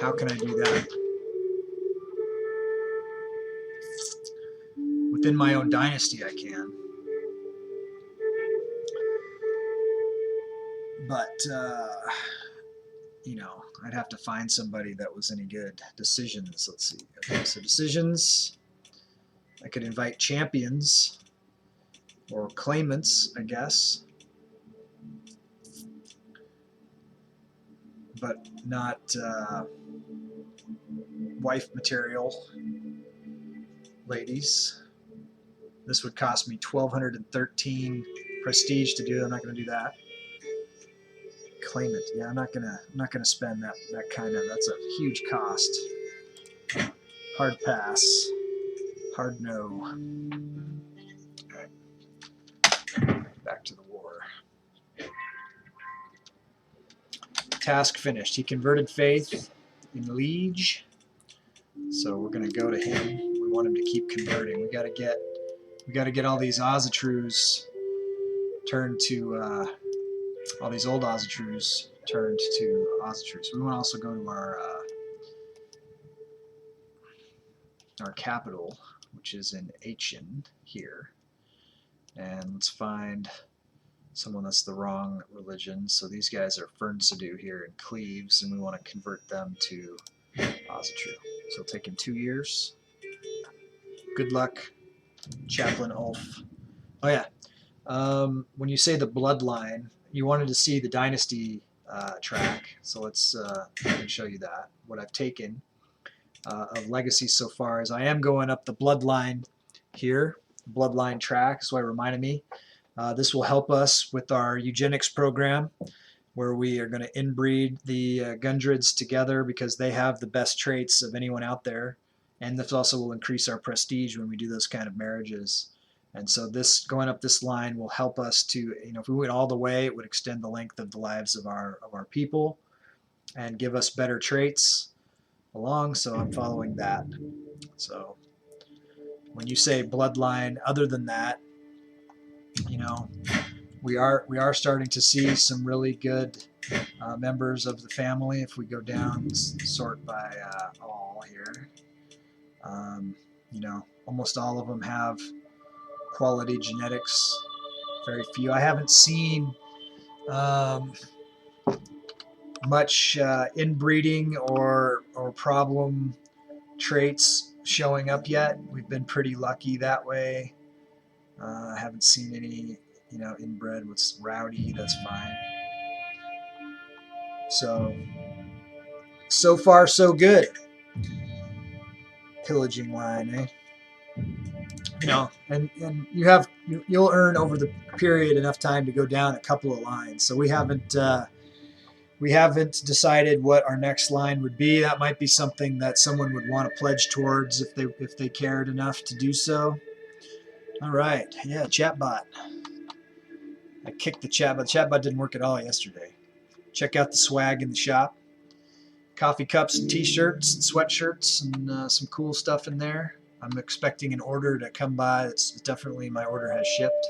How can I do that? Within my own dynasty, I can. But, you know, I'd have to find somebody that was any good. Decisions, let's see. Okay, so decisions. I could invite champions or claimants, I guess. But not wife material ladies. This would cost me 1,213 prestige to do. I'm not going to do that. Claim it. Yeah, I'm not gonna spend that kind of. That's a huge cost. Hard pass. Hard no. All right. Back to the war. Task finished. He converted faith in Liege. So we're gonna go to him. We want him to keep converting. We gotta get all these Ozatrues turned to all these old Ozatrues turned to Ozatrues. We want to also go to our capital, which is in Aachen here, and let's find someone that's the wrong religion. So these guys are Fernsedu here in Cleves, and we want to convert them to Ozatru. So it'll take him 2 years. Good luck, Chaplain Ulf. Oh yeah, when you say the bloodline, you wanted to see the dynasty track, so let's I can show you that. What I've taken of legacy so far is I am going up the bloodline here, bloodline track, is what it reminded me. This will help us with our eugenics program, where we are going to inbreed the Gundrids together because they have the best traits of anyone out there, and this also will increase our prestige when we do those kind of marriages. And so this going up this line will help us to, you know, if we went all the way, it would extend the length of the lives of our people and give us better traits along. So I'm following that. So when you say bloodline, other than that, you know, we are starting to see some really good members of the family. If we go down, sort by all here, you know, almost all of them have quality genetics. Very few. I haven't seen much inbreeding or problem traits showing up yet. We've been pretty lucky that way. I haven't seen any, you know, inbred. What's rowdy? That's fine. So far so good. Pillaging line, eh? You know, and you'll earn over the period enough time to go down a couple of lines. So we haven't decided what our next line would be. That might be something that someone would want to pledge towards if they cared enough to do so. All right, yeah, chatbot. I kicked the chatbot. The chatbot didn't work at all yesterday. Check out the swag in the shop. Coffee cups and t-shirts and sweatshirts and some cool stuff in there. I'm expecting an order to come by. It's definitely, my order has shipped.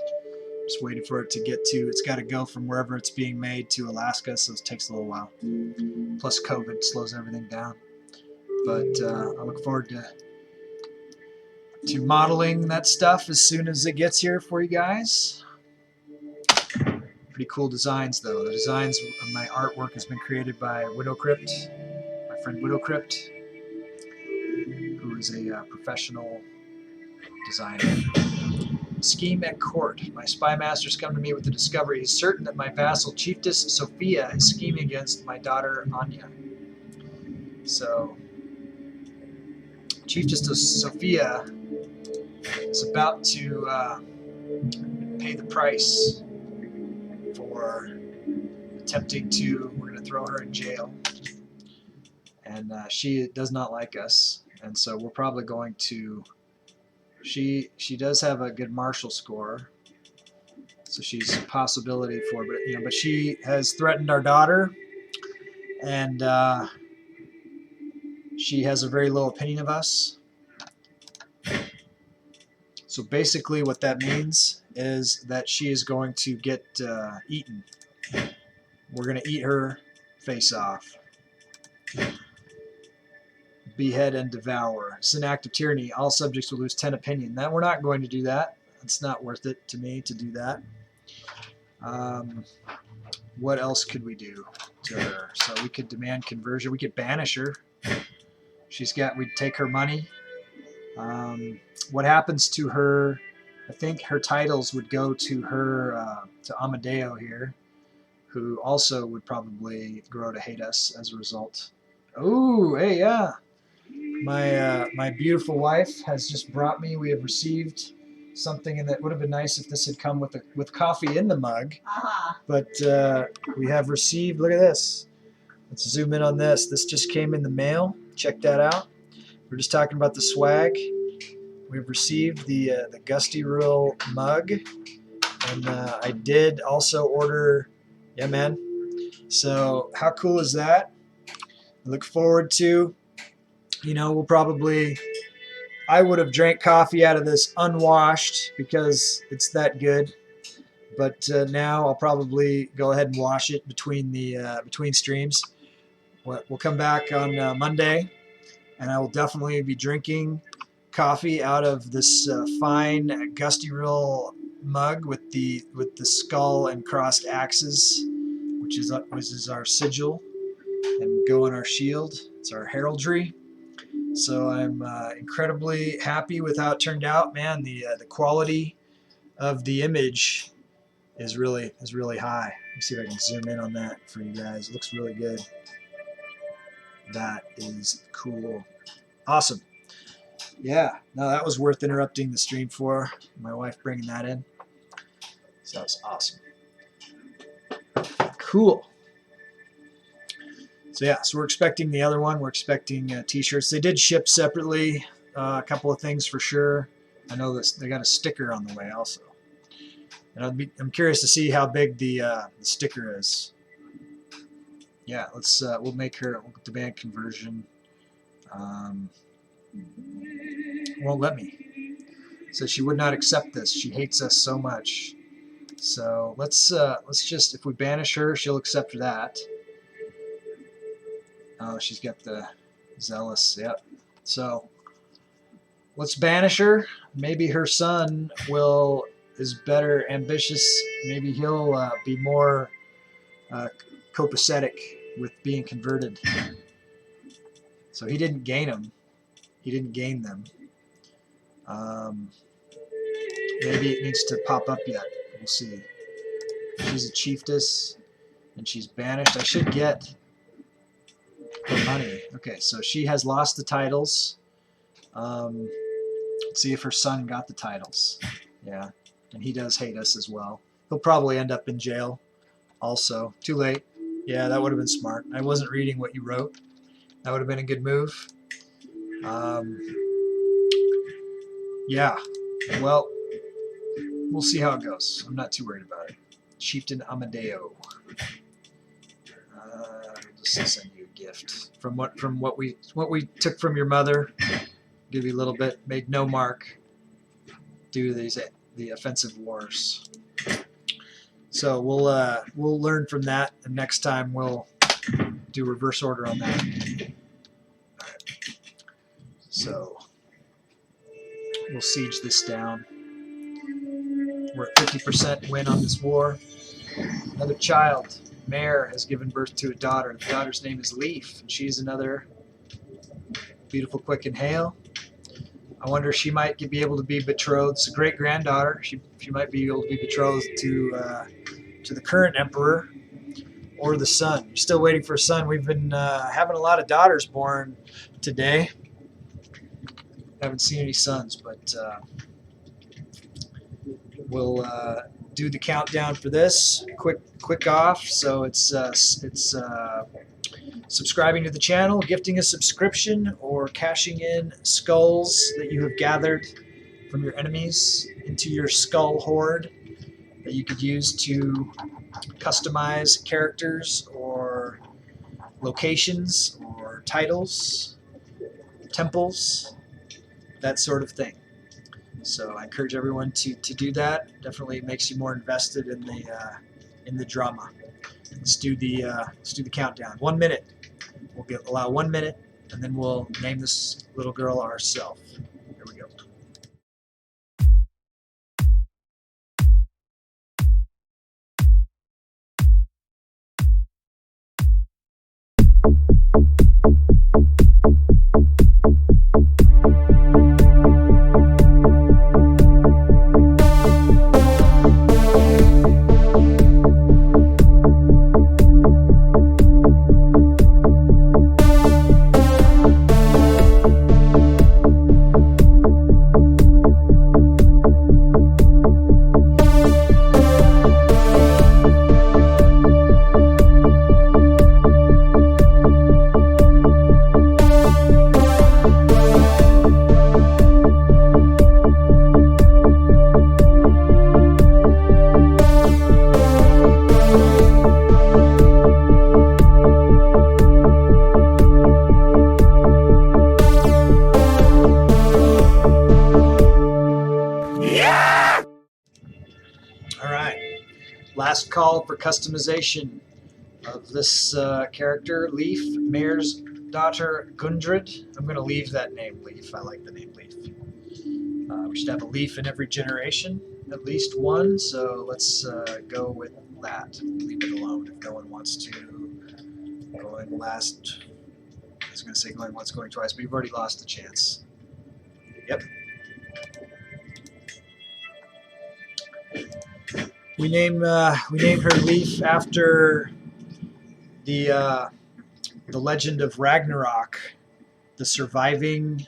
Just waiting for it to get to, it's got to go from wherever it's being made to Alaska, so it takes a little while. Plus COVID slows everything down. But I look forward to modeling that stuff as soon as it gets here for you guys. Pretty cool designs, though. The designs of my artwork has been created by Widow Crypt, my friend Widow Crypt, who is a professional designer. Scheme at court. My spy masters come to me with the discovery. He's certain that my vassal chiefess Sophia is scheming against my daughter Anya. So, chiefess Sophia is about to pay the price for attempting to. We're going to throw her in jail, and she does not like us, and so we're probably going to. She does have a good martial score, so she's a possibility for. But you know, but she has threatened our daughter, and she has a very low opinion of us. So basically what that means is that she is going to get eaten. We're going to eat her face off. Behead and devour. It's an act of tyranny. All subjects will lose 10 opinion. That we're not going to do that. It's not worth it to me to do that. What else could we do to her? So we could demand conversion. We could banish her. We'd take her money. What happens to her? I think her titles would go to her, to Amadeo here, who also would probably grow to hate us as a result. Oh, hey, yeah. My beautiful wife has just brought me. We have received something, and that would have been nice if this had come with coffee in the mug. But we have received. Look at this. Let's zoom in on this. This just came in the mail. Check that out. We're just talking about the swag. We've received the Gustyrill mug, and I did also order. Yeah, man. So how cool is that? I look forward to. We'll probably. I would have drank coffee out of this unwashed because it's that good. But now I'll probably go ahead and wash it between streams. We'll come back on Monday, and I will definitely be drinking coffee out of this fine Gustyrill mug with the skull and crossed axes, which is our sigil, and go on our shield. It's our heraldry. So I'm incredibly happy with how it turned out, man. The quality of the image is really high. Let me see if I can zoom in on that for you guys. It looks really good. That is cool. Awesome. Yeah, no, that was worth interrupting the stream for. My wife bringing that in. So that's awesome. Cool. So yeah, so we're expecting the other one. We're expecting t-shirts. They did ship separately, a couple of things for sure. I know this. They got a sticker on the way also. And I'm curious to see how big the sticker is. Yeah, we'll make her demand conversion. Won't let me. So she would not accept this. She hates us so much. So let's just, if we banish her, she'll accept that. Oh, she's got the zealous. Yep. So let's banish her. Maybe her son is better ambitious. Maybe he'll be more copacetic with being converted. So he didn't gain them. He didn't gain them. Maybe it needs to pop up yet. We'll see. She's a chiefess, and she's banished. I should get her money. Okay, so she has lost the titles. Let's see if her son got the titles. Yeah, and he does hate us as well. He'll probably end up in jail also. Too late. Yeah, that would have been smart. I wasn't reading what you wrote. That would have been a good move. Yeah, well, we'll see how it goes. I'm not too worried about it. Chieftain Amadeo. I'll just send you a gift from what we took from your mother. Give you a little bit. Made no mark due to the offensive wars. So we'll learn from that, and next time we'll do reverse order on that. All right. So we'll siege this down. We're at 50% win on this war. Another child, Mare, has given birth to a daughter. The daughter's name is Leaf, and she's another beautiful, quick, and hale. I wonder if she might be able to be betrothed. It's a great granddaughter. She might be able to be betrothed to the current emperor or the son. You're still waiting for a son. We've been having a lot of daughters born today. Haven't seen any sons, but we'll do the countdown for this. Quick off. So it's subscribing to the channel, gifting a subscription, or cashing in skulls that you have gathered from your enemies into your skull hoard that you could use to customize characters or locations or titles, temples, that sort of thing. So I encourage everyone to do that. Definitely makes you more invested in the drama. Let's do the countdown. 1 minute. We'll allow 1 minute, and then we'll name this little girl ourselves. Here we go. Last call for customization of this character, Leaf, Mayor's daughter, Gundred. I'm going to leave that name, Leaf. I like the name Leaf. We should have a Leaf in every generation, at least one, so let's go with that. Leave it alone if no one wants to. Going last, I was going to say going once, going twice, but you've already lost the chance. Yep. We named her Leaf after the legend of Ragnarok. The surviving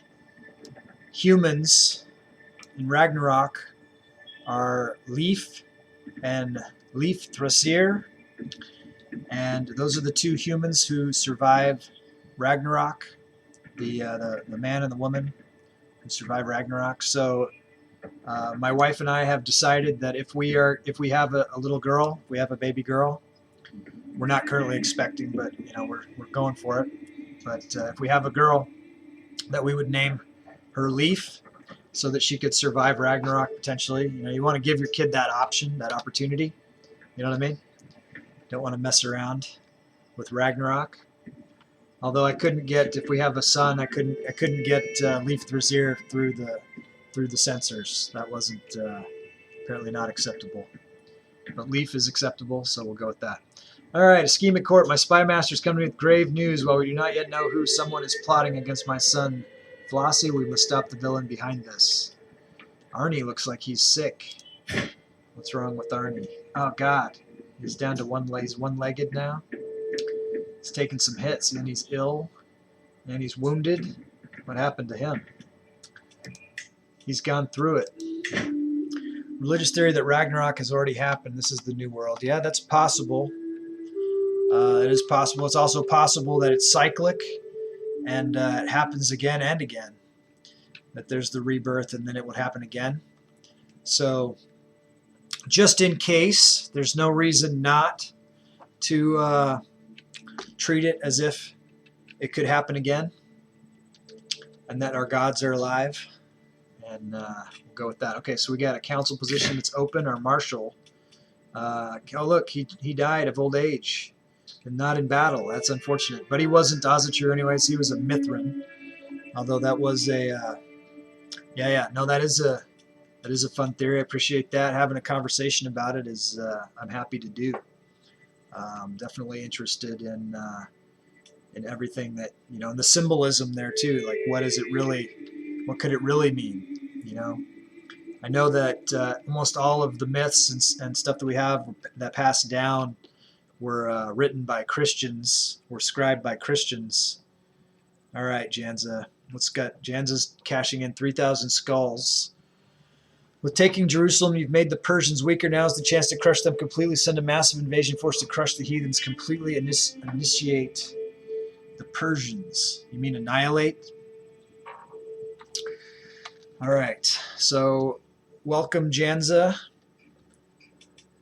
humans in Ragnarok are Leaf and Leif Thrasir, and those are the two humans who survive Ragnarok. The man and the woman who survive Ragnarok. So. My wife and I have decided that if we have a little girl, if we have a baby girl, we're not currently expecting, but we're going for it. But if we have a girl, that we would name her Leaf, so that she could survive Ragnarok potentially. You want to give your kid that option, that opportunity. You know what I mean? Don't want to mess around with Ragnarok. Although I couldn't get, if we have a son, I couldn't get Leif Thrasir through the sensors. That wasn't apparently not acceptable. But Leaf is acceptable, so we'll go with that. All right, Ischemic Court. My spy master's coming with grave news. While we do not yet know who, someone is plotting against my son, Flossie. We must stop the villain behind this. Arnie looks like he's sick. What's wrong with Arnie? Oh, God. He's down to he's one-legged now. He's taking some hits, and he's ill, and he's wounded. What happened to him? He's gone through it. Religious theory that Ragnarok has already happened. This is the new world. Yeah, that's possible. It is possible. It's also possible that it's cyclic and it happens again and again. That there's the rebirth and then it would happen again. So just in case, there's no reason not to treat it as if it could happen again and that our gods are alive. And we'll go with that. Okay, so we got a council position that's open. Our marshal. Oh, look, he died of old age and not in battle. That's unfortunate. But he wasn't Ozatur anyways. He was a Mithrin. Although that was a... No, that is a fun theory. I appreciate that. Having a conversation about it is I'm happy to do. Definitely interested in everything that, and the symbolism there too. Like, what could it really mean? I know that almost all of the myths and stuff that we have that passed down were written by Christians, were scribed by Christians. All right, Janza. Janza's cashing in 3,000 skulls. With taking Jerusalem, you've made the Persians weaker. Now is the chance to crush them completely. Send a massive invasion force to crush the heathens completely. Initiate the Persians. You mean annihilate? All right, so welcome, Janza.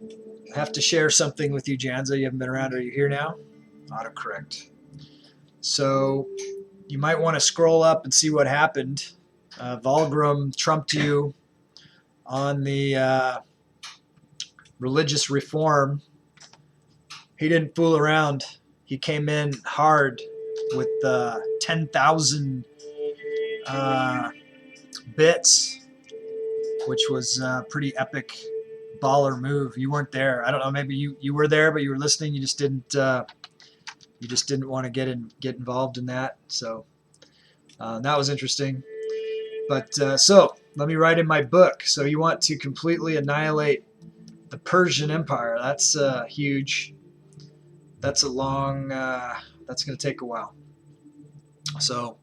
I have to share something with you, Janza. You haven't been around. Are you here now? Autocorrect. So you might want to scroll up and see what happened. Volgrim trumped you on the religious reform. He didn't fool around. He came in hard with 10,000 bits, which was a pretty epic baller move. You weren't there. I don't know. Maybe you were there, but you were listening. You just didn't want to get involved in that. So that was interesting. But so let me write in my book. So you want to completely annihilate the Persian Empire. That's huge. That's a long. That's going to take a while. So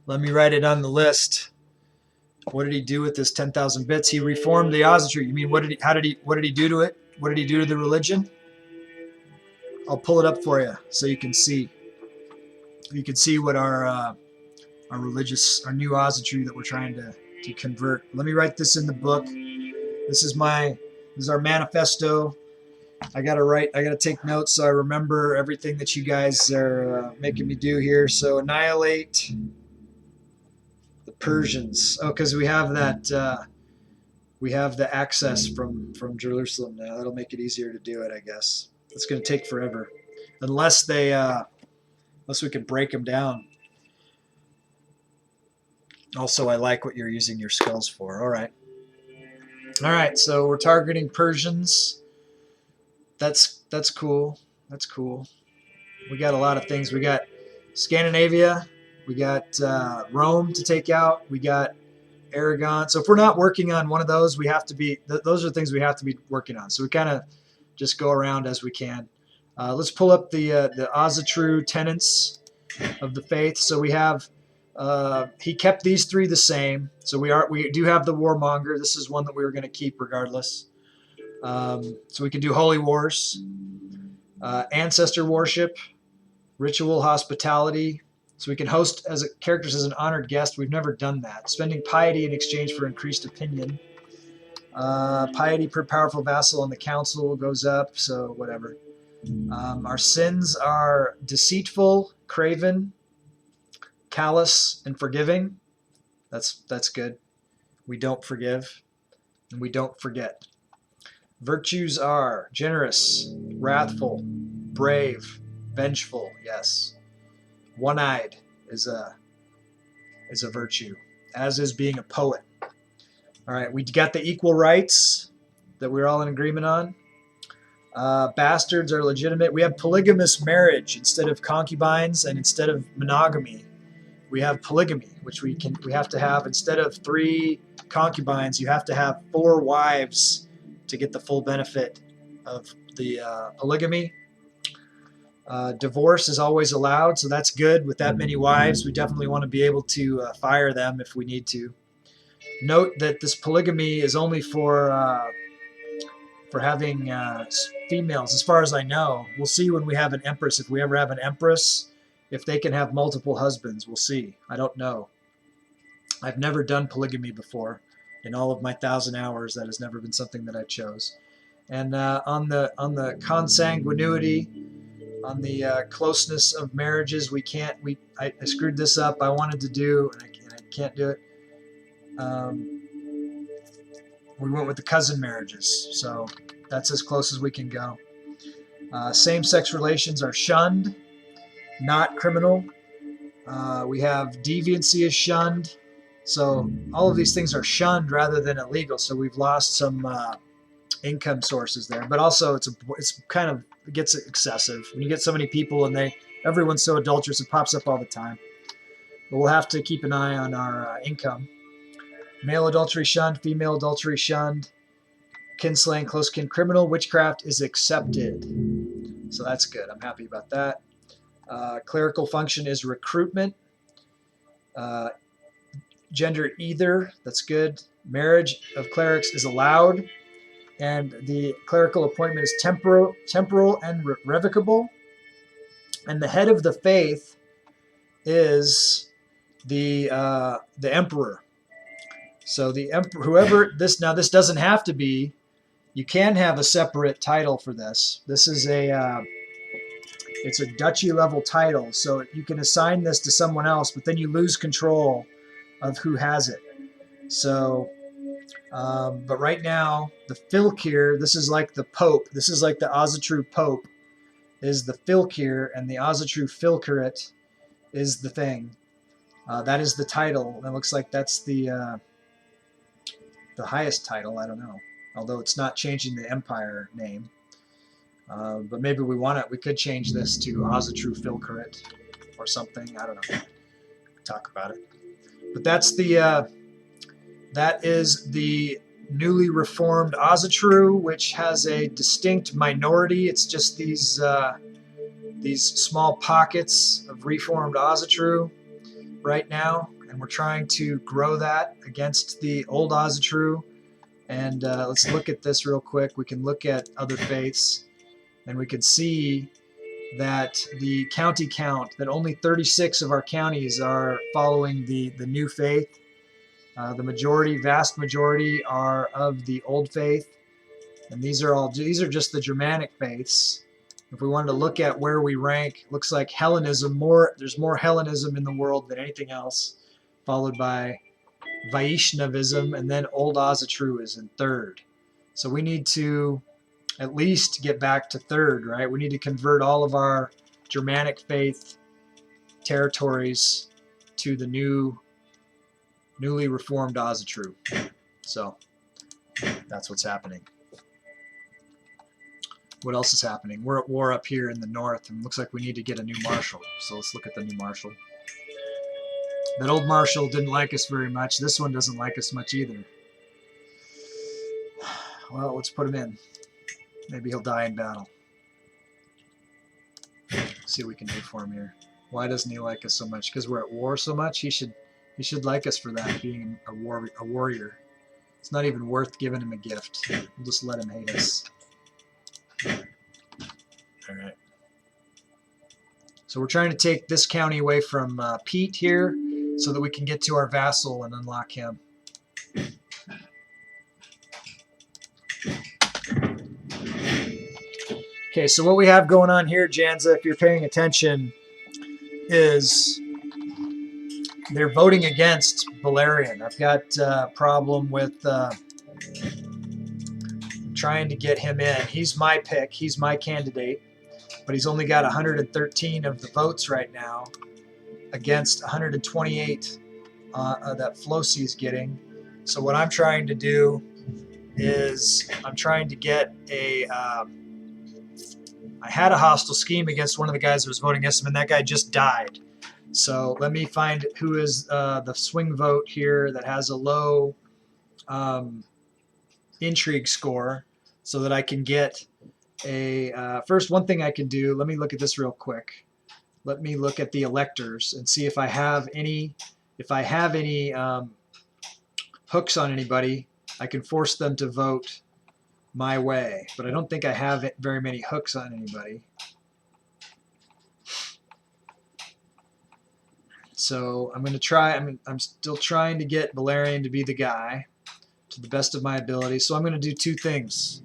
let me write it on the list. What did he do with this 10,000 bits? He reformed the Ozzatru. You mean what did he do to it? What did he do to the religion? I'll pull it up for you so you can see. You can see what our new Ozzatru that we're trying to convert. Let me write this in the book. This is our manifesto. I gotta take notes so I remember everything that you guys are making me do here. So annihilate the Persians. Oh, because we have that. We have the access from Jerusalem now. That'll make it easier to do it, I guess. It's going to take forever, unless we can break them down. Also, I like what you're using your skulls for. All right. So we're targeting Persians. That's cool. That's cool. We got a lot of things. We got Scandinavia. We got Rome to take out. We got Aragon. So if we're not working on one of those, we have to be. Those are things we have to be working on. So we kind of just go around as we can. Let's pull up the Ozzatru tenets of the faith. So we have. He kept these three the same. So we do have the warmonger. This is one that we were going to keep regardless. So we can do holy wars, ancestor worship, ritual hospitality. So we can host characters as an honored guest. We've never done that. Spending piety in exchange for increased opinion. Piety per powerful vassal on the council goes up. So whatever. Our sins are deceitful, craven, callous, and forgiving. That's good. We don't forgive, and we don't forget. Virtues are generous, wrathful, brave, vengeful. Yes. One-eyed is a virtue, as is being a poet. All right, we got the equal rights that we're all in agreement on. Bastards are legitimate. We have polygamous marriage instead of concubines, and instead of monogamy, we have polygamy, which we have to have instead of 3 concubines, you have to have 4 wives to get the full benefit of the polygamy. Divorce is always allowed, so that's good. With that many wives, we definitely want to be able to fire them if we need to. Note that this polygamy is only for having females, as far as I know. We'll see when we have an empress. If we ever have an empress, if they can have multiple husbands, we'll see. I don't know. I've never done polygamy before. In all of my 1,000 hours, that has never been something that I chose. And on the consanguinity, on the closeness of marriages, I screwed this up. I wanted to do, and I can't do it. We went with the cousin marriages, so that's as close as we can go. Same-sex relations are shunned, not criminal. We have deviancy is shunned. So all of these things are shunned rather than illegal. So we've lost some income sources there. But also it gets excessive when you get so many people and everyone's so adulterous, it pops up all the time. But we'll have to keep an eye on our income. Male adultery shunned, female adultery shunned, kinslaying, close kin criminal, witchcraft is accepted. So that's good. I'm happy about that. Clerical function is recruitment. Gender either, that's good. Marriage of clerics is allowed, and the clerical appointment is temporal and revocable. And the head of the faith is the emperor. So the emperor, this doesn't have to be. You can have a separate title for this. This is It's a duchy level title, so you can assign this to someone else, but then you lose control of who has it. So, but right now, the Filkir, this is like the Pope. This is like the Asatru Pope, is the Filkir, and the Asatru Filkirit is the thing. That is the title. It looks like that's the highest title. I don't know, although it's not changing the empire name. But maybe we want it. We could change this to Asatru Filkirit or something. I don't know. Talk about it. But that's the that is the newly reformed Asatru, which has a distinct minority. It's just these small pockets of reformed Asatru right now, and we're trying to grow that against the old Asatru. And let's look at this real quick. We can look at other faiths, and we can see that the county count, that only 36 of our counties are following the new faith. The majority, vast majority, are of the old faith, and these are just the Germanic faiths. If we wanted to look at where we rank, looks like Hellenism, there's more Hellenism in the world than anything else, followed by Vaishnavism, and then Old Asatru is in third. So we need to at least get back to third, right? We need to convert all of our Germanic faith territories to the newly reformed Asatru. So that's what's happening. What else is happening? We're at war up here in the north, and it looks like we need to get a new marshal. So let's look at the new marshal. That old marshal didn't like us very much. This one doesn't like us much either. Well, let's put him in. Maybe he'll die in battle. See what we can do for him here. Why doesn't he like us so much? Because we're at war so much? He should like us for that, being a warrior. It's not even worth giving him a gift. We'll just let him hate us. All right. So we're trying to take this county away from Pete here so that we can get to our vassal and unlock him. Okay, so what we have going on here, Janza, if you're paying attention, is they're voting against Valerian. I've got a problem with trying to get him in. He's my pick. He's my candidate. But he's only got 113 of the votes right now against 128 that Flosi is getting. So what I'm trying to do is I'm trying to get a... I had a hostile scheme against one of the guys that was voting against him, and that guy just died. So let me find who is the swing vote here that has a low intrigue score so that I can get a... first, one thing I can do, let me look at this real quick. Let me look at the electors and see if I have any hooks on anybody. I can force them to vote my way, but I don't think I have very many hooks on anybody. So I'm going to try. I'm still trying to get Valerian to be the guy to the best of my ability. So I'm going to do two things.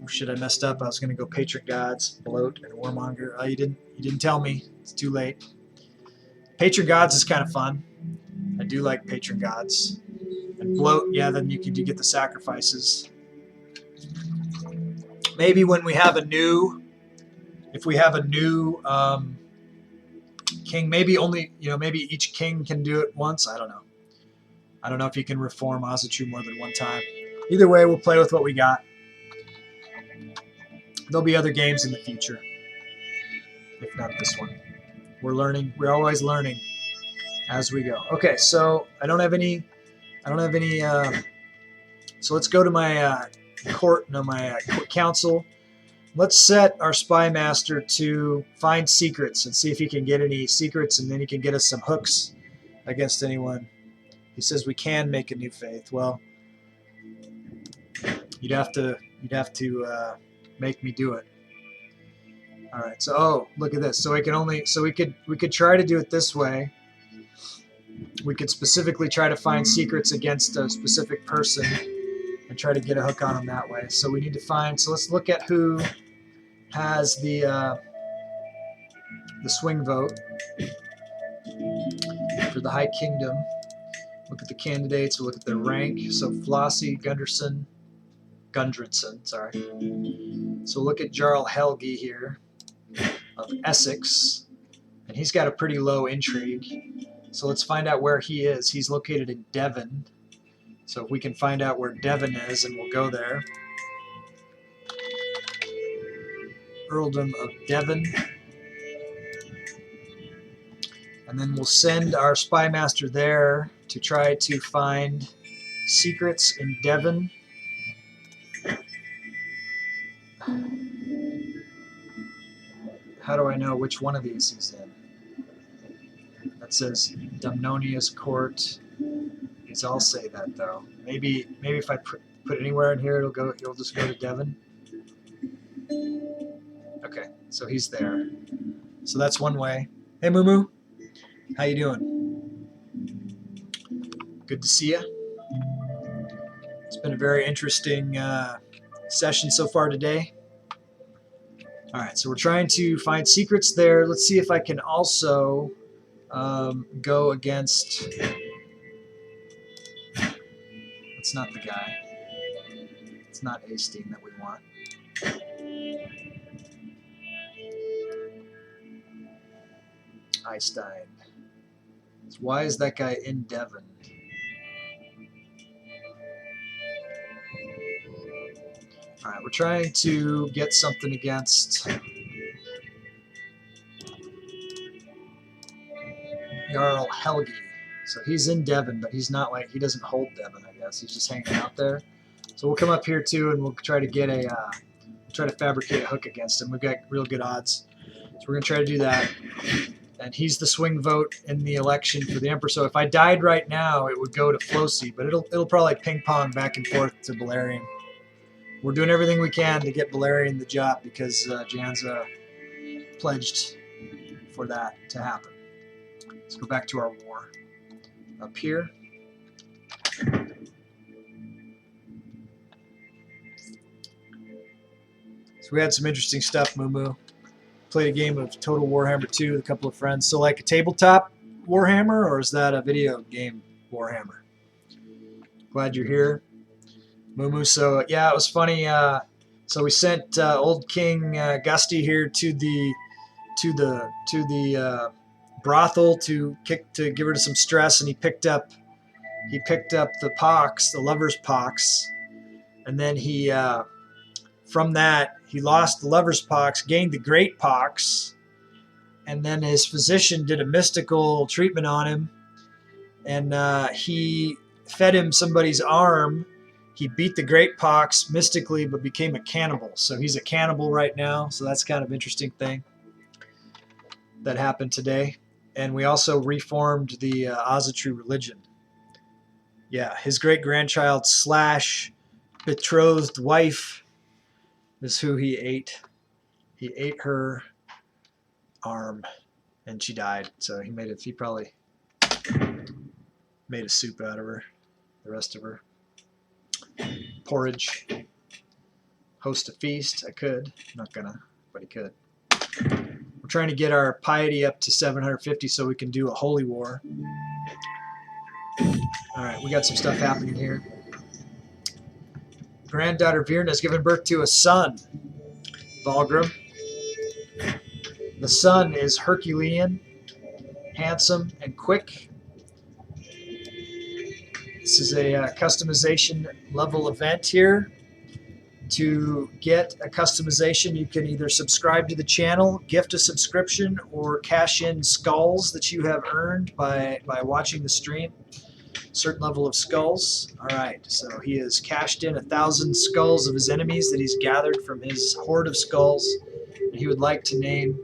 Oh shit, I messed up. I was going to go patron gods, bloat, and warmonger. Oh, you didn't tell me. It's too late. Patron gods is kind of fun. I do like patron gods. And bloat, yeah, then you get the sacrifices. Maybe when we have if we have a new king, maybe each king can do it once. I don't know. I don't know if you can reform Asatru more than one time. Either way, we'll play with what we got. There'll be other games in the future, if not this one. We're learning. We're always learning as we go. Okay, so I don't have any. So let's go to my my council. Let's set our spy master to find secrets and see if he can get any secrets, and then he can get us some hooks against anyone. He says we can make a new faith. Well, you'd have to make me do it. All right. So, oh, look at this. So we could try to do it this way. We could specifically try to find secrets against a specific person and try to get a hook on them that way. So we need to find. So let's look at who has the the swing vote for the High Kingdom. Look at the candidates, we'll look at their rank. So Flossie Gundredson, sorry. So look at Jarl Helgi here of Essex, and he's got a pretty low intrigue. So let's find out where he is. He's located in Devon. So if we can find out where Devon is, and we'll go there. Earldom of Devon. And then we'll send our spy master there to try to find secrets in Devon. How do I know which one of these he's in? That says Dumnonia's court. I'll say that though. Maybe if I put it anywhere in here, it'll just go to Devon. Okay, so he's there. So that's one way. Hey Moo, how you doing? Good to see you. It's been a very interesting session so far today. All right, so we're trying to find secrets there. Let's see if I can also go against. It's not the guy. It's not Astein that we want. Einstein. So why is that guy in Devon? All right, we're trying to get something against Jarl Helgi. So he's in Devon, but he's not like, he doesn't hold Devon, I guess. He's just hanging out there. So we'll come up here too, and we'll try to get try to fabricate a hook against him. We've got real good odds. So we're going to try to do that. And he's the swing vote in the election for the Emperor. So if I died right now, it would go to Flosi, but it'll probably ping pong back and forth to Balerion. We're doing everything we can to get Balerion the job because Janza pledged for that to happen. Let's go back to our war up here. So we had some interesting stuff, Moo. Played a game of Total Warhammer 2 with a couple of friends. So like a tabletop Warhammer, or is that a video game Warhammer? Glad you're here, Moo. So yeah, it was funny. So we sent old King Gusty here to the brothel to give her some stress, and he picked up the pox, the lover's pox, and then he from that he lost the lover's pox, gained the great pox, and then his physician did a mystical treatment on him, and he fed him somebody's arm. He beat the great pox mystically, but became a cannibal. So he's a cannibal right now. So that's kind of an interesting thing that happened today. And we also reformed the Azatru religion. Yeah, his great-grandchild / betrothed wife is who he ate. He ate her arm, and she died. So he probably made a soup out of her, the rest of her. Porridge. Host a feast. I could. I'm not gonna, but he could. We're trying to get our piety up to 750 so we can do a holy war. All right, we got some stuff happening here. Granddaughter Virna has given birth to a son, Valgrim. The son is Herculean, handsome, and quick. This is a customization level event here. To get a customization, you can either subscribe to the channel, gift a subscription, or cash in skulls that you have earned by watching the stream. Certain level of skulls. All right, so he has cashed in 1,000 skulls of his enemies that he's gathered from his hoard of skulls. And he would like to name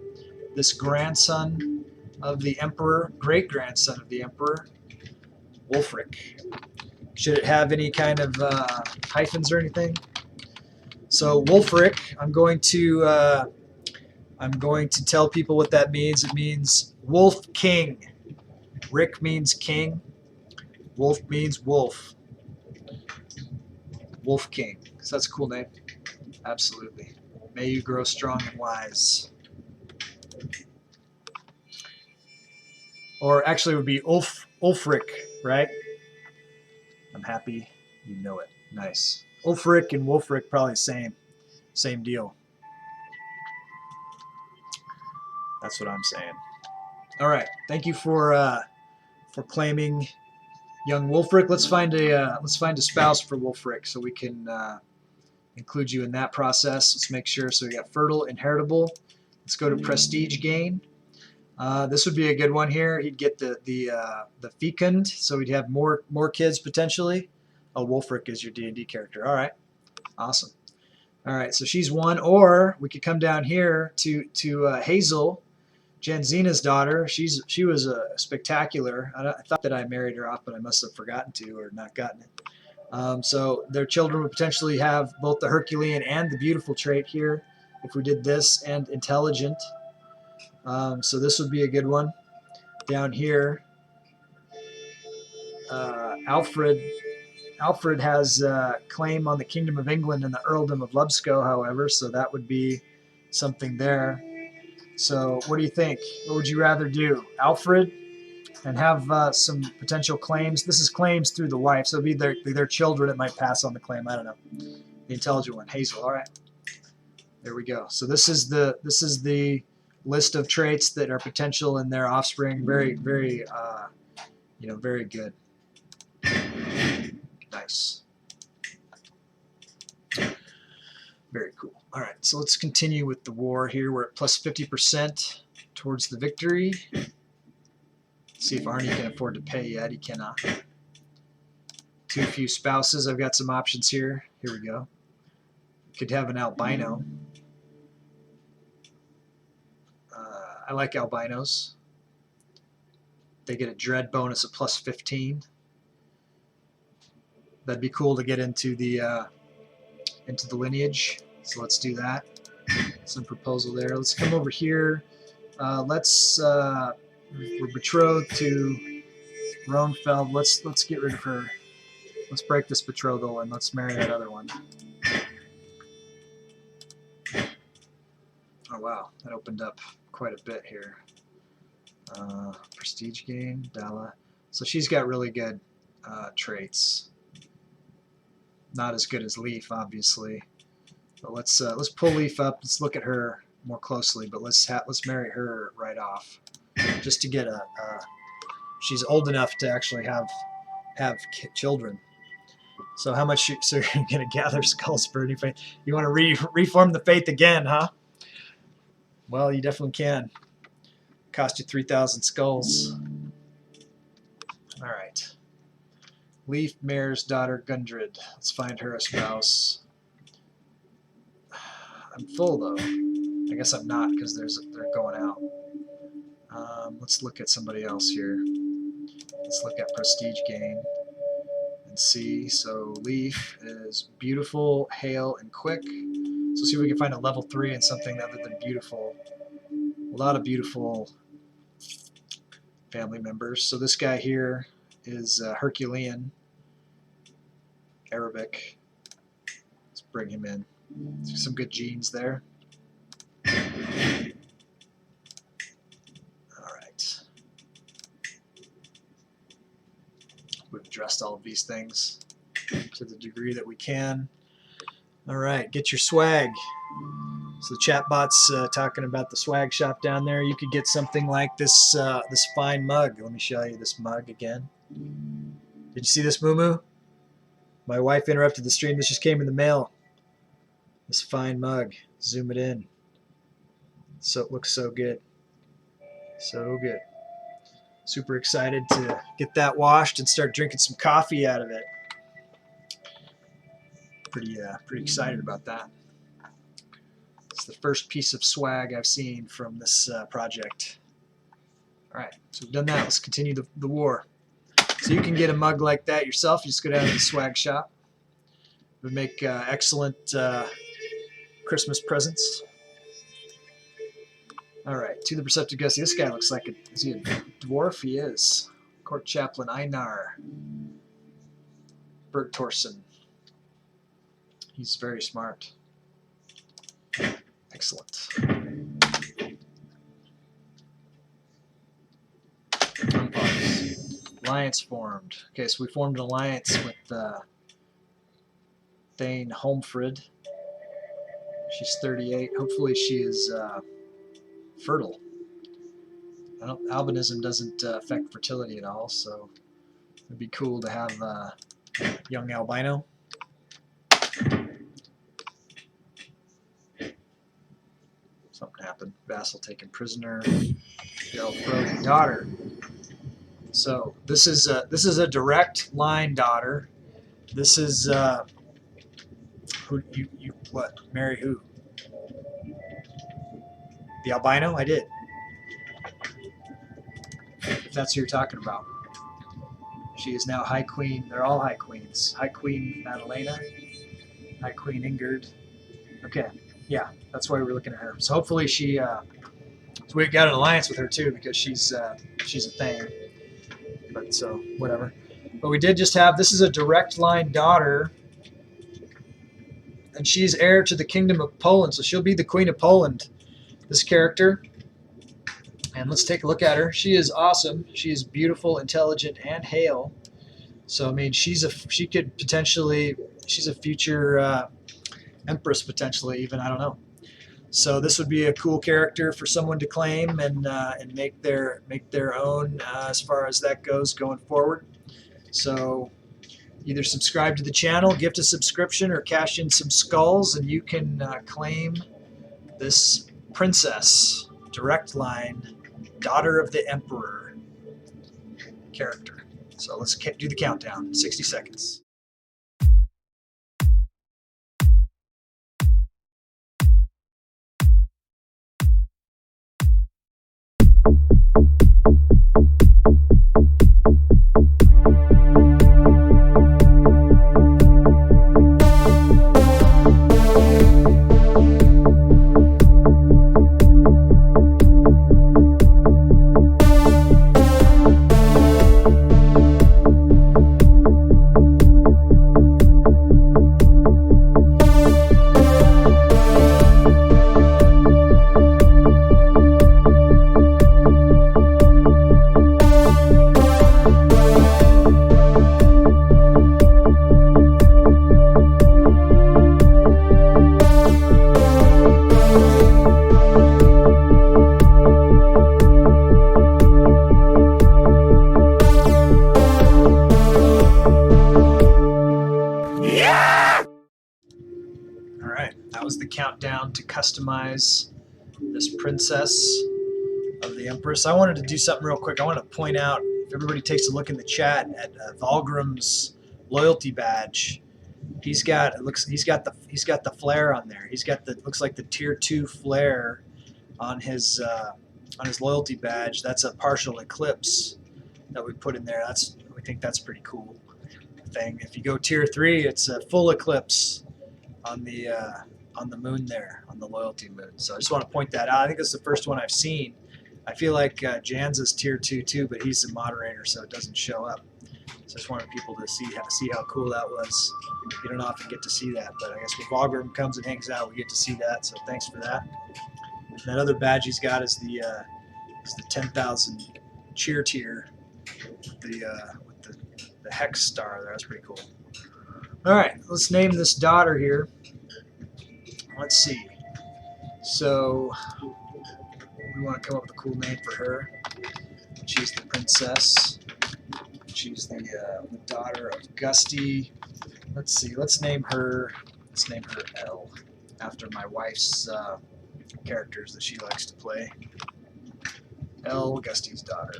this grandson of the Emperor, great-grandson of the Emperor, Wulfric. Should it have any kind of hyphens or anything? So Wulfric, I'm going to tell people what that means. It means Wolf King. Rick means king. Wolf means wolf. Wolf King. So that's a cool name. Absolutely. May you grow strong and wise. or actually it would be Ulfric, right? I'm happy you know it. Nice. Ulfric and Wulfric probably same deal. That's what I'm saying. All right. Thank you for claiming young Wulfric. Let's find a spouse for Wulfric so we can include you in that process. Let's make sure. So we got fertile, inheritable. Let's go to prestige gain. This would be a good one here. He'd get the fecund, so he'd have more kids potentially. Oh, Wulfric is your D&D character. All right, awesome. All right, so she's one, or we could come down here to Hazel, Janzina's daughter. She was spectacular. I thought that I married her off, but I must have forgotten to or not gotten it. So their children would potentially have both the Herculean and the beautiful trait here if we did this, and intelligent. So this would be a good one. Down here, Alfred has claim on the Kingdom of England and the Earldom of Lubsco, however, so that would be something there. So what do you think? What would you rather do? Alfred and have some potential claims. This is claims through the wife, so it'd be their children that might pass on the claim. I don't know. The intelligent one, Hazel. All right. There we go. So this is the list of traits that are potential in their offspring. Very, very, very good. Nice. Very cool. All right, so let's continue with the war here. We're at plus 50% towards the victory. Let's see if Arnie can afford to pay yet. He cannot. Too few spouses. I've got some options here. Here we go. Could have an albino. I like albinos. They get a dread bonus of plus 15. That'd be cool to get into the lineage. So let's do that. Some proposal there. Let's come over here. We're betrothed to Ronfeld. Let's get rid of her. Let's break this betrothal and let's marry that other one. Oh wow, that opened up quite a bit here. Prestige gain, Dala. So she's got really good traits. Not as good as Leaf, obviously. But let's pull Leaf up. Let's look at her more closely. But let's marry her right off, just to get she's old enough to actually have children. So how much? So you're gonna gather skulls for any faith? You want to reform the faith again, huh? Well, you definitely can. Cost you 3,000 skulls. All right. Leaf Mare's daughter Gundred. Let's find her a spouse. I'm full though. I guess I'm not because they're going out. Let's look at somebody else here. Let's look at prestige gain and see. So Leaf is beautiful, hale, and quick. So see if we can find a level 3 and something other than beautiful. A lot of beautiful family members. So this guy here is Herculean, Arabic. Let's bring him in. Some good genes there. All right. We've addressed all of these things to the degree that we can. All right, get your swag. So the chatbot's talking about the swag shop down there. You could get something like this this fine mug. Let me show you this mug again. Did you see this, Moo Moo? My wife interrupted the stream. This just came in the mail. This fine mug. Zoom it in. So it looks so good. So good. Super excited to get that washed and start drinking some coffee out of it. Pretty excited about that. It's the first piece of swag I've seen from this project. All right, so we've done that. Let's continue the war. So you can get a mug like that yourself. You just go down to the swag shop. It would make excellent Christmas presents. All right, to the Perceptive Gusty. This guy looks like is he a dwarf? He is. Court Chaplain Einar Bergtorsen. He's very smart. Excellent. All Alliance formed. Okay, so we formed an alliance with Thane Holmfrid. She's 38. Hopefully she is fertile. Albinism doesn't affect fertility at all, so it'd be cool to have a young albino. Something happened. Vassal taken prisoner. Girl frozen daughter. So this is a direct line daughter. This is who you what? Marry who? The albino? I did. If that's who you're talking about. She is now High Queen. They're all High Queens. High Queen Madalena. High Queen Ingrid. Okay. Yeah, that's why we're looking at her. So hopefully she so we got an alliance with her too, because she's a thing. But so whatever. But we did just have, this is a direct line daughter, and she's heir to the Kingdom of Poland, so she'll be the Queen of Poland, this character. And let's take a look at her. She is awesome. She is beautiful, intelligent, and hale. So I mean, she could potentially, she's a future empress potentially, even, I don't know. So this would be a cool character for someone to claim and make their own as far as that goes going forward. So either subscribe to the channel, gift a subscription, or cash in some skulls, and you can claim this princess, direct line, daughter of the Emperor character. So let's do the countdown. 60 seconds. That was the countdown to customize this princess of the Empress. I wanted to do something real quick. I want to point out, if everybody takes a look in the chat at Valgrim's loyalty badge, he's got the flare on there. He's got the, looks like the tier 2 flare on his loyalty badge. That's a partial eclipse that we put in there. We think that's pretty cool thing. If you go tier 3, it's a full eclipse on the moon there, on the loyalty moon. So I just want to point that out. I think it's the first one I've seen. I feel like Janza's tier 2 too, but he's a moderator, so it doesn't show up. So I just wanted people to see how cool that was. You don't often get to see that, but I guess when Valgrim comes and hangs out, we get to see that. So thanks for that. And that other badge he's got is the 10,000 cheer tier with the hex star there. That's pretty cool. All right, let's name this daughter here. Let's see. So we want to come up with a cool name for her. She's the princess. She's the daughter of Gusty. Let's see. Let's name her Elle, after my wife's characters that she likes to play. Elle, Gusty's daughter.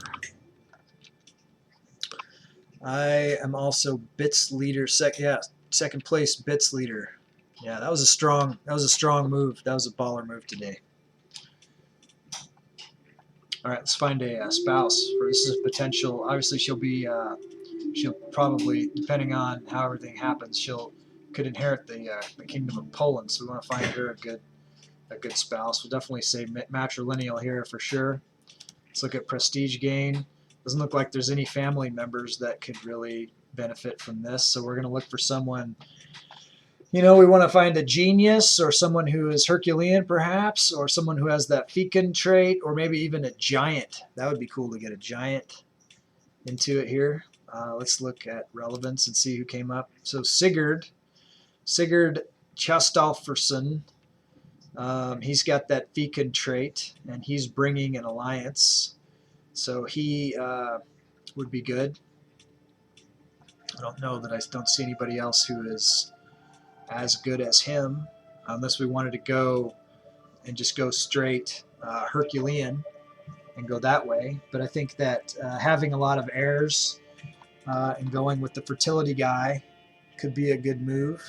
I am also Bits leader. Second place Bits leader. Yeah, that was a strong move. That was a baller move today. All right, let's find a spouse for this. Is a potential. Obviously, she'll probably, depending on how everything happens, could inherit the Kingdom of Poland. So we want to find her a good spouse. We'll definitely say matrilineal here for sure. Let's look at prestige gain. Doesn't look like there's any family members that could really benefit from this. So we're going to look for someone. We want to find a genius, or someone who is Herculean perhaps, or someone who has that fecund trait, or maybe even a giant. That would be cool to get a giant. into it here. Let's look at relevance and see who came up. So Sigurd Chastolferson, he's got that fecund trait, and he's bringing an alliance. So he would be good. I don't know that I don't see anybody else who is as good as him, unless we wanted to go and just go straight Herculean and go that way. But I think that having a lot of heirs and going with the fertility guy could be a good move.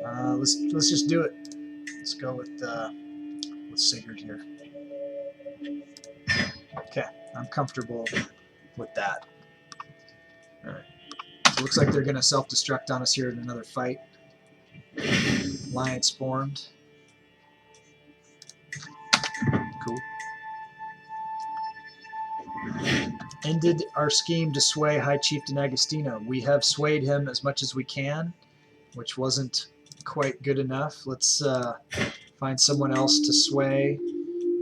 Let's just do it. Let's go with Sigurd here. Okay, I'm comfortable with that. All right. So it looks like they're going to self-destruct on us here in another fight. Alliance formed. Cool. Ended our scheme to sway High Chieftain Agostino. We have swayed him as much as we can, which wasn't quite good enough. Let's find someone else to sway.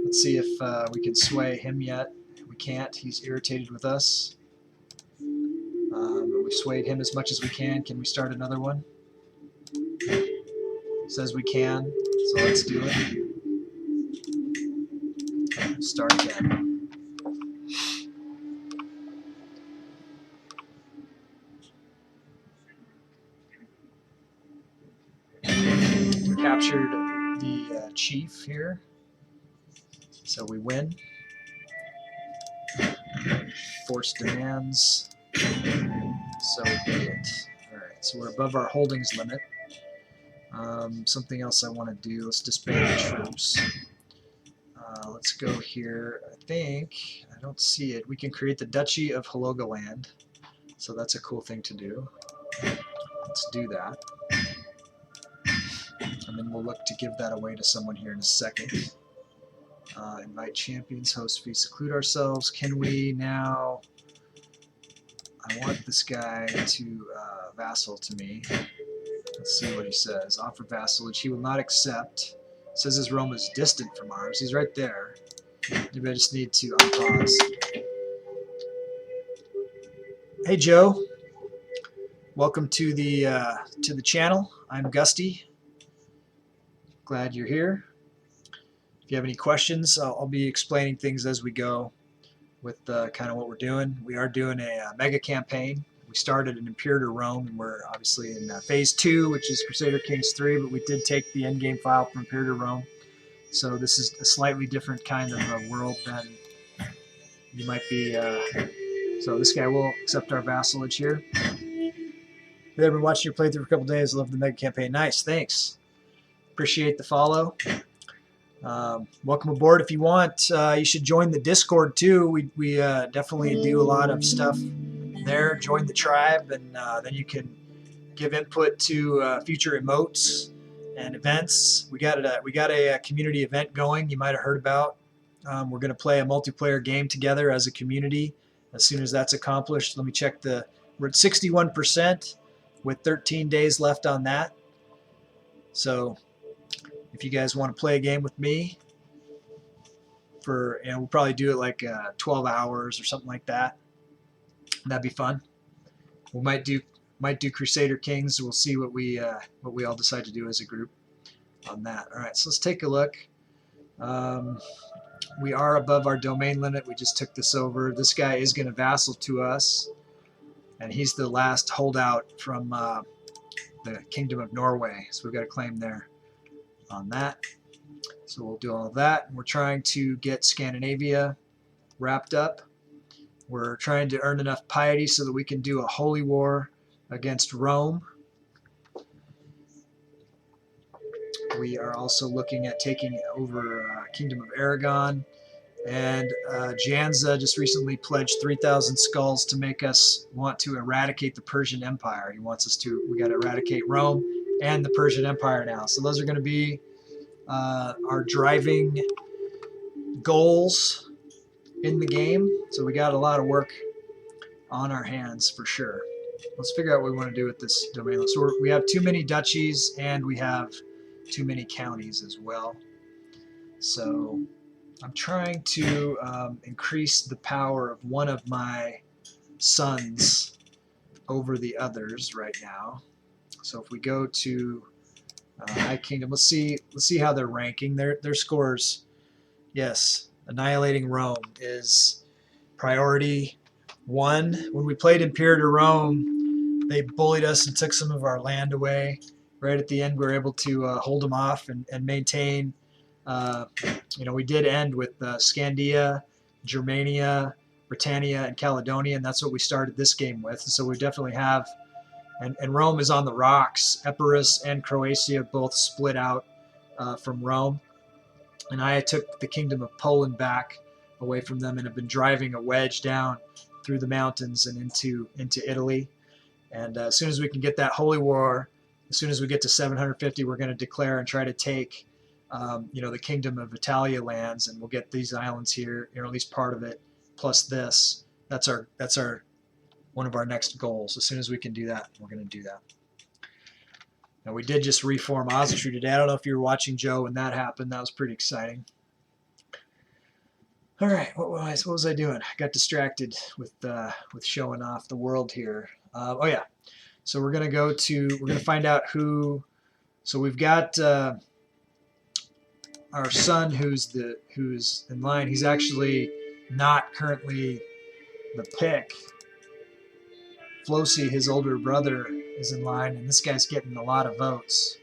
Let's see if we can sway him yet. We can't. He's irritated with us. We've swayed him as much as we can. Can we start another one? Says we can, so let's do it. Start again. Captured the chief here, so we win. Force demands, so be it. Alright, so we're above our holdings limit. Something else I want to do, let's disband the troops. Let's go here. I don't see it. We can create the Duchy of Halogaland, so that's a cool thing to do. Let's do that. And then we'll look to give that away to someone here in a second. Invite champions, host feast, seclude ourselves. Can we now... I want this guy to vassal to me. Let's see what he says. Offer vassalage. He will not accept. Says his Rome is distant from ours. He's right there. Maybe I just need to unpause. Hey Joe, welcome to the channel. I'm Gusty. Glad you're here. If you have any questions, I'll be explaining things as we go with kind of what we're doing. We are doing a mega campaign. We started in Imperator Rome, and we're obviously in phase 2, which is Crusader Kings 3, but we did take the endgame file from Imperator Rome. So this is a slightly different kind of world than you might be. So this guy will accept our vassalage here. They've been watching your playthrough for a couple days. Love the mega campaign. Nice, thanks. Appreciate the follow. Welcome aboard. If you want, you should join the Discord too. We definitely do a lot of stuff there. Join the tribe, and then you can give input to future emotes and events. We got a community event going. You might have heard about. We're going to play a multiplayer game together as a community. As soon as that's accomplished, let me check we're at 61% with 13 days left on that. So if you guys want to play a game with me for, we'll probably do it like 12 hours or something like that. That'd be fun. We might do Crusader Kings. We'll see what we all decide to do as a group on that. All right, so let's take a look. We are above our domain limit. We just took this over. This guy is going to vassal to us, and he's the last holdout from the Kingdom of Norway. So we've got a claim there on that. So we'll do all of that. We're trying to get Scandinavia wrapped up. We're trying to earn enough piety so that we can do a holy war against Rome. We are also looking at taking over Kingdom of Aragon. And Janza just recently pledged 3,000 skulls to make us want to eradicate the Persian Empire. He wants us to, we got to eradicate Rome and the Persian Empire now. So those are going to be our driving goals in the game. So we got a lot of work on our hands for sure. Let's figure out what we want to do with this domain. So we have too many duchies and we have too many counties as well. So I'm trying to increase the power of one of my sons over the others right now. So if we go to High Kingdom, let's see how they're ranking. Their scores. Yes, annihilating Rome is priority 1. When we played Imperator Rome, they bullied us and took some of our land away. Right at the end, we were able to hold them off and maintain. We did end with Scandia, Germania, Britannia, and Caledonia, and that's what we started this game with. So we definitely have, and Rome is on the rocks. Epirus and Croatia both split out from Rome, and I took the Kingdom of Poland back away from them and have been driving a wedge down through the mountains and into Italy. And as soon as we can get that holy war, as soon as we get to 750, we're going to declare and try to take the Kingdom of Italia lands, and we'll get these islands here, or at least part of it, plus this. That's our one of our next goals. As soon as we can do that, we're going to do that. Now, we did just reform Austria today. I don't know if you were watching, Joe, when that happened. That was pretty exciting. All right, what was I doing? I got distracted with showing off the world here. Oh yeah, so we're gonna find out who. So we've got our son who's in line. He's actually not currently the pick. Flosi, his older brother, is in line, and this guy's getting a lot of votes.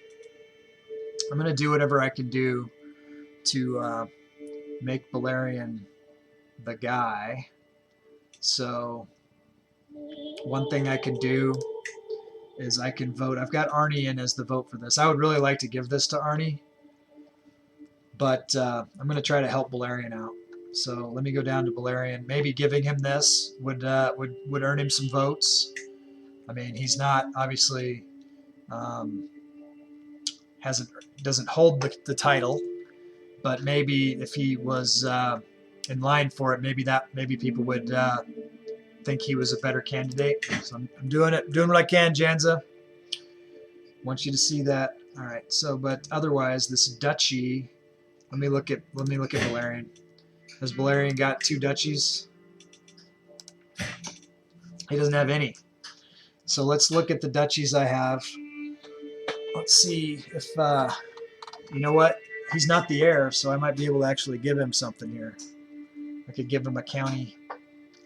I'm gonna do whatever I can do to make Balerion the guy. So one thing I can do is I can vote. I've got Arnie in as the vote for this. I would really like to give this to Arnie, but I'm going to try to help Balerion out. So let me go down to Balerion. Maybe giving him this would earn him some votes. I mean, he's not obviously doesn't hold the title, but maybe if he was in line for it, maybe people would think he was a better candidate. So I'm doing what I can, Janza. Want you to see that. All right. So, but otherwise, this duchy. Let me look at Balerion. Has Balerion got 2 duchies? He doesn't have any. So let's look at the duchies I have. Let's see if you know what. He's not the heir, so I might be able to actually give him something here. I could give him a county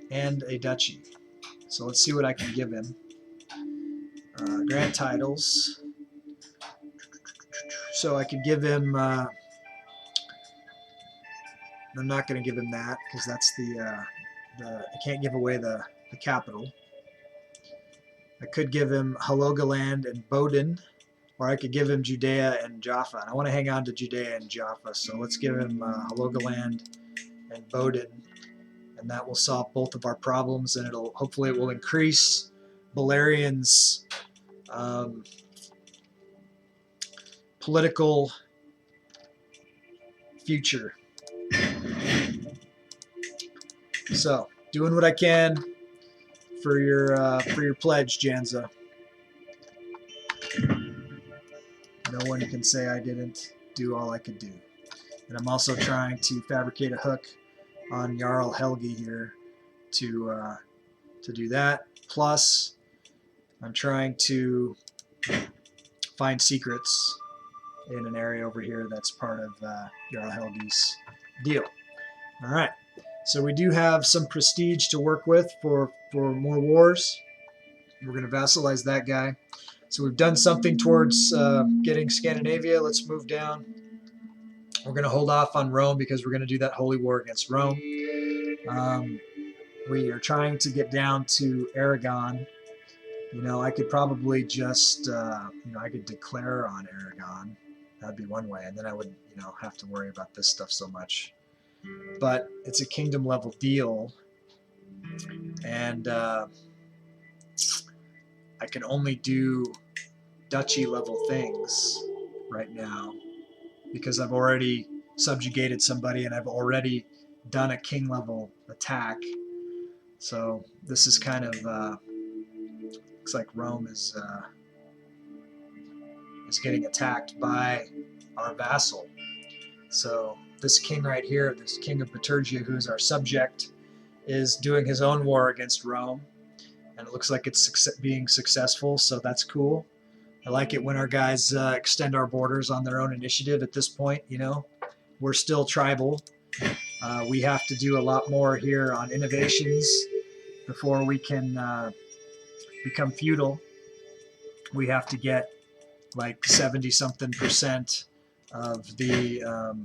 and a duchy. So let's see what I can give him. Grant titles. So I could give him. I'm not going to give him that because that's I can't give away the capital. I could give him Halogaland and Bodin, or I could give him Judea and Jaffa. And I want to hang on to Judea and Jaffa, so let's give him Halogaland and Bodin, and that will solve both of our problems, and hopefully it will increase Balerion's political future. So, doing what I can for your pledge, Janza. No one can say I didn't do all I could do. And I'm also trying to fabricate a hook on Jarl Helgi here to do that. Plus, I'm trying to find secrets in an area over here that's part of Jarl Helgi's deal. All right. So we do have some prestige to work with for more wars. We're going to vassalize that guy. So we've done something towards getting Scandinavia. Let's move down. We're going to hold off on Rome because we're going to do that holy war against Rome. We are trying to get down to Aragon. I could probably just, I could declare on Aragon. That'd be one way, and then I would, have to worry about this stuff so much. But it's a kingdom level deal, and I can only do duchy level things right now because I've already subjugated somebody and I've already done a king level attack. So this is kind of looks like Rome is getting attacked by our vassal. So this king right here, this king of Bitergia, who is our subject, is doing his own war against Rome. and it looks like it's being successful, so that's cool. I like it when our guys extend our borders on their own initiative at this point. You know, we're still tribal. We have to do a lot more here on innovations before we can become feudal. We have to get like 70-something% of the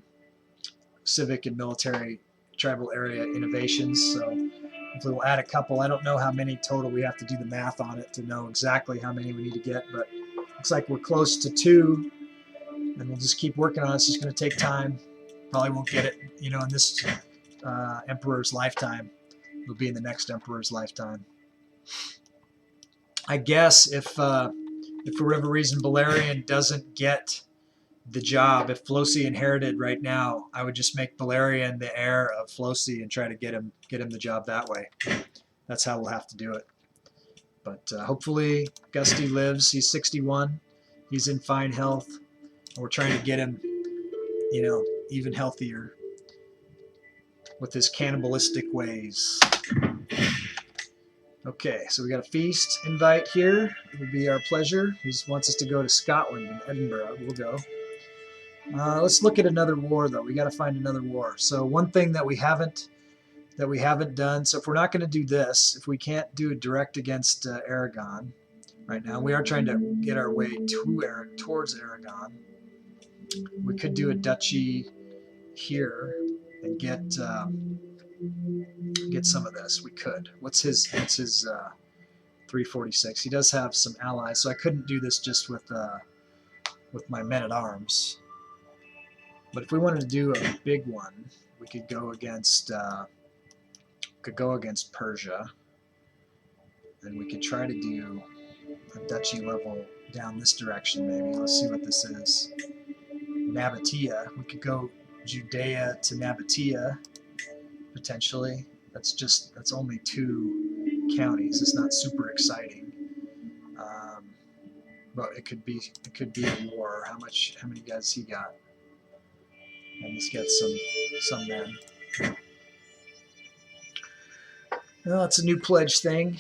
civic and military tribal area innovations. So hopefully we'll add a couple. I don't know how many total. We have to do the math on it to know exactly how many we need to get, but looks like we're close to 2, and we'll just keep working on it. It's just going to take time. Probably won't get it, you know, in this emperor's lifetime. It'll be in the next emperor's lifetime. I guess if for whatever reason Balerion doesn't get the job, if Flosi inherited right now, I would just make Balerion the heir of Flosi and try to get him the job that way. That's how we'll have to do it. But hopefully Gusty lives. He's 61. He's in fine health. And we're trying to get him, you know, even healthier with his cannibalistic ways. Okay, so we got a feast invite here. It will be our pleasure. He wants us to go to Scotland and Edinburgh. We'll go. Let's look at another war, though. We got to find another war. So one thing that we haven't done. So if we're not going to do this, if we can't do a direct against Aragon right now, we are trying to get our way towards Aragon. We could do a duchy here and get some of this. We could. What's his 346? He does have some allies, so I couldn't do this just with my men-at-arms. But if we wanted to do a big one, we could go against Persia, and we could try to do a duchy level down this direction maybe. Let's see what this is. Nabatea. We could go Judea to Nabatea potentially. That's only 2 counties. It's not super exciting, but it could be a war. How many guys he got? And he's got some men. Well, it's a new pledge thing.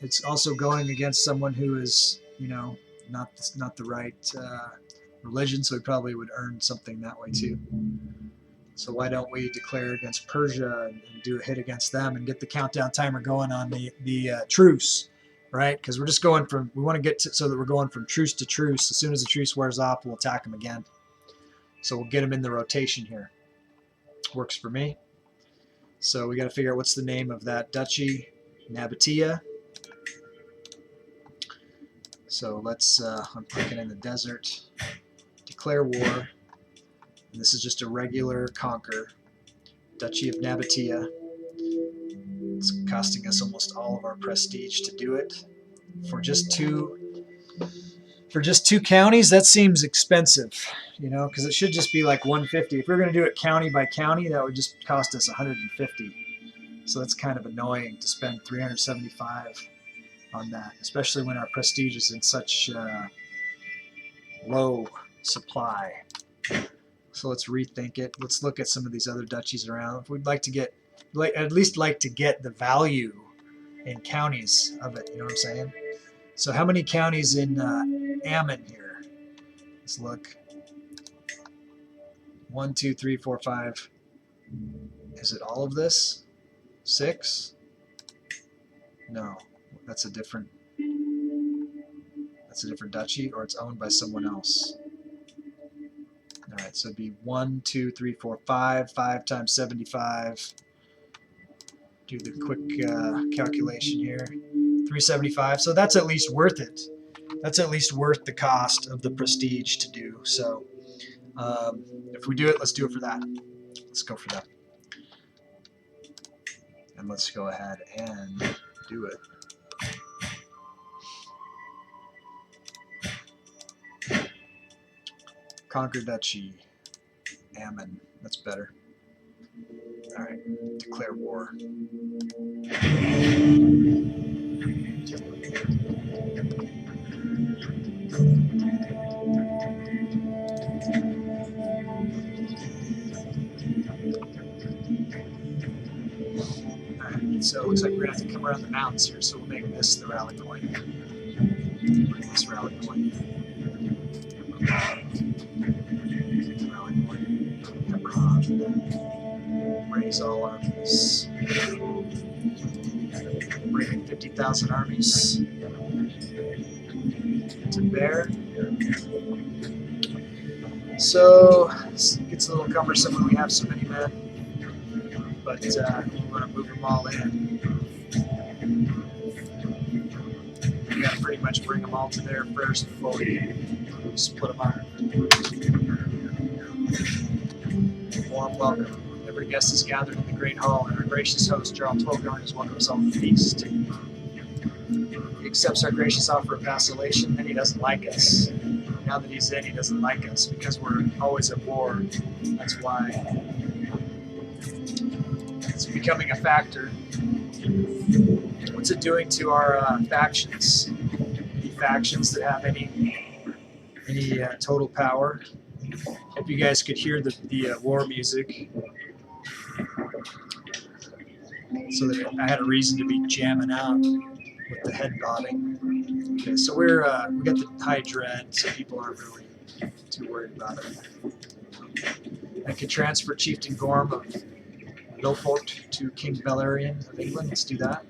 It's also going against someone who is, you know, not the right religion, so he probably would earn something that way too. So why don't we declare against Persia and do a hit against them and get the countdown timer going on the truce, right? Because we're just going from, we want to get to, so that we're going from truce to truce. As soon as the truce wears off, we'll attack them again. So we'll get them in the rotation here. Works for me. So we got to figure out what's the name of that duchy. Nabatea. So let's, I'm clicking in the desert. Declare war. And this is just a regular conquer. Duchy of Nabatea. It's costing us almost all of our prestige to do it. For just two counties, that seems expensive, you know, because it should just be like 150. If we're going to do it county by county, that would just cost us 150. So that's kind of annoying to spend 375 on that, especially when our prestige is in such low supply. So let's rethink it. Let's look at some of these other duchies around. If we'd like to get, at least like to get the value in counties of it, you know what I'm saying? So how many counties in Ammon here? Let's look. 1, 2, 3, 4, 5. Is it all of this? 6? No, that's a different duchy, or it's owned by someone else. All right, so it'd be 1, 2, 3, 4, 5. 5 times 75. Do the quick calculation here. 375. So that's at least worth it. That's at least worth the cost of the prestige to do. So if we do it, let's do it for that. Let's go for that. And let's go ahead and do it. Conquer Duchy. Ammon. That's better. All right. Declare war. Alright, so it looks like we're going to have to come around the mountain. mountains here, so we'll make this the rally point. This rally point. Rally point. Hebron. Raise all armies. Bring in 50,000 armies to bear. So it gets a little cumbersome when we have so many men, but we want to move them all in. We got to pretty much bring them all to there first before we split them up. Warm welcome. Every guest is gathered in the great hall, and our gracious host, Gerald Tolgarn, welcomes all to the feast. He accepts our gracious offer of vacillation, and he doesn't like us. Now that he's in, he doesn't like us because we're always at war. That's why. It's becoming a factor. What's it doing to our factions? Any factions that have any total power? If you guys could hear the war music, so that I had a reason to be jamming out with the head bobbing. Okay, so we got the high dread, so people aren't really too worried about it. I could transfer Chieftain Gorm of Lofort to King Valerian of England. Let's do that.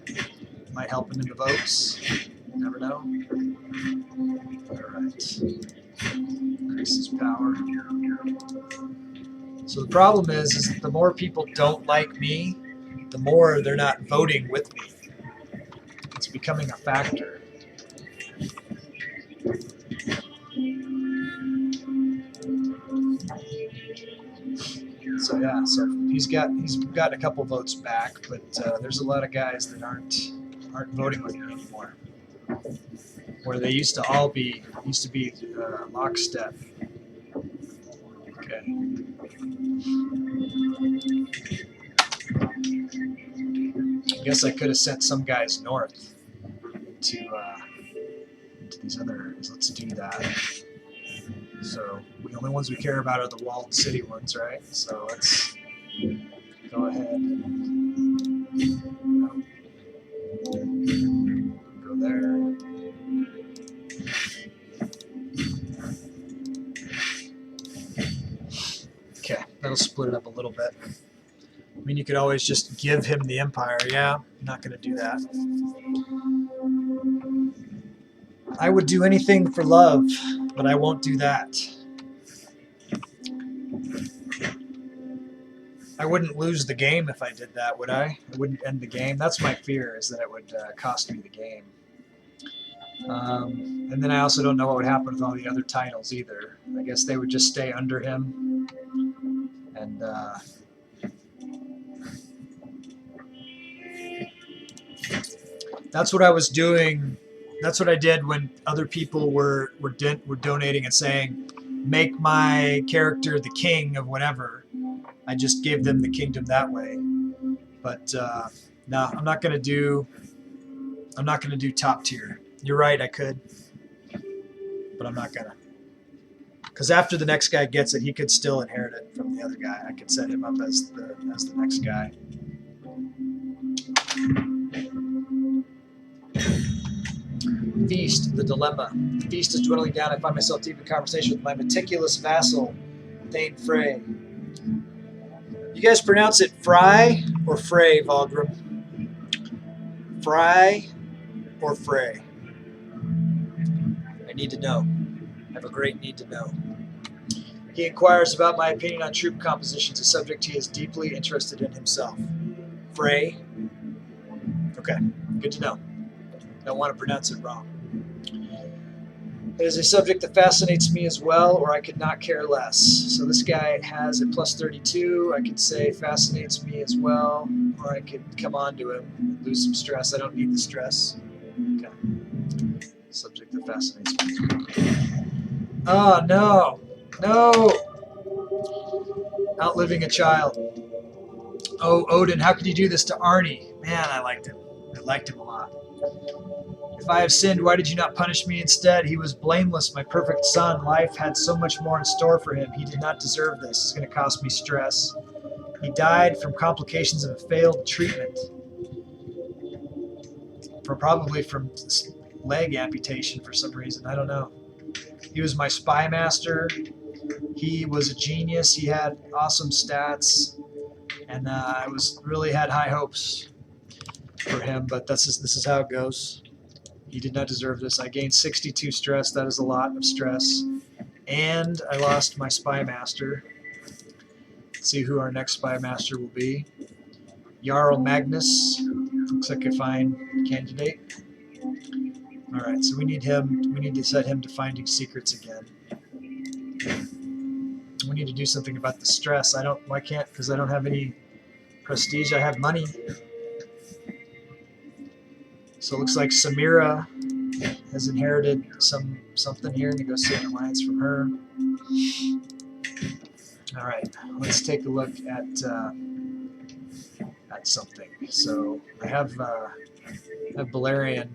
Might help him in the votes. Never know. Alright. Increase his power. So the problem is that the more people don't like me, the more they're not voting with me. It's becoming a factor. So yeah, so he's got a couple votes back, but there's a lot of guys that aren't voting with me anymore. Where they used to all be lockstep. Okay. I guess I could have sent some guys north to these other areas. Let's do that. So the only ones we care about are the walled city ones, right? So let's go ahead and go there. Okay, that'll split it up a little bit. I mean, you could always just give him the empire. Yeah, I'm not going to do that. I would do anything for love, but I won't do that. I wouldn't lose the game if I did that, would I? I wouldn't end the game. That's my fear, is that it would cost me the game. And then I also don't know what would happen with all the other titles either. I guess they would just stay under him. And that's what I was doing. That's what I did when other people were donating and saying, make my character the king of whatever. I just gave them the kingdom that way. But no, I'm not gonna do top tier. You're right, I could, but I'm not gonna. Because after the next guy gets it, he could still inherit it from the other guy. I could set him up as the next guy. Feast, the dilemma. The feast is dwindling down. I find myself deep in conversation with my meticulous vassal, Thane Frey. You guys pronounce it Fry or Frey, Valgrim? Fry or Frey? I need to know. I have a great need to know. He inquires about my opinion on troop compositions, a subject he is deeply interested in himself. Frey? Okay, good to know. Don't want to pronounce it wrong. It is a subject that fascinates me as well, or I could not care less. So this guy has a plus 32. I could say fascinates me as well, or I could come on to him and lose some stress. I don't need the stress. Okay. Subject that fascinates me as well. Oh, no. No. Outliving a child. Oh, Odin, how could you do this to Arnie? Man, I liked him. I liked him a lot. If I have sinned, why did you not punish me instead? He was blameless, my perfect son. Life had so much more in store for him. He did not deserve this. It's going to cost me stress. He died from complications of a failed treatment. probably from leg amputation for some reason. I don't know. He was my spy master. He was a genius. He had awesome stats, and I really had high hopes for him. But this is how it goes. He did not deserve this. I gained 62 stress. That is a lot of stress, and I lost my spy master. Let's see who our next spy master will be. Jarl Magnus. Looks like a fine candidate. All right, so we need him. We need to set him to finding secrets again. We need to do something about the stress. Why can't? Because I don't have any prestige. I have money. So it looks like Samira has inherited something here. Negotiate an alliance from her. All right, let's take a look at something. So I have Balerion.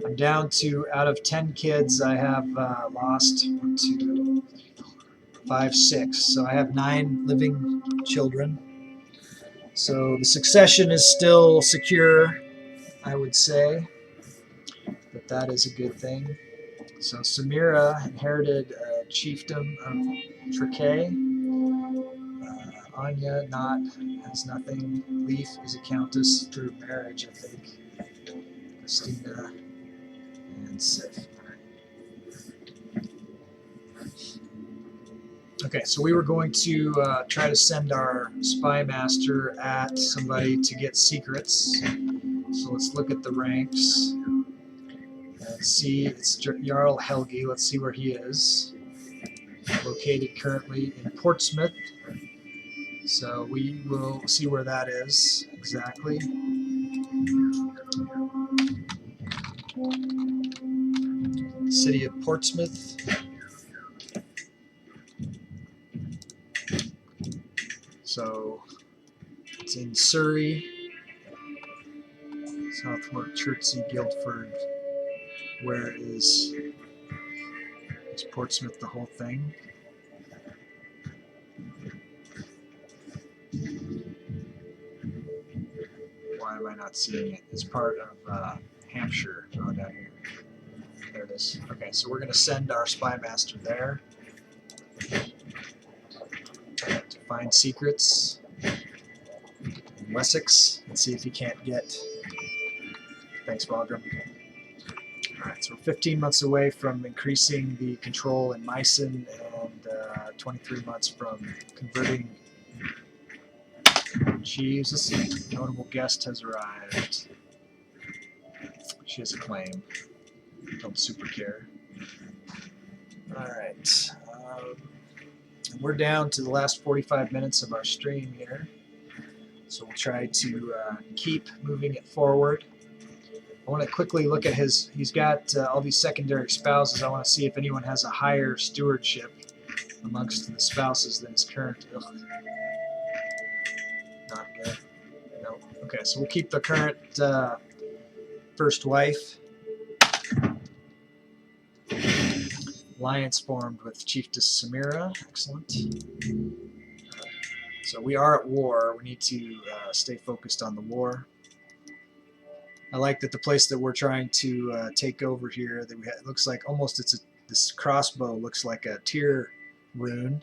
I'm down to, out of 10 kids, I have lost 1, 2, 5, 6. So I have 9 living children. So the succession is still secure, I would say. But that is a good thing. So Samira inherited a chiefdom of Traquae. Anya has nothing. Leaf is a countess through marriage, I think. Christina and Sif. Okay, so we were going to try to send our spy master at somebody to get secrets. So let's look at the ranks and see. It's Jarl Helgi. Let's see where he is. Located currently in Portsmouth. So we will see where that is exactly. City of Portsmouth. So it's in Surrey, Southwark, Chertsey, Guildford. Where is Portsmouth, the whole thing? Why am I not seeing it? It's part of Hampshire. Oh, down here. There it is. Okay, so we're going to send our spy master there to find secrets in Wessex. Let's see if he can't get. Thanks, Valgrim. Alright, so we're 15 months away from increasing the control in Meissen and 23 months from converting. Jesus, a notable guest has arrived. She has a claim. Don't super care. Alright. We're down to the last 45 minutes of our stream here. So we'll try to keep moving it forward. I want to quickly look at he's got all these secondary spouses. I want to see if anyone has a higher stewardship amongst the spouses than his current. Ugh. Not good. No. Okay, so we'll keep the current first wife. Alliance formed with Chiefess Samira. Excellent. So we are at war. We need to stay focused on the war. I like that the place that we're trying to take over here, that it looks like almost this crossbow looks like a tier rune.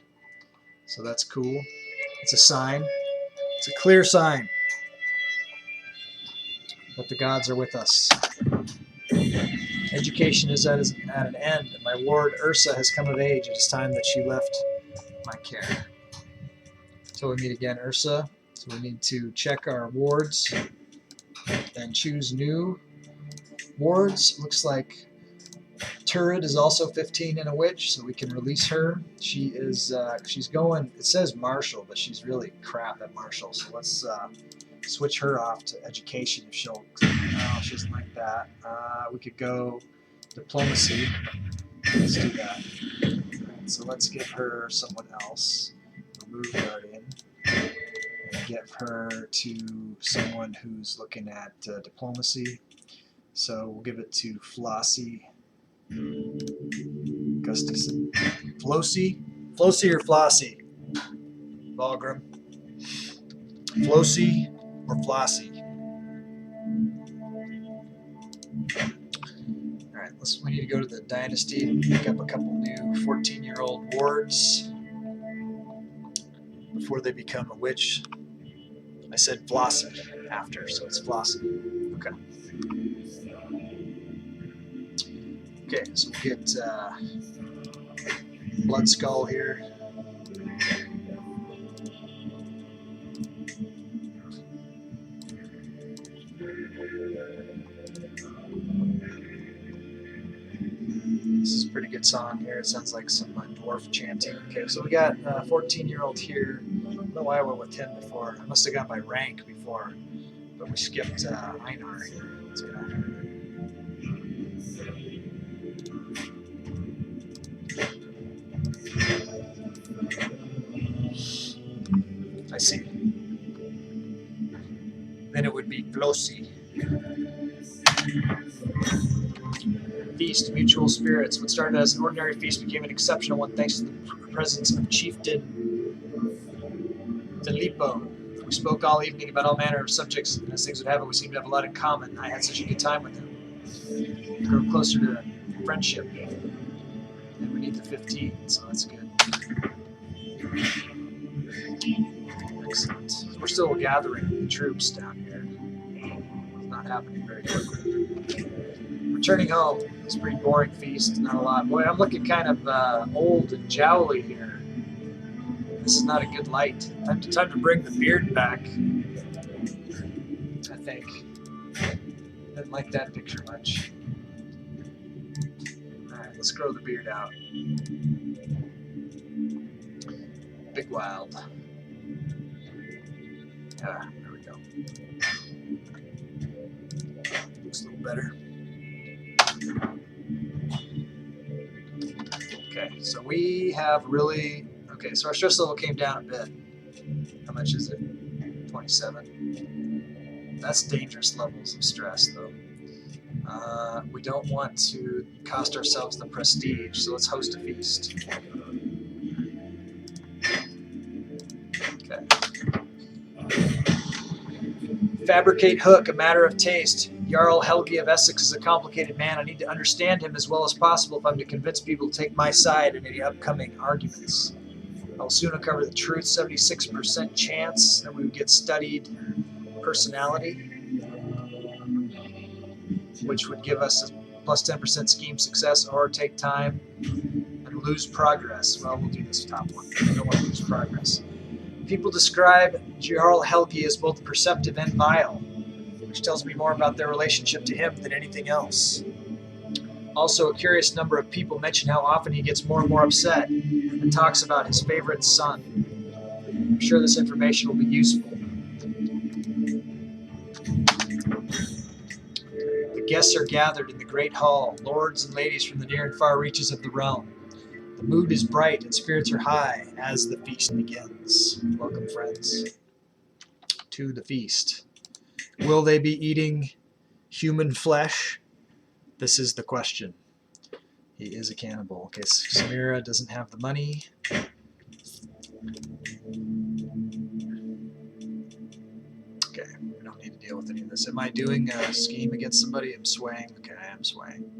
So that's cool. It's a sign. It's a clear sign that the gods are with us. Education is at an end. My ward Ursa has come of age. It is time that she left my care. Until we meet again, Ursa. So we need to check our wards and choose new wards. Looks like Turid is also 15 and a witch, so we can release her. She is she's going. It says martial, but she's really crap at martial. So let's switch her off to education if she'll. Oh, she doesn't like that. We could go diplomacy. Let's do that. Right, so let's give her someone else. Remove Guardian. And get her to someone who's looking at diplomacy. So we'll give it to Flossie. Gustison. Flossie? Flossie or Flossie? Valgrim. Flossie or Flossie? Alright, we need to go to the dynasty, pick up a couple new 14-year-old wards before they become a witch. I said Flossie after, so it's Flossie. Okay. Okay, so we'll get Blood Skull here. This is a pretty good song here. It sounds like some dwarf chanting. Okay, so we got a 14-year-old here. I don't know why I went with him before. I must have gone by rank before, but we skipped Einar here. Let's get on here. I see. Then it would be Flossie. Feast, mutual spirits. What started as an ordinary feast became an exceptional one thanks to the presence of Chieftain Filippo. We spoke all evening about all manner of subjects, and as things would have it, we seemed to have a lot in common. I had such a good time with him. We grew closer to friendship. And we need the 15, so that's good. Excellent. We're still gathering the troops down here. It's not happening very quickly. Returning home. It's a pretty boring feast, not a lot. Boy, I'm looking kind of old and jowly here. This is not a good light. Time to bring the beard back, I think. Didn't like that picture much. Alright, let's grow the beard out. Big Wild. Yeah, there we go. Looks a little better. Okay, so we have really... Okay, so our stress level came down a bit. How much is it? 27. That's dangerous levels of stress, though. We don't want to cost ourselves the prestige, so let's host a feast. Okay. Fabricate hook, a matter of taste. Jarl Helgi of Essex is a complicated man. I need to understand him as well as possible if I'm to convince people to take my side in any upcoming arguments. I will soon uncover the truth. 76% chance that we would get studied personality, which would give us a plus 10% scheme success, or take time and lose progress. Well, we'll do this top one. We don't want to lose progress. People describe Jarl Helgi as both perceptive and vile, which tells me more about their relationship to him than anything else. Also, a curious number of people mention how often he gets more and more upset and talks about his favorite son. I'm sure this information will be useful. The guests are gathered in the great hall, lords and ladies from the near and far reaches of the realm. The mood is bright and spirits are high as the feast begins. Welcome, friends, to the feast. Will they be eating human flesh? This is the question. He is a cannibal. Okay, so Samira doesn't have the money. Okay, we don't need to deal with any of this. Am I doing a scheme against somebody? I'm swaying. Okay, I am swaying.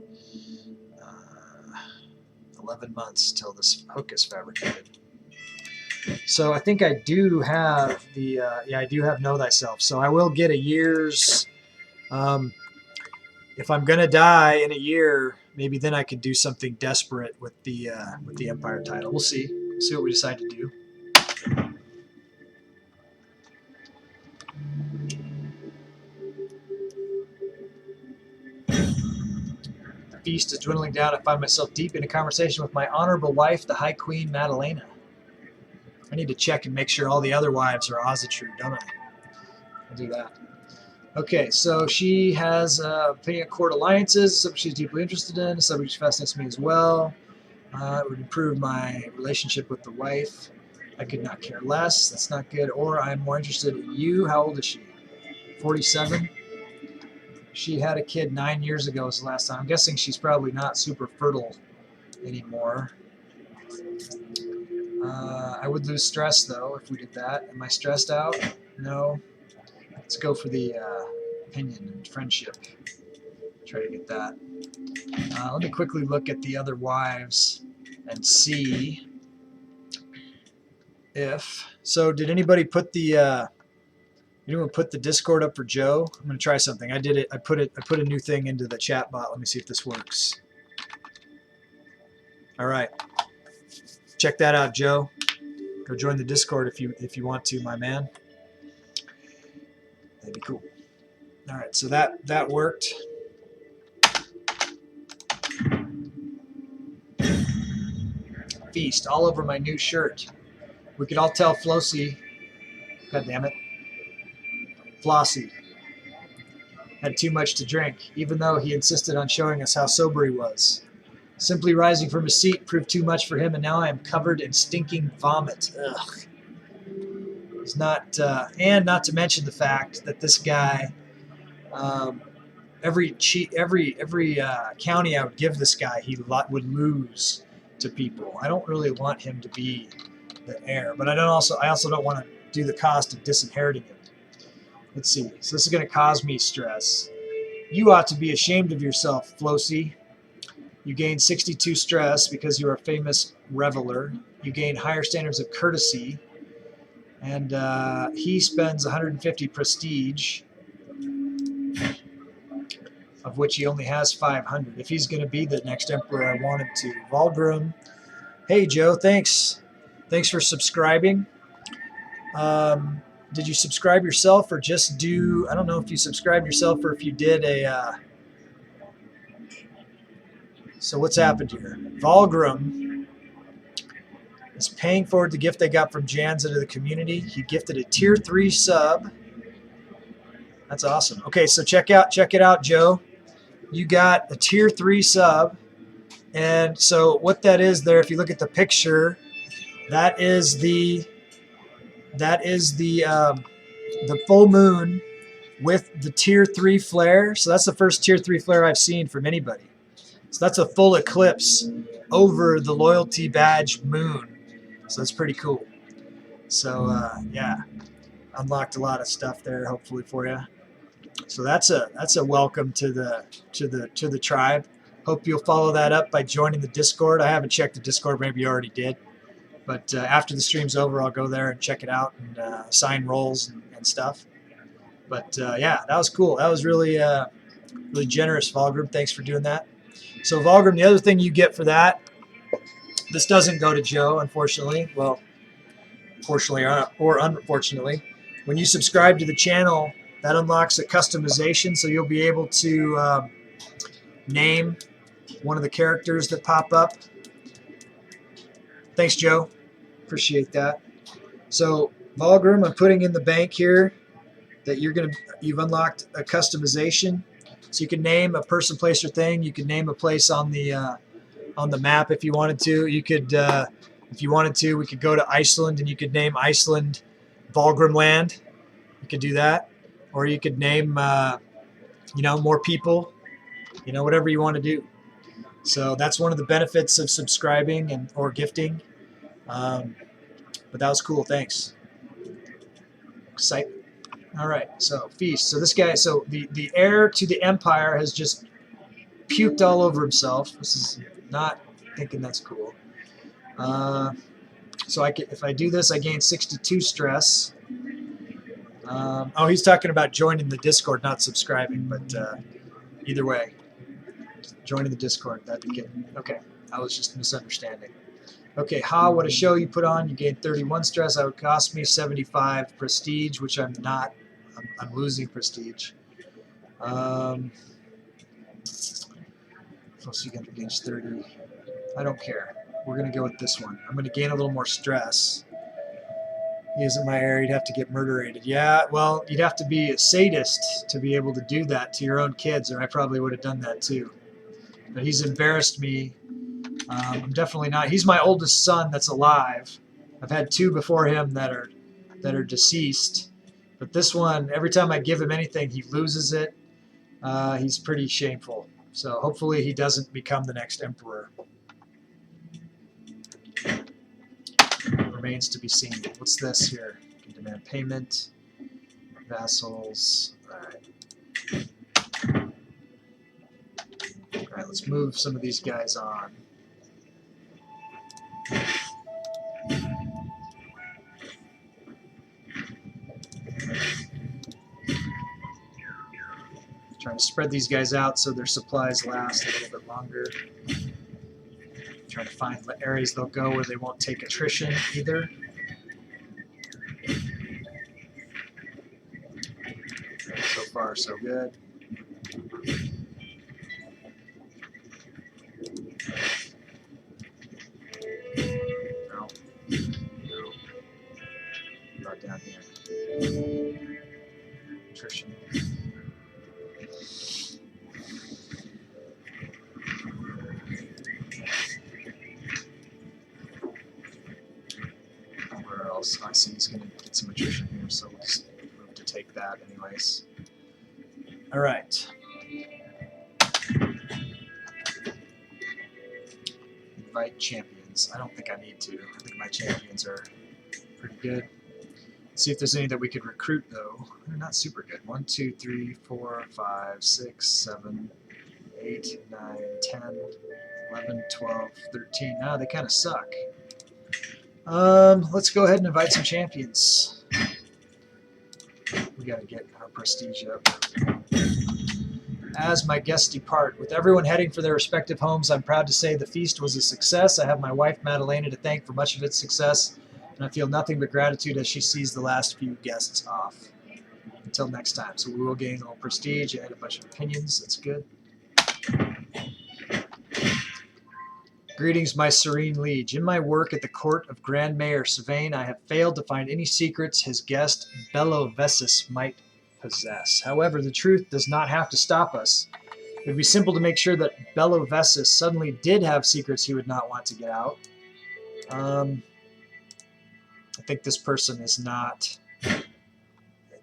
11 months till this hook is fabricated. So I think I do have the, yeah, I do have Know Thyself. So I will get a year's, if I'm going to die in a year, maybe then I could do something desperate with the Empire title. We'll see. We'll see what we decide to do. The feast is dwindling down. I find myself deep in a conversation with my honorable wife, the High Queen Madalena. I need to check and make sure all the other wives are Ozatru, don't I? I'll do that. Okay, so she has opinion of court alliances, something she's deeply interested in, a subject which fascinates me as well. It would improve my relationship with the wife. I could not care less. That's not good. Or I'm more interested in you. How old is she? 47? She had a kid 9 years ago was the last time. I'm guessing she's probably not super fertile anymore. I would lose stress, though, if we did that. Am I stressed out? No. Let's go for the opinion and friendship. Try to get that. Let me quickly look at the other wives and see if. So did anybody put the Discord up for Joe? I'm gonna try something. I did it. I put a new thing into the chat bot. Let me see if this works. All right. Check that out, Joe. Go join the Discord if you want to, my man. That'd be cool. All right, so that worked. Feast all over my new shirt. We could all tell Flossie, God damn it, Flossie had too much to drink, even though he insisted on showing us how sober he was. Simply rising from his seat proved too much for him, and now I am covered in stinking vomit. Ugh. He's not, and not to mention the fact that this guy, every county I would give this guy, he would lose to people. I don't really want him to be the heir, but I also don't want to do the cost of disinheriting him. Let's see. So this is going to cause me stress. You ought to be ashamed of yourself, Flossie. You gain 62 stress because you are a famous reveler. You gain higher standards of courtesy. And he spends 150 prestige, of which he only has 500. If he's going to be the next emperor, I want him to. Valgrim. Hey, Joe, thanks. Thanks for subscribing. Did you subscribe yourself or just do... I don't know if you subscribed yourself or if you did a... So what's happened here? Valgrim is paying forward the gift they got from Janza to the community. He gifted a tier 3 sub. That's awesome. Okay, so check it out, Joe. You got a tier 3 sub. And so what that is there, if you look at the picture, that is the full moon with the tier 3 flare. So that's the first tier 3 flare I've seen from anybody. So that's a full eclipse over the loyalty badge moon. So that's pretty cool. So yeah, unlocked a lot of stuff there, hopefully for you. So that's a welcome to the tribe. Hope you'll follow that up by joining the Discord. I haven't checked the Discord, maybe you already did. But after the stream's over, I'll go there and check it out and assign roles and stuff. But yeah, that was cool. That was really really generous, Valgrim. Thanks for doing that. So Valgrim, the other thing you get for that, this doesn't go to Joe, unfortunately. Well, fortunately or unfortunately. When you subscribe to the channel, that unlocks a customization, so you'll be able to name one of the characters that pop up. Thanks, Joe. Appreciate that. So Valgrim, I'm putting in the bank here that you've unlocked a customization. So you can name a person, place, or thing. You can name a place on the map if you wanted to. You could, if you wanted to, we could go to Iceland and you could name Iceland Valgrim Land. You could do that, or you could name, more people. Whatever you want to do. So that's one of the benefits of subscribing or gifting. But that was cool. Thanks. Excitement. All right. So feast. So this guy. So the heir to the empire has just puked all over himself. This is not thinking that's cool. So if I do this, I gain 62 stress. Oh, he's talking about joining the Discord, not subscribing. But either way, joining the Discord. That'd be good. Okay. I was just misunderstanding. Okay, what a show you put on. You gained 31 stress. That would cost me 75 prestige, which I'm not. I'm losing prestige. Plus you get against 30. I don't care. We're going to go with this one. I'm going to gain a little more stress. He isn't my heir. You'd have to get murderated. Yeah, well, you'd have to be a sadist to be able to do that to your own kids, or I probably would have done that too. But he's embarrassed me. I'm definitely not. He's my oldest son that's alive. I've had 2 before him that are deceased. But this one, every time I give him anything, he loses it. He's pretty shameful. So hopefully he doesn't become the next emperor. Remains to be seen. What's this here? Can demand payment. Vassals. All right. let's move some of these guys on. Trying to spread these guys out so their supplies last a little bit longer. Trying to find areas they'll go where they won't take attrition either. So far, so good. No. No. Not down here. Attrition. Where else? I see he's going to get some attrition here, so we'll just move to take that anyways. All right. Invite champions. I don't think I need to. I think my champions are pretty good. Let's see if there's any that we could recruit, though. They're not super good. 1, 2, 3, 4, 5, 6, 7, 8, 9, 10, 11, 12, 13. No, they kind of suck. Let's go ahead and invite some champions. We got to get our prestige up. As my guests depart, with everyone heading for their respective homes, I'm proud to say the feast was a success. I have my wife, Madalena, to thank for much of its success, and I feel nothing but gratitude as she sees the last few guests off. Until next time. So we will gain a little prestige and a bunch of opinions. That's good. Greetings, my serene liege. In my work at the court of Grand Mayor Sylvain, I have failed to find any secrets his guest Bellovesus might possess. However, the truth does not have to stop us. It would be simple to make sure that Bellovesus suddenly did have secrets he would not want to get out. I think this person is not, it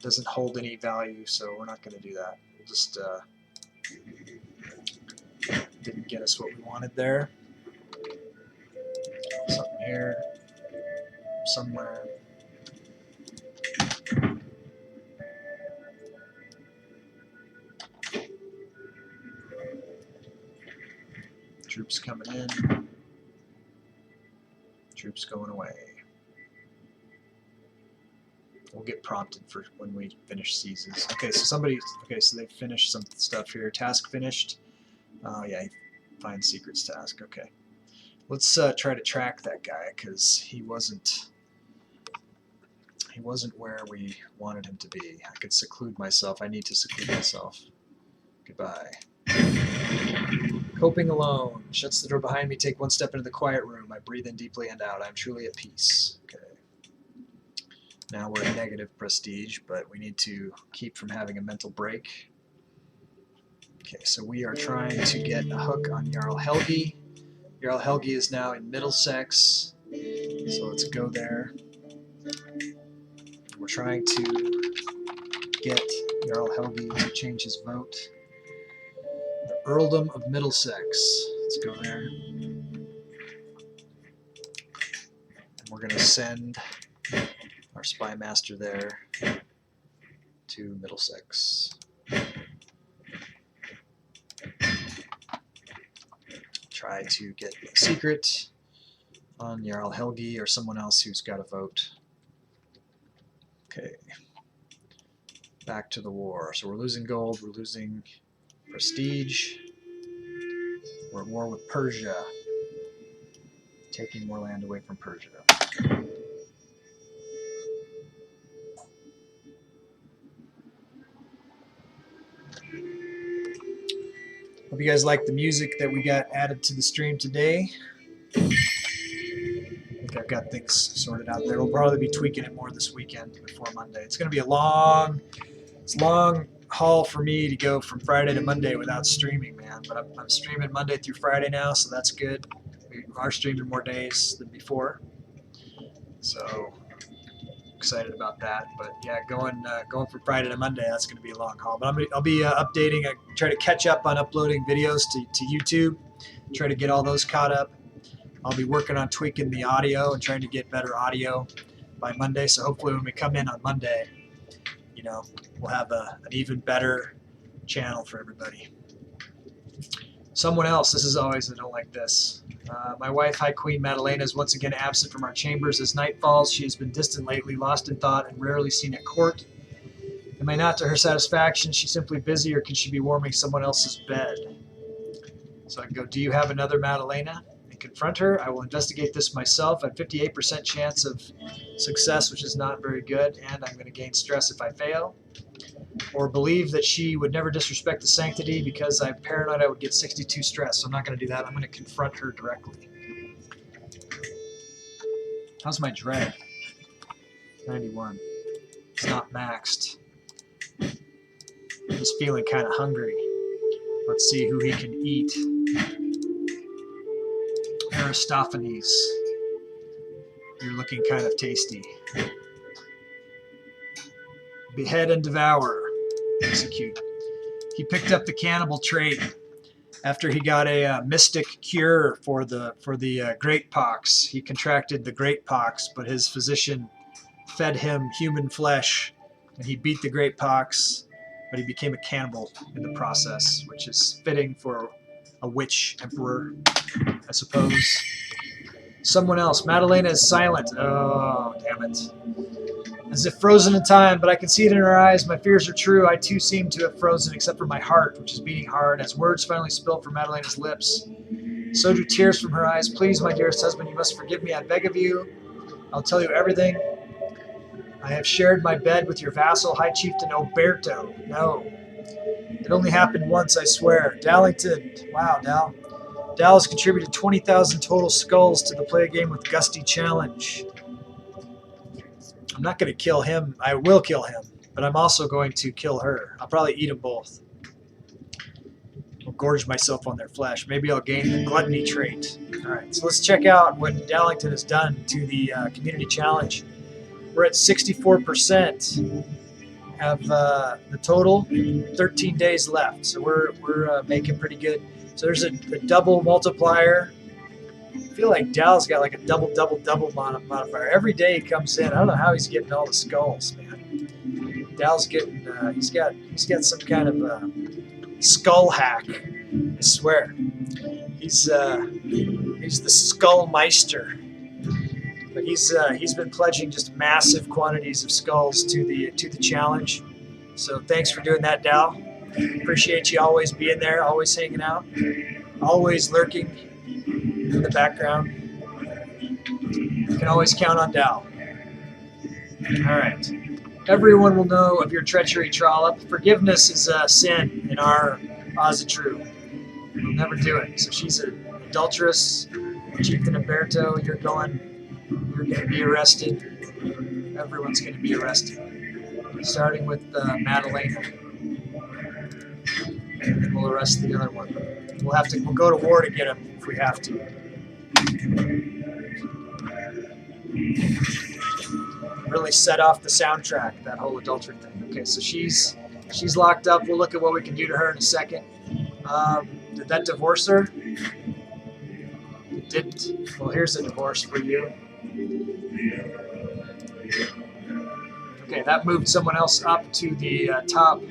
doesn't hold any value, so we're not going to do that. We'll just didn't get us what we wanted there. Something here, somewhere. Troops coming in. Troops going away. We'll get prompted for when we finish seizes. Okay, so somebody. Okay, so they finished some stuff here. Task finished. Oh yeah, find secrets task. Okay. Let's try to track that guy because he wasn't where we wanted him to be. I could seclude myself. I need to seclude myself. Goodbye. Coping alone. Shuts the door behind me. Take one step into the quiet room. I breathe in deeply and out. I'm truly at peace. Okay. Now we're at negative prestige, but we need to keep from having a mental break. Okay, so we are trying to get a hook on Jarl Helgi. Jarl Helgi is now in Middlesex, so let's go there. We're trying to get Jarl Helgi to change his vote. The Earldom of Middlesex. Let's go there. And we're going to send our spy master there to Middlesex. Try to get a secret on Jarl Helgi or someone else who's got a vote. Okay. Back to the war. So we're losing gold, we're losing prestige. We're at war with Persia. Taking more land away from Persia. Hope you guys like the music that we got added to the stream today. I think I've got things sorted out there. We'll probably be tweaking it more this weekend before Monday. It's going to be a long haul for me to go from Friday to Monday without streaming, man. But I'm streaming Monday through Friday now, so that's good. We are streaming more days than before, so excited about that. But yeah, going from Friday to Monday, that's going to be a long haul. But I'll be updating. I try to catch up on uploading videos to YouTube. Try to get all those caught up. I'll be working on tweaking the audio and trying to get better audio by Monday. So hopefully when we come in on Monday, you know, we'll have an even better channel for everybody. Someone else. This is always, I don't like this. My wife, High Queen Madalena, is once again absent from our chambers as night falls. She has been distant lately, lost in thought, and rarely seen at court. Am I not to her satisfaction? She's simply busy, or could she be warming someone else's bed? So I can go, do you have another Madalena? And confront her. I will investigate this myself at 58% chance of success, which is not very good, and I'm going to gain stress if I fail. Or believe that she would never disrespect the sanctity because I'm paranoid I would get 62 stress. So I'm not going to do that. I'm going to confront her directly. How's my dread? 91. It's not maxed. He's feeling kind of hungry. Let's see who he can eat. Aristophanes. You're looking kind of tasty. Behead and devour. Execute. He picked up the cannibal trait after he got a mystic cure for the great pox. He contracted the great pox, but his physician fed him human flesh, and he beat the great pox, but he became a cannibal in the process, which is fitting for a witch emperor, I suppose. Someone else. Madalena is silent. Oh, damn it. As if frozen in time, but I can see it in her eyes. My fears are true. I too seem to have frozen, except for my heart, which is beating hard. As words finally spill from Madalena's lips, so do tears from her eyes. Please, my dearest husband, you must forgive me, I beg of you. I'll tell you everything. I have shared my bed with your vassal, High Chieftain Oberto. No. It only happened once, I swear. Darlington. Wow, Dal. Dal has contributed 20,000 total skulls to the play game with Gusty challenge. I'm not going to kill him. I will kill him, but I'm also going to kill her. I'll probably eat them both. I'll gorge myself on their flesh. Maybe I'll gain the gluttony trait. All right, so let's check out what Darlington has done to the community challenge. We're at 64% of the total. 13 days left, so we're making pretty good. So there's a double multiplier. I feel like Dal's got like a double modifier. Every day he comes in. I don't know how he's getting all the skulls, man. Dal's getting he's got some kind of skull hack. I swear. He's the Skullmeister. But he's been pledging just massive quantities of skulls to the challenge. So thanks for doing that, Dal. Appreciate you always being there, always hanging out, always lurking in the background. You can always count on Dal. All right. Everyone will know of your treachery, Trollop. Forgiveness is a sin in our Ozatru. We'll never do it. So she's an adulteress. Chieftain Umberto, you're going to be arrested. Everyone's going to be arrested. Starting with Madalena. And then we'll arrest the other one. We'll go to war to get him if we have to. Really set off the soundtrack, that whole adultery thing. Okay, so she's locked up. We'll look at what we can do to her in a second. Did that divorce her? It didn't. Well, here's a divorce for you. Okay, that moved someone else up to the top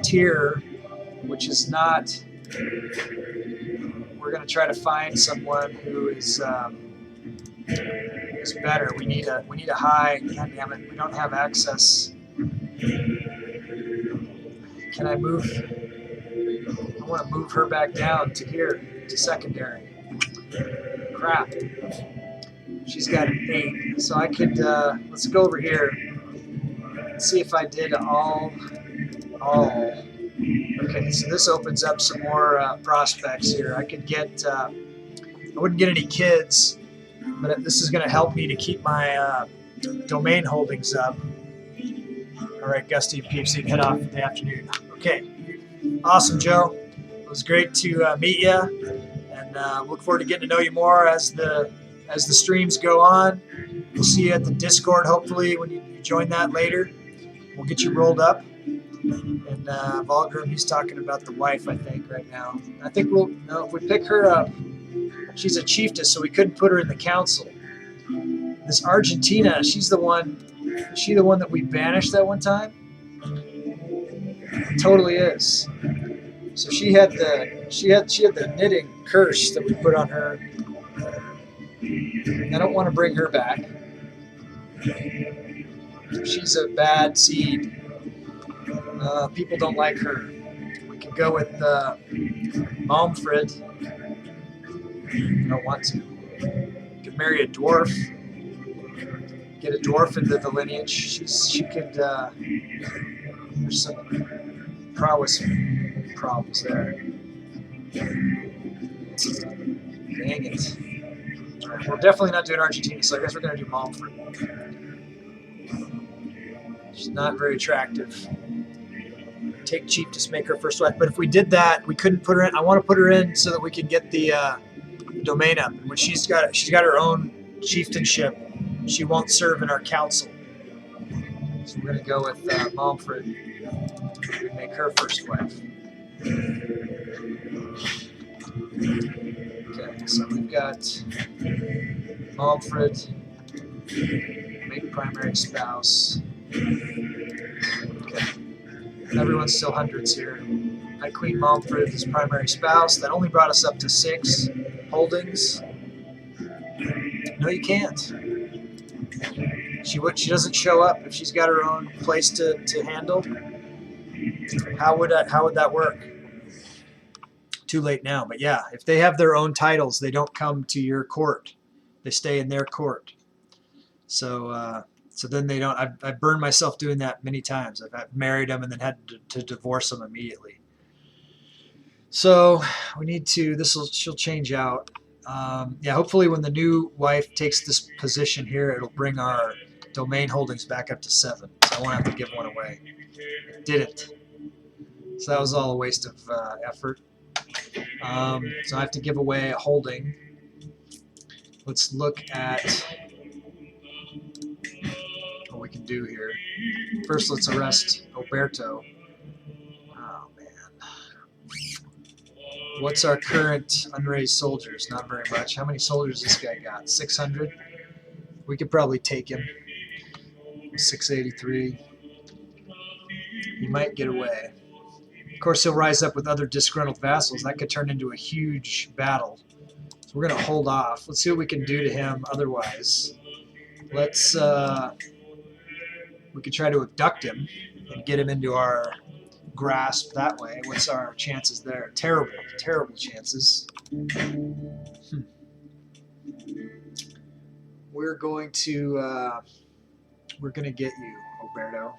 tier, which is not. We're going to try to find someone who is better. We need a high. God damn it, we don't have access. Can I move? I want to move her back down to here, to secondary. Crap. She's got an 8, so I could. Let's go over here. Let's see if I did all. Okay, so this opens up some more prospects here. I could get. I wouldn't get any kids, but this is going to help me to keep my domain holdings up. All right, Gusty and Peeps, you can head off for the afternoon. Okay, awesome, Joe. It was great to meet you, and look forward to getting to know you more as the streams go on. We'll see you at the Discord, hopefully, when you join that later. We'll get you rolled up. And Volgrim, he's talking about the wife, I think, right now. I think if we pick her up, she's a chiefess, so we couldn't put her in the council. This Argentina, is she the one that we banished that one time? It totally is. So she had the She had the knitting curse that we put on her. I don't want to bring her back. She's a bad seed. People don't like her. We could go with Malmfred. I don't want to. We could marry a dwarf. Get a dwarf into the lineage. She could. There's some prowess problems there. Dang it. Right, we're definitely not doing Argentina, so I guess we're going to do Malmfred. She's not very attractive. Take cheap to make her first wife. But if we did that, we couldn't put her in. I want to put her in so that we can get the domain up. And when she's got her own chieftainship, she won't serve in our council. So we're going to go with Malmfred and make her first wife. Okay, so we've got Malmfred, make primary spouse. Okay, everyone's still hundreds here. High Queen Malmfred is primary spouse. That only brought us up to 6 holdings. No, you can't. She doesn't show up if she's got her own place to handle. How would that work? Too late now, but yeah, if they have their own titles, they don't come to your court. They stay in their court. So then they don't. I've burned myself doing that many times. I've married them and then had to divorce them immediately. So we need to. She'll change out. Yeah, hopefully when the new wife takes this position here, it'll bring our domain holdings back up to 7. So I won't have to give one away. It didn't. So that was all a waste of effort. So I have to give away a holding. Let's look at what we can do here. First, let's arrest Alberto. Oh, man. What's our current unraised soldiers? Not very much. How many soldiers this guy got? 600? We could probably take him. 683. He might get away. Of course, he'll rise up with other disgruntled vassals. That could turn into a huge battle. So we're going to hold off. Let's see what we can do to him otherwise. Let's... we could try to abduct him and get him into our grasp that way. What's our chances there? Terrible, terrible chances. We're going to get you, Alberto.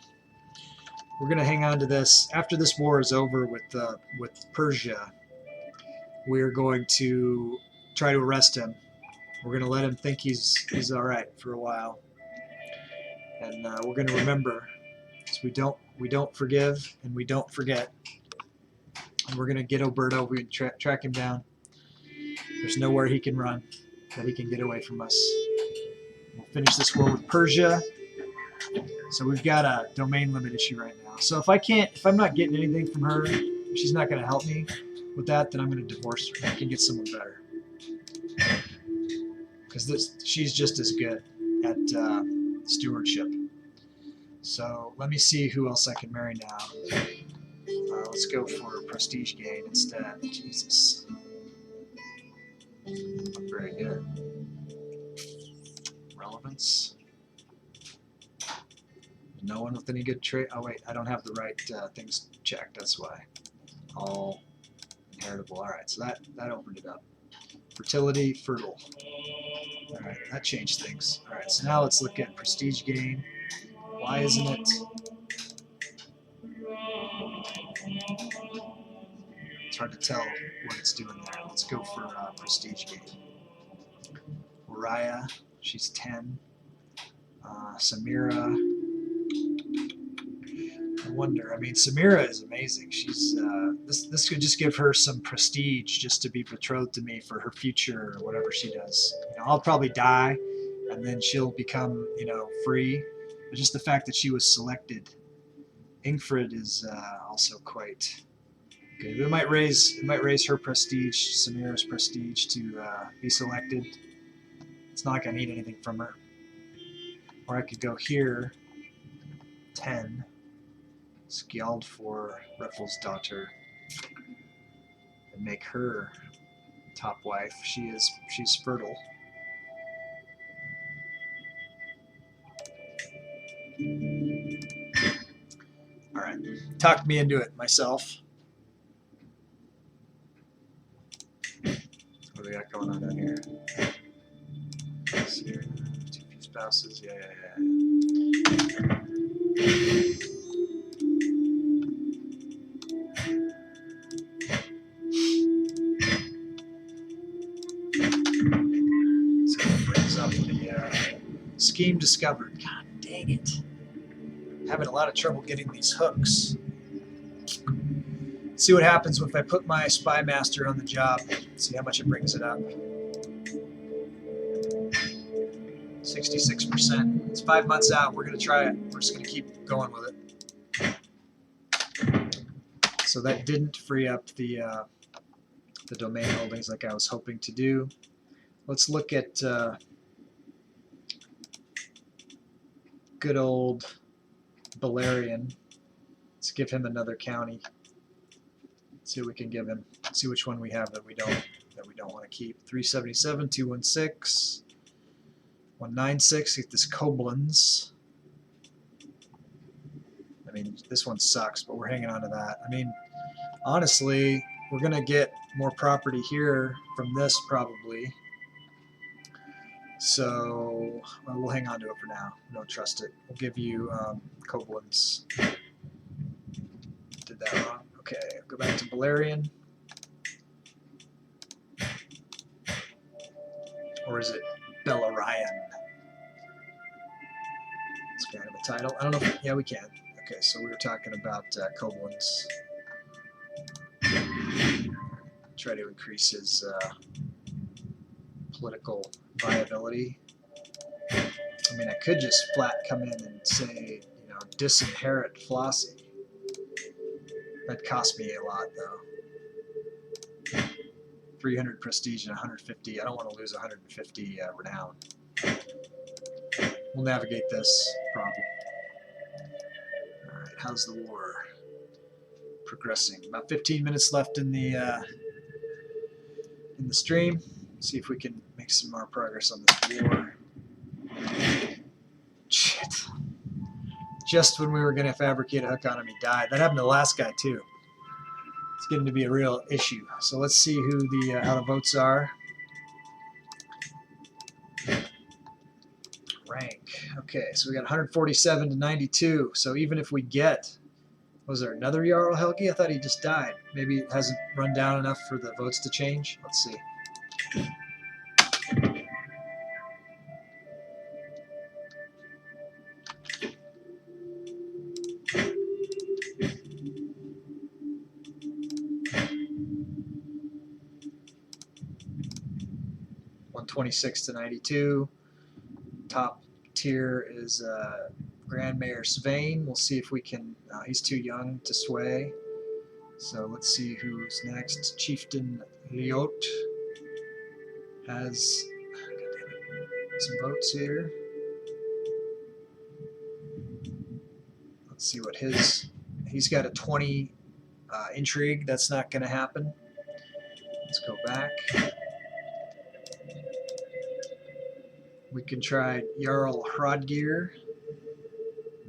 We're going to hang on to this. After this war is over with Persia, we're going to try to arrest him. We're going to let him think he's all right for a while, and we're going to remember, because we don't forgive and we don't forget. And we're going to get Alberto. We can track him down. There's nowhere he can run that he can get away from us. We'll finish this war with Persia. So we've got a domain limit issue right now. So if I'm not getting anything from her, if she's not going to help me with that, then I'm going to divorce her. I can get someone better. Because she's just as good at stewardship. So let me see who else I can marry now. Let's go for prestige gain instead. Jesus. Not very good. Relevance. No one with any good trait. Oh wait, I don't have the right things checked. That's why. All inheritable. All right, so that opened it up. Fertility, fertile. All right, that changed things. All right, so now let's look at prestige gain. Why isn't it? It's hard to tell what it's doing there. Let's go for prestige gain. Uriah, she's 10. Samira. I wonder. I mean, Samira is amazing. She's this could just give her some prestige just to be betrothed to me for her future or whatever she does. I'll probably die, and then she'll become free. But just the fact that she was selected. Ingfrid is also quite good. It might raise her prestige, Samira's prestige, to be selected. It's not like I need anything from her. Or I could go here, 10. Skjald for Reffel's daughter. and make her top wife. She's fertile. All right, talked me into it myself. What do we got going on down here? Here, 2 few spouses. Yeah. So that brings up the scheme discovered. God dang it. Having a lot of trouble getting these hooks. See what happens if I put my spy master on the job. See how much it brings it up. 66%. It's 5 months out. We're going to try it. We're just going to keep going with it. So that didn't free up the domain holdings like I was hoping to do. Let's look at good old Balerion. Let's give him another county. See what we can give him. See which one we have that we don't want to keep. 377, 216, 196. Get this Koblenz. I mean, this one sucks, but we're hanging on to that. I mean, honestly, we're gonna get more property here from this probably. So we'll hang on to it for now. We don't trust it. We'll give you Koblenz. Did that wrong. Okay, go back to Balerion. Or is it Belerion? It's kind of a title. I don't know. Yeah, we can. Okay, so we were talking about Koblenz. Try to increase his political viability. I mean, I could just flat come in and say, disinherit Flossie. That cost me a lot, though. 300 prestige and 150. I don't want to lose 150 renown. We'll navigate this problem. All right, how's the war progressing? About 15 minutes left in the stream. See if we can make some more progress on this war. Shit. Just when we were going to fabricate a hook on him, he died. That happened to the last guy, too. It's getting to be a real issue. So let's see who how the votes are. Rank. Okay, so we got 147 to 92. So even if we get, was there another Jarl Helgi? I thought he just died. Maybe it hasn't run down enough for the votes to change. Let's see. $126 to 92. Top tier is Grand Mayor Svein. We'll see if we can. He's too young to sway. So let's see who's next. Chieftain Liot has some votes here. Let's see what he's got a 20 intrigue. That's not going to happen. Let's go back. We can try Jarl Hrodgir.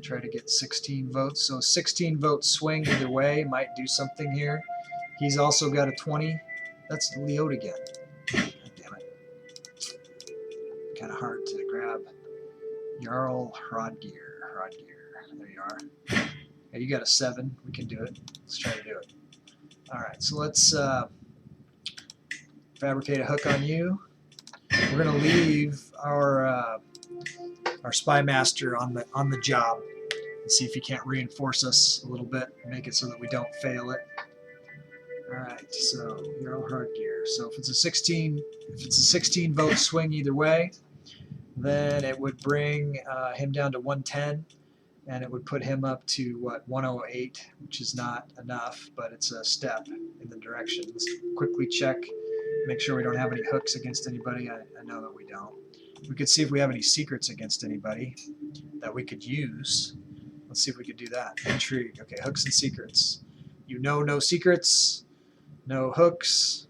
Try to get 16 votes. So 16 vote swing either way might do something here. He's also got a 20. That's Liot again. God damn it. Kind of hard to grab. Jarl Hrodgir. There you are. Yeah, you got a 7. We can do it. Let's try to do it. All right, so let's fabricate a hook on you. We're going to leave our spy master on the job and see if he can't reinforce us a little bit and make it so that we don't fail it. All right, so Jarl Hrodgir. So if it's a 16 vote swing either way, then it would bring him down to 110, and it would put him up to 108, which is not enough, but it's a step in the direction. Let's quickly check. Make sure we don't have any hooks against anybody. I know that we don't. We could see if we have any secrets against anybody that we could use. Let's see if we could do that. Intrigue. Okay, hooks and secrets. No secrets. No hooks.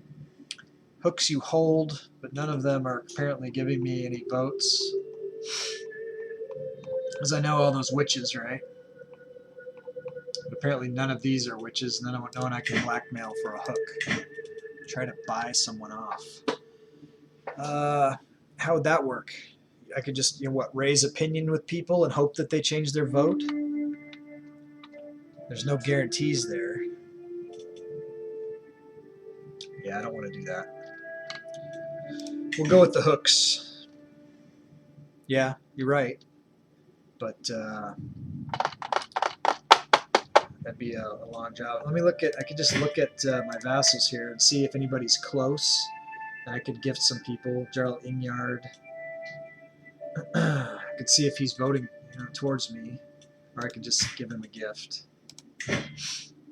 Hooks you hold, but none of them are apparently giving me any votes. Because I know all those witches, right? But apparently none of these are witches. No one I can blackmail for a hook. Try to buy someone off. How would that work? I could just, raise opinion with people and hope that they change their vote? There's no guarantees there. Yeah, I don't want to do that. We'll go with the hooks. Yeah, you're right. But that'd be a long job. Let me I could just look at my vassals here and see if anybody's close. And I could gift some people. Jarl Ingyard. I could see if he's voting towards me. Or I could just give him a gift.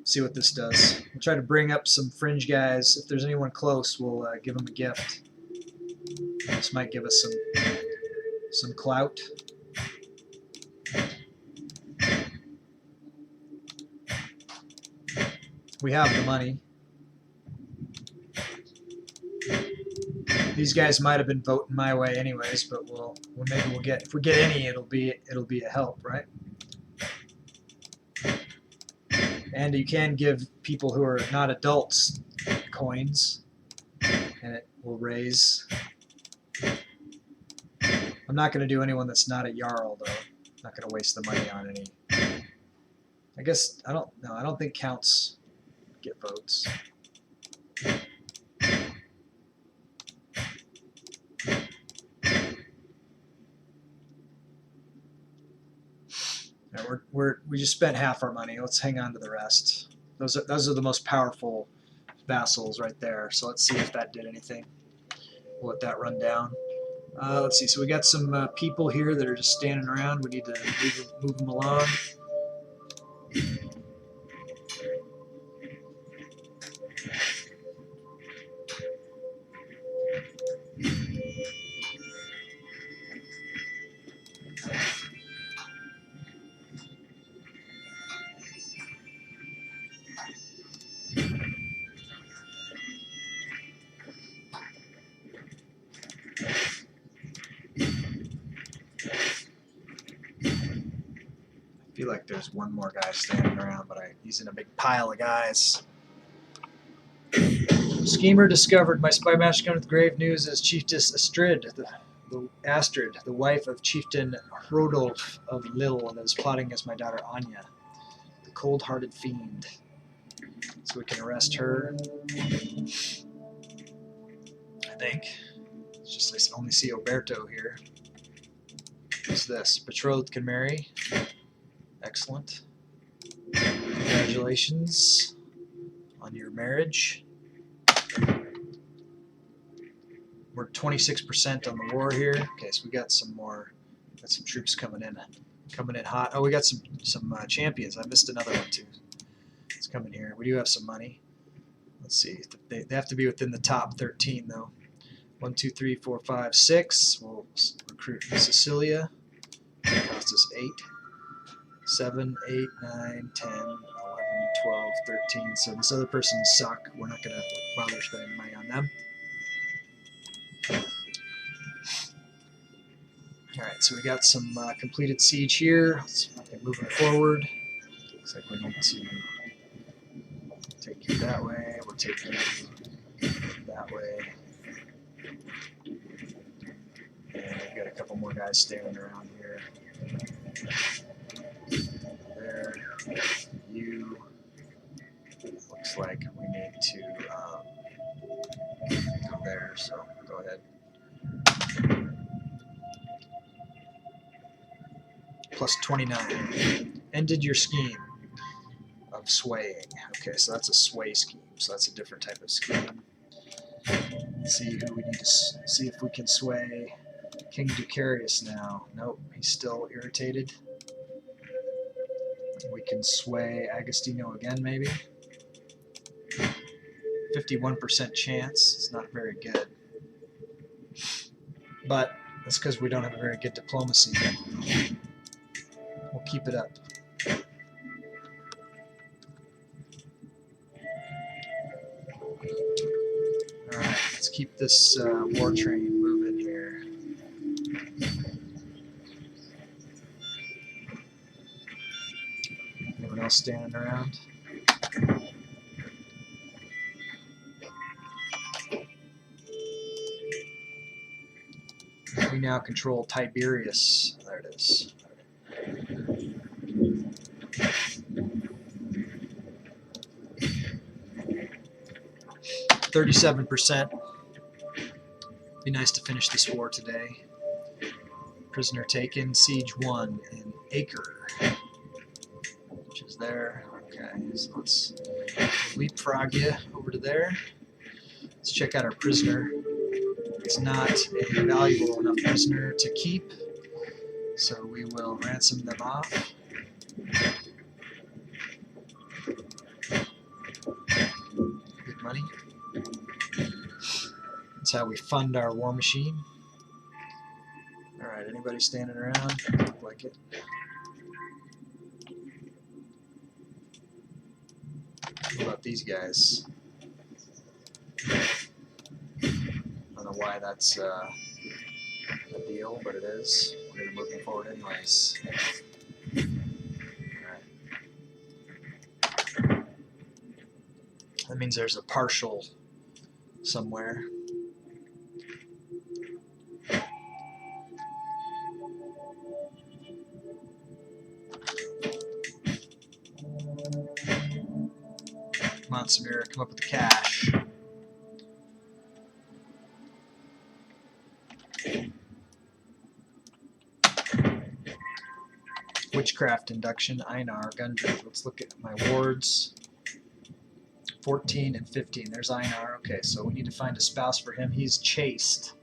See what this does. We'll try to bring up some fringe guys. If there's anyone close, we'll give them a gift. This might give us some clout. We have the money. These guys might have been voting my way anyways, but maybe we'll get, if we get any, it'll be a help, right? And you can give people who are not adults coins, and it will raise. I'm not going to do anyone that's not a Jarl, though. I'm not going to waste the money on any. I guess, I don't think counts get votes. We just spent half our money. Let's hang on to the rest. Those are the most powerful vassals right there. So let's see if that did anything. We'll let that run down. Let's see. So we got some people here that are just standing around. We need to move them along. I feel like there's one more guy standing around, but he's in a big pile of guys. Schemer discovered. My spy master come with grave news as Chiefess Astrid, the wife of Chieftain Hrodolf of Lille, that is plotting against my daughter Anya, the cold-hearted fiend. So we can arrest her. I think. It's just I only see Oberto here. What's this? Betrothed can marry. Excellent. Congratulations on your marriage. We're 26% on the war here. Okay, so we got some more. Got some troops coming in hot. Oh, we got some champions. I missed another one too. It's coming here. We do have some money. Let's see. They have to be within the top 13 though. 1, 2, 3, 4, 5, 6. We'll recruit Cecilia. It costs us 8. 7, 8, 9, 10, 11, 12, 13. So this other person suck. We're not going to bother spending money on them. Alright, so we got some completed siege here. Let's keep moving forward. Looks like we need to take you that way. We'll take you that way. And we've got a couple more guys standing around here. There. You. Looks like we need to go there, so go ahead. Plus 29. Ended your scheme of swaying. Okay, so that's a sway scheme. So that's a different type of scheme. Let's see who we need to see if we can sway. King Ducarius now. Nope, he's still irritated. We can sway Agostino again, maybe. 51% chance. It's not very good. But that's because we don't have a very good diplomacy. We'll keep it up. Let's keep this war train moving here. Anyone else standing around? We now control Tiberius. There it is. 37%. Be nice to finish this war today. Prisoner taken, siege 1 in Acre, which is there. Okay, so let's leapfrog you over to there. Let's check out our prisoner. It's not a valuable enough prisoner to keep, so we will ransom them off. Good money. That's how we fund our war machine. Alright, anybody standing around? Look like it. What about these guys? I don't know why that's a deal, but it is. We're going to move them forward anyways. Alright. That means there's a partial somewhere. Come on, Samira, come up with the cash. Witchcraft induction, Einar, Gundry. Let's look at my wards. 14 and 15. There's Einar. Okay, so we need to find a spouse for him. He's chaste.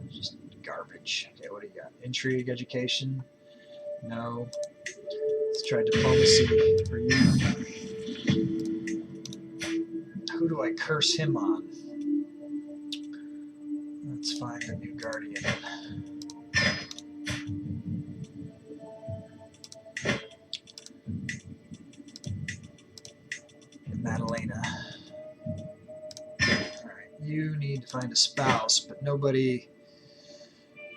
Just garbage. Okay, what do you got? Intrigue, education? No. Let's try diplomacy for you. Who do I curse him on? Let's find a new guardian. Madalena. Alright, you need to find a spouse, but nobody.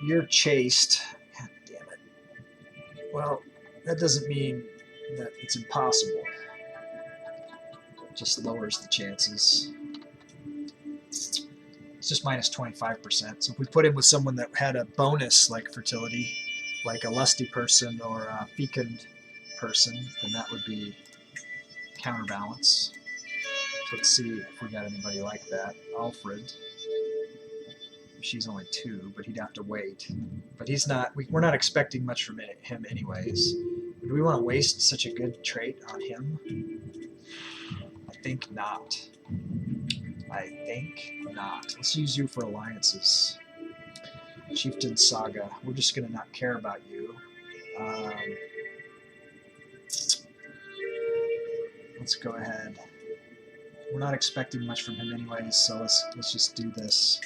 You're chaste. God damn it. Well, that doesn't mean that it's impossible. It just lowers the chances. It's just minus 25%. So if we put him with someone that had a bonus like fertility, like a lusty person or a fecund person, then that would be counterbalance. So let's see if we got anybody like that. Alfred. She's only 2, but he'd have to wait. But he's not. We're not expecting much from him anyways. Do we want to waste such a good trait on him? I think not. I think not. Let's use you for alliances. Chieftain Saga. We're just going to not care about you. Let's go ahead. We're not expecting much from him anyways, so let's just do this.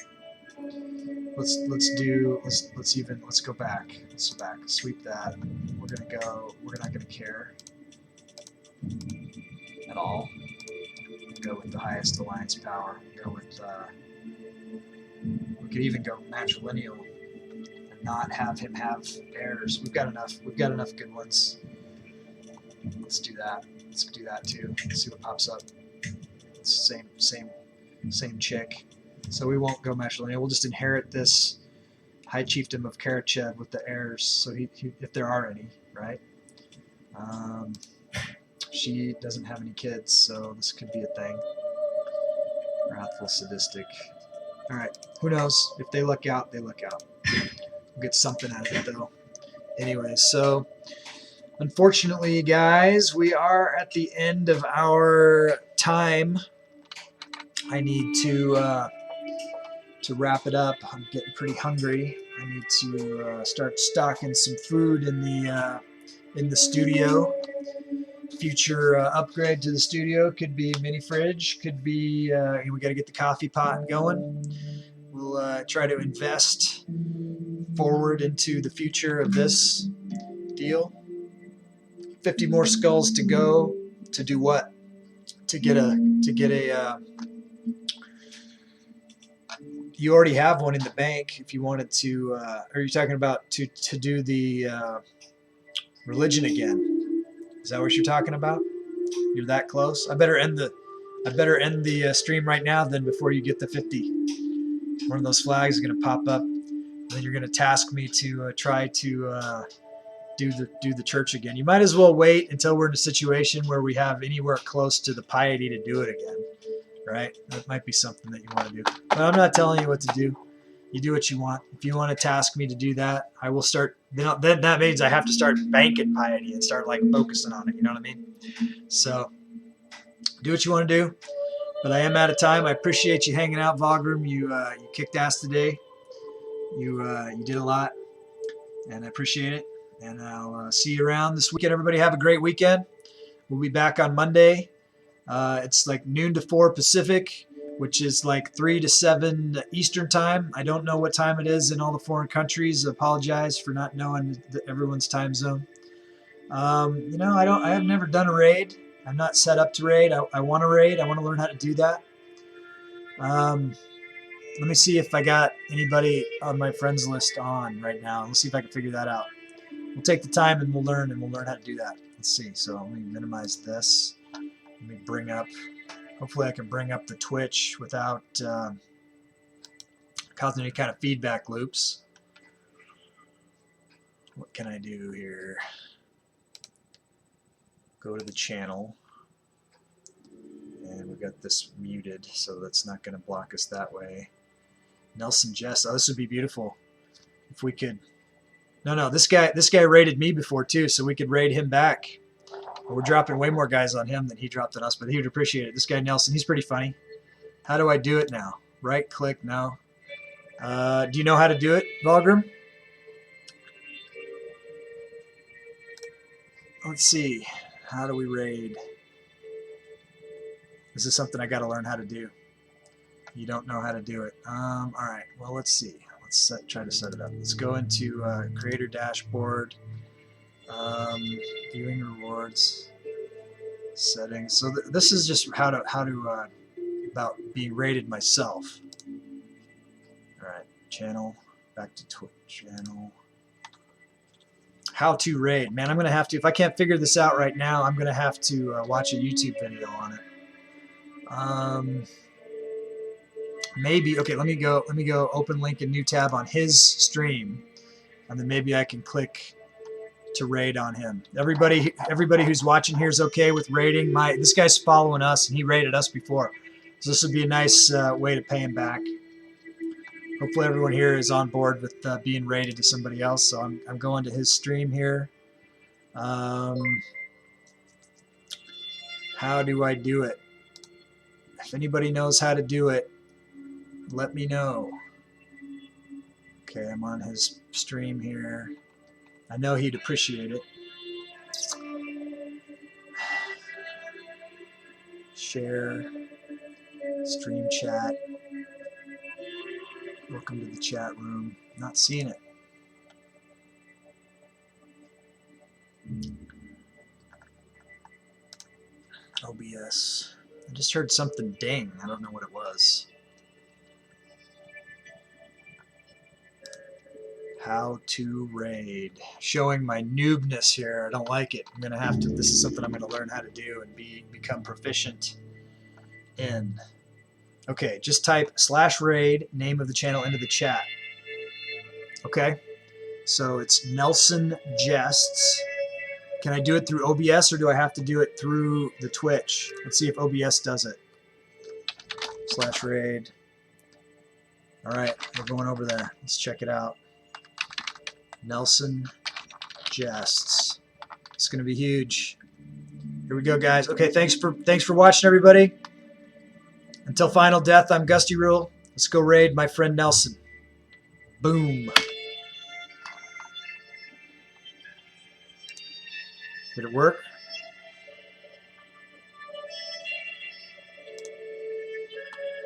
Let's go back. Let's go back. Sweep that. We're not gonna care at all. Go with the highest alliance power. Go with we could even go matrilineal and not have him have heirs. We've got enough good ones. Let's do that. Let's do that too. Let's see what pops up. It's same chick. So we won't go matrilineal. We'll just inherit this High Chiefdom of Karachev with the heirs. So he if there are any, right? She doesn't have any kids, so this could be a thing. Wrathful, sadistic. All right. Who knows? If they luck out, they luck out. We'll get something out of it though. Anyway, so unfortunately, guys, we are at the end of our time. I need to wrap it up. I'm getting pretty hungry. I need to start stocking some food in the studio. Future upgrade to the studio could be mini fridge. Could be we got to get the coffee pot going. We'll try to invest forward into the future of this deal. 50 more skulls to go. To do what? to get a you already have one in the bank if you wanted to. Are you talking about to do the religion again? Is that what you're talking about? You're that close. I better end the stream right now then before you get the 50. One of those flags is going to pop up, and then you're going to task me to try to do the church again. You might as well wait until we're in a situation where we have anywhere close to the piety to do it again, right? That might be something that you want to do. But I'm not telling you what to do. You do what you want. If you want to task me to do that, I will start. Then that means I have to start banking piety and start like focusing on it. You know what I mean? So do what you want to do. But I am out of time. I appreciate you hanging out, Vogrum. You kicked ass today. You did a lot, and I appreciate it. And I'll see you around this weekend. Everybody have a great weekend. We'll be back on Monday. It's like noon to 4 Pacific, which is like 3 to 7 Eastern time. I don't know what time it is in all the foreign countries. I apologize for not knowing everyone's time zone. I have never done a raid. I'm not set up to raid. I want to raid. I want to learn how to do that. Let me see if I got anybody on my friends list on right now. Let's see if I can figure that out. We'll take the time and we'll learn how to do that. Let's see. So let me minimize this. Let me bring up, hopefully I can bring up the Twitch without causing any kind of feedback loops. What can I do here? Go to the channel. And we've got this muted, so that's not going to block us that way. Nelson Jess. Oh, this would be beautiful if we could. No, this guy raided me before too, so we could raid him back. We're dropping way more guys on him than he dropped on us, but he would appreciate it. This guy Nelson, he's pretty funny. How do I do it now? Right click now. Do you know how to do it, Volgrim? Let's see. How do we raid? This is something I got to learn how to do. You don't know how to do it. All right. Well, let's see. Let's try to set it up. Let's go into Creator Dashboard, Viewing Rewards, Settings. So this is just how to about being rated myself. All right. Channel. Back to Twitch channel. How to raid. Man, I'm gonna have to. If I can't figure this out right now, I'm gonna have to watch a YouTube video on it. Maybe. Okay, let me go open link in new tab on his stream, and then maybe I can click to raid on him. Everybody who's watching here is okay with raiding. This guy's following us, and he raided us before, so this would be a nice way to pay him back. Hopefully everyone here is on board with being raided to somebody else. So I'm going to his stream here. How do I do it? If anybody knows how to do it, let me know. Okay, I'm on his stream here. I know he'd appreciate it. Share, stream chat. Welcome to the chat room. Not seeing it. OBS. I just heard something ding. I don't know what it was. How to raid. Showing my noobness here. I don't like it. I'm going to have to. This is something I'm going to learn how to do and become proficient in. Okay, just type /raid, name of the channel, into the chat. Okay, so it's Nelson Jests. Can I do it through OBS or do I have to do it through the Twitch? Let's see if OBS does it. /raid. All right, we're going over there. Let's check it out. Nelson Jests. It's going to be huge. Here we go, guys. Okay, thanks for watching, everybody. Until final death, I'm Gustyrill. Let's go raid my friend Nelson. Boom. Did it work?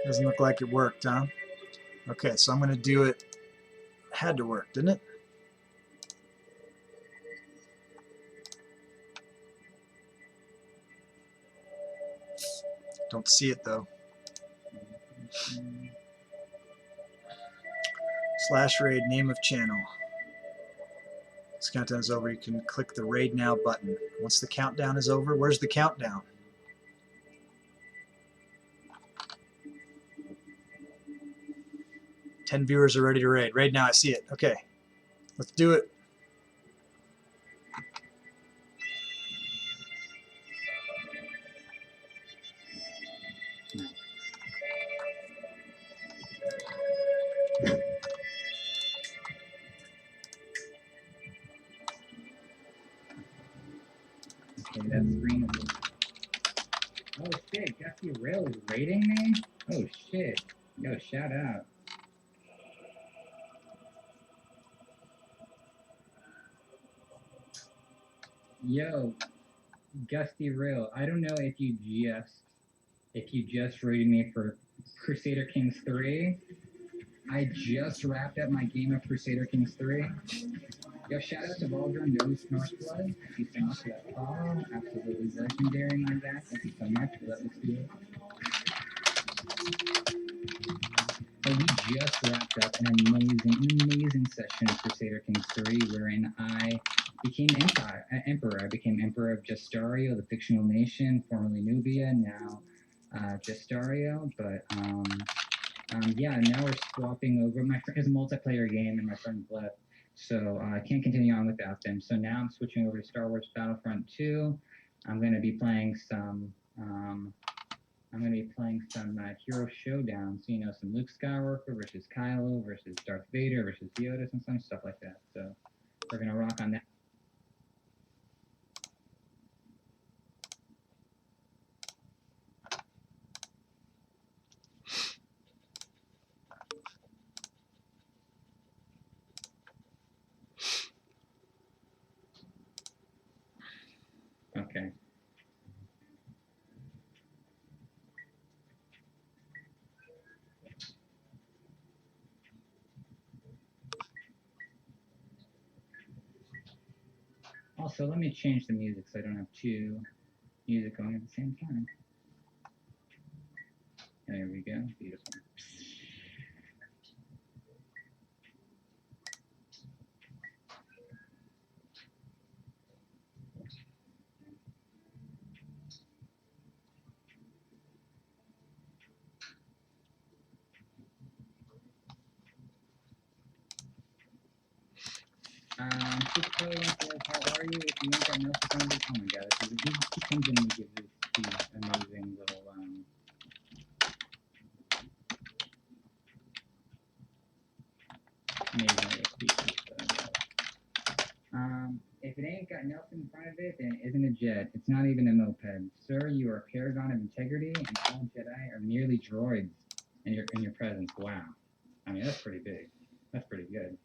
Doesn't look like it worked, huh? Okay, so I'm going to do it. It had to work, didn't it? Don't see it though. / raid, name of channel. This countdown is over. You can click the raid now button. Once the countdown is over, where's the countdown? Ten viewers are ready to raid. Raid now, I see it. Okay, let's do it. Okay, that screen is... Oh shit, Gustyrill is raiding me? Oh shit. Yo, shout out. Yo, Gustyrill, I don't know if you just rated me for Crusader Kings 3. I just wrapped up my game of Crusader Kings 3. Yo, shout out to Valdron Nose Northblood. Thank you so much for that follow. Absolutely legendary, my guy. Thank you so much for letting us do it. So we just wrapped up an amazing session of Crusader Kings 3, wherein I became Emperor. I became Emperor of Gustyrill, the fictional nation, formerly Nubia, now Gustyrill. But yeah, now we're swapping over. My friend is a multiplayer game, and my friend left, so I can't continue on without them. So now I'm switching over to Star Wars Battlefront 2. I'm going to be playing some. Hero Showdown, so you know, some Luke Skywalker versus Kylo versus Darth Vader versus Yoda, and some stuff like that. So we're gonna rock on that. Okay. Also, let me change the music so I don't have two music going at the same time. There we go. Beautiful. How are you? If you ain't got no friends, oh my god, he comes in and gives these amazing little speeches. If it ain't got Nelson in front of it, then it isn't a jet. It's not even a moped. Sir, you are a paragon of integrity, and all Jedi are merely droids in your presence. Wow. I mean, that's pretty big. That's pretty good.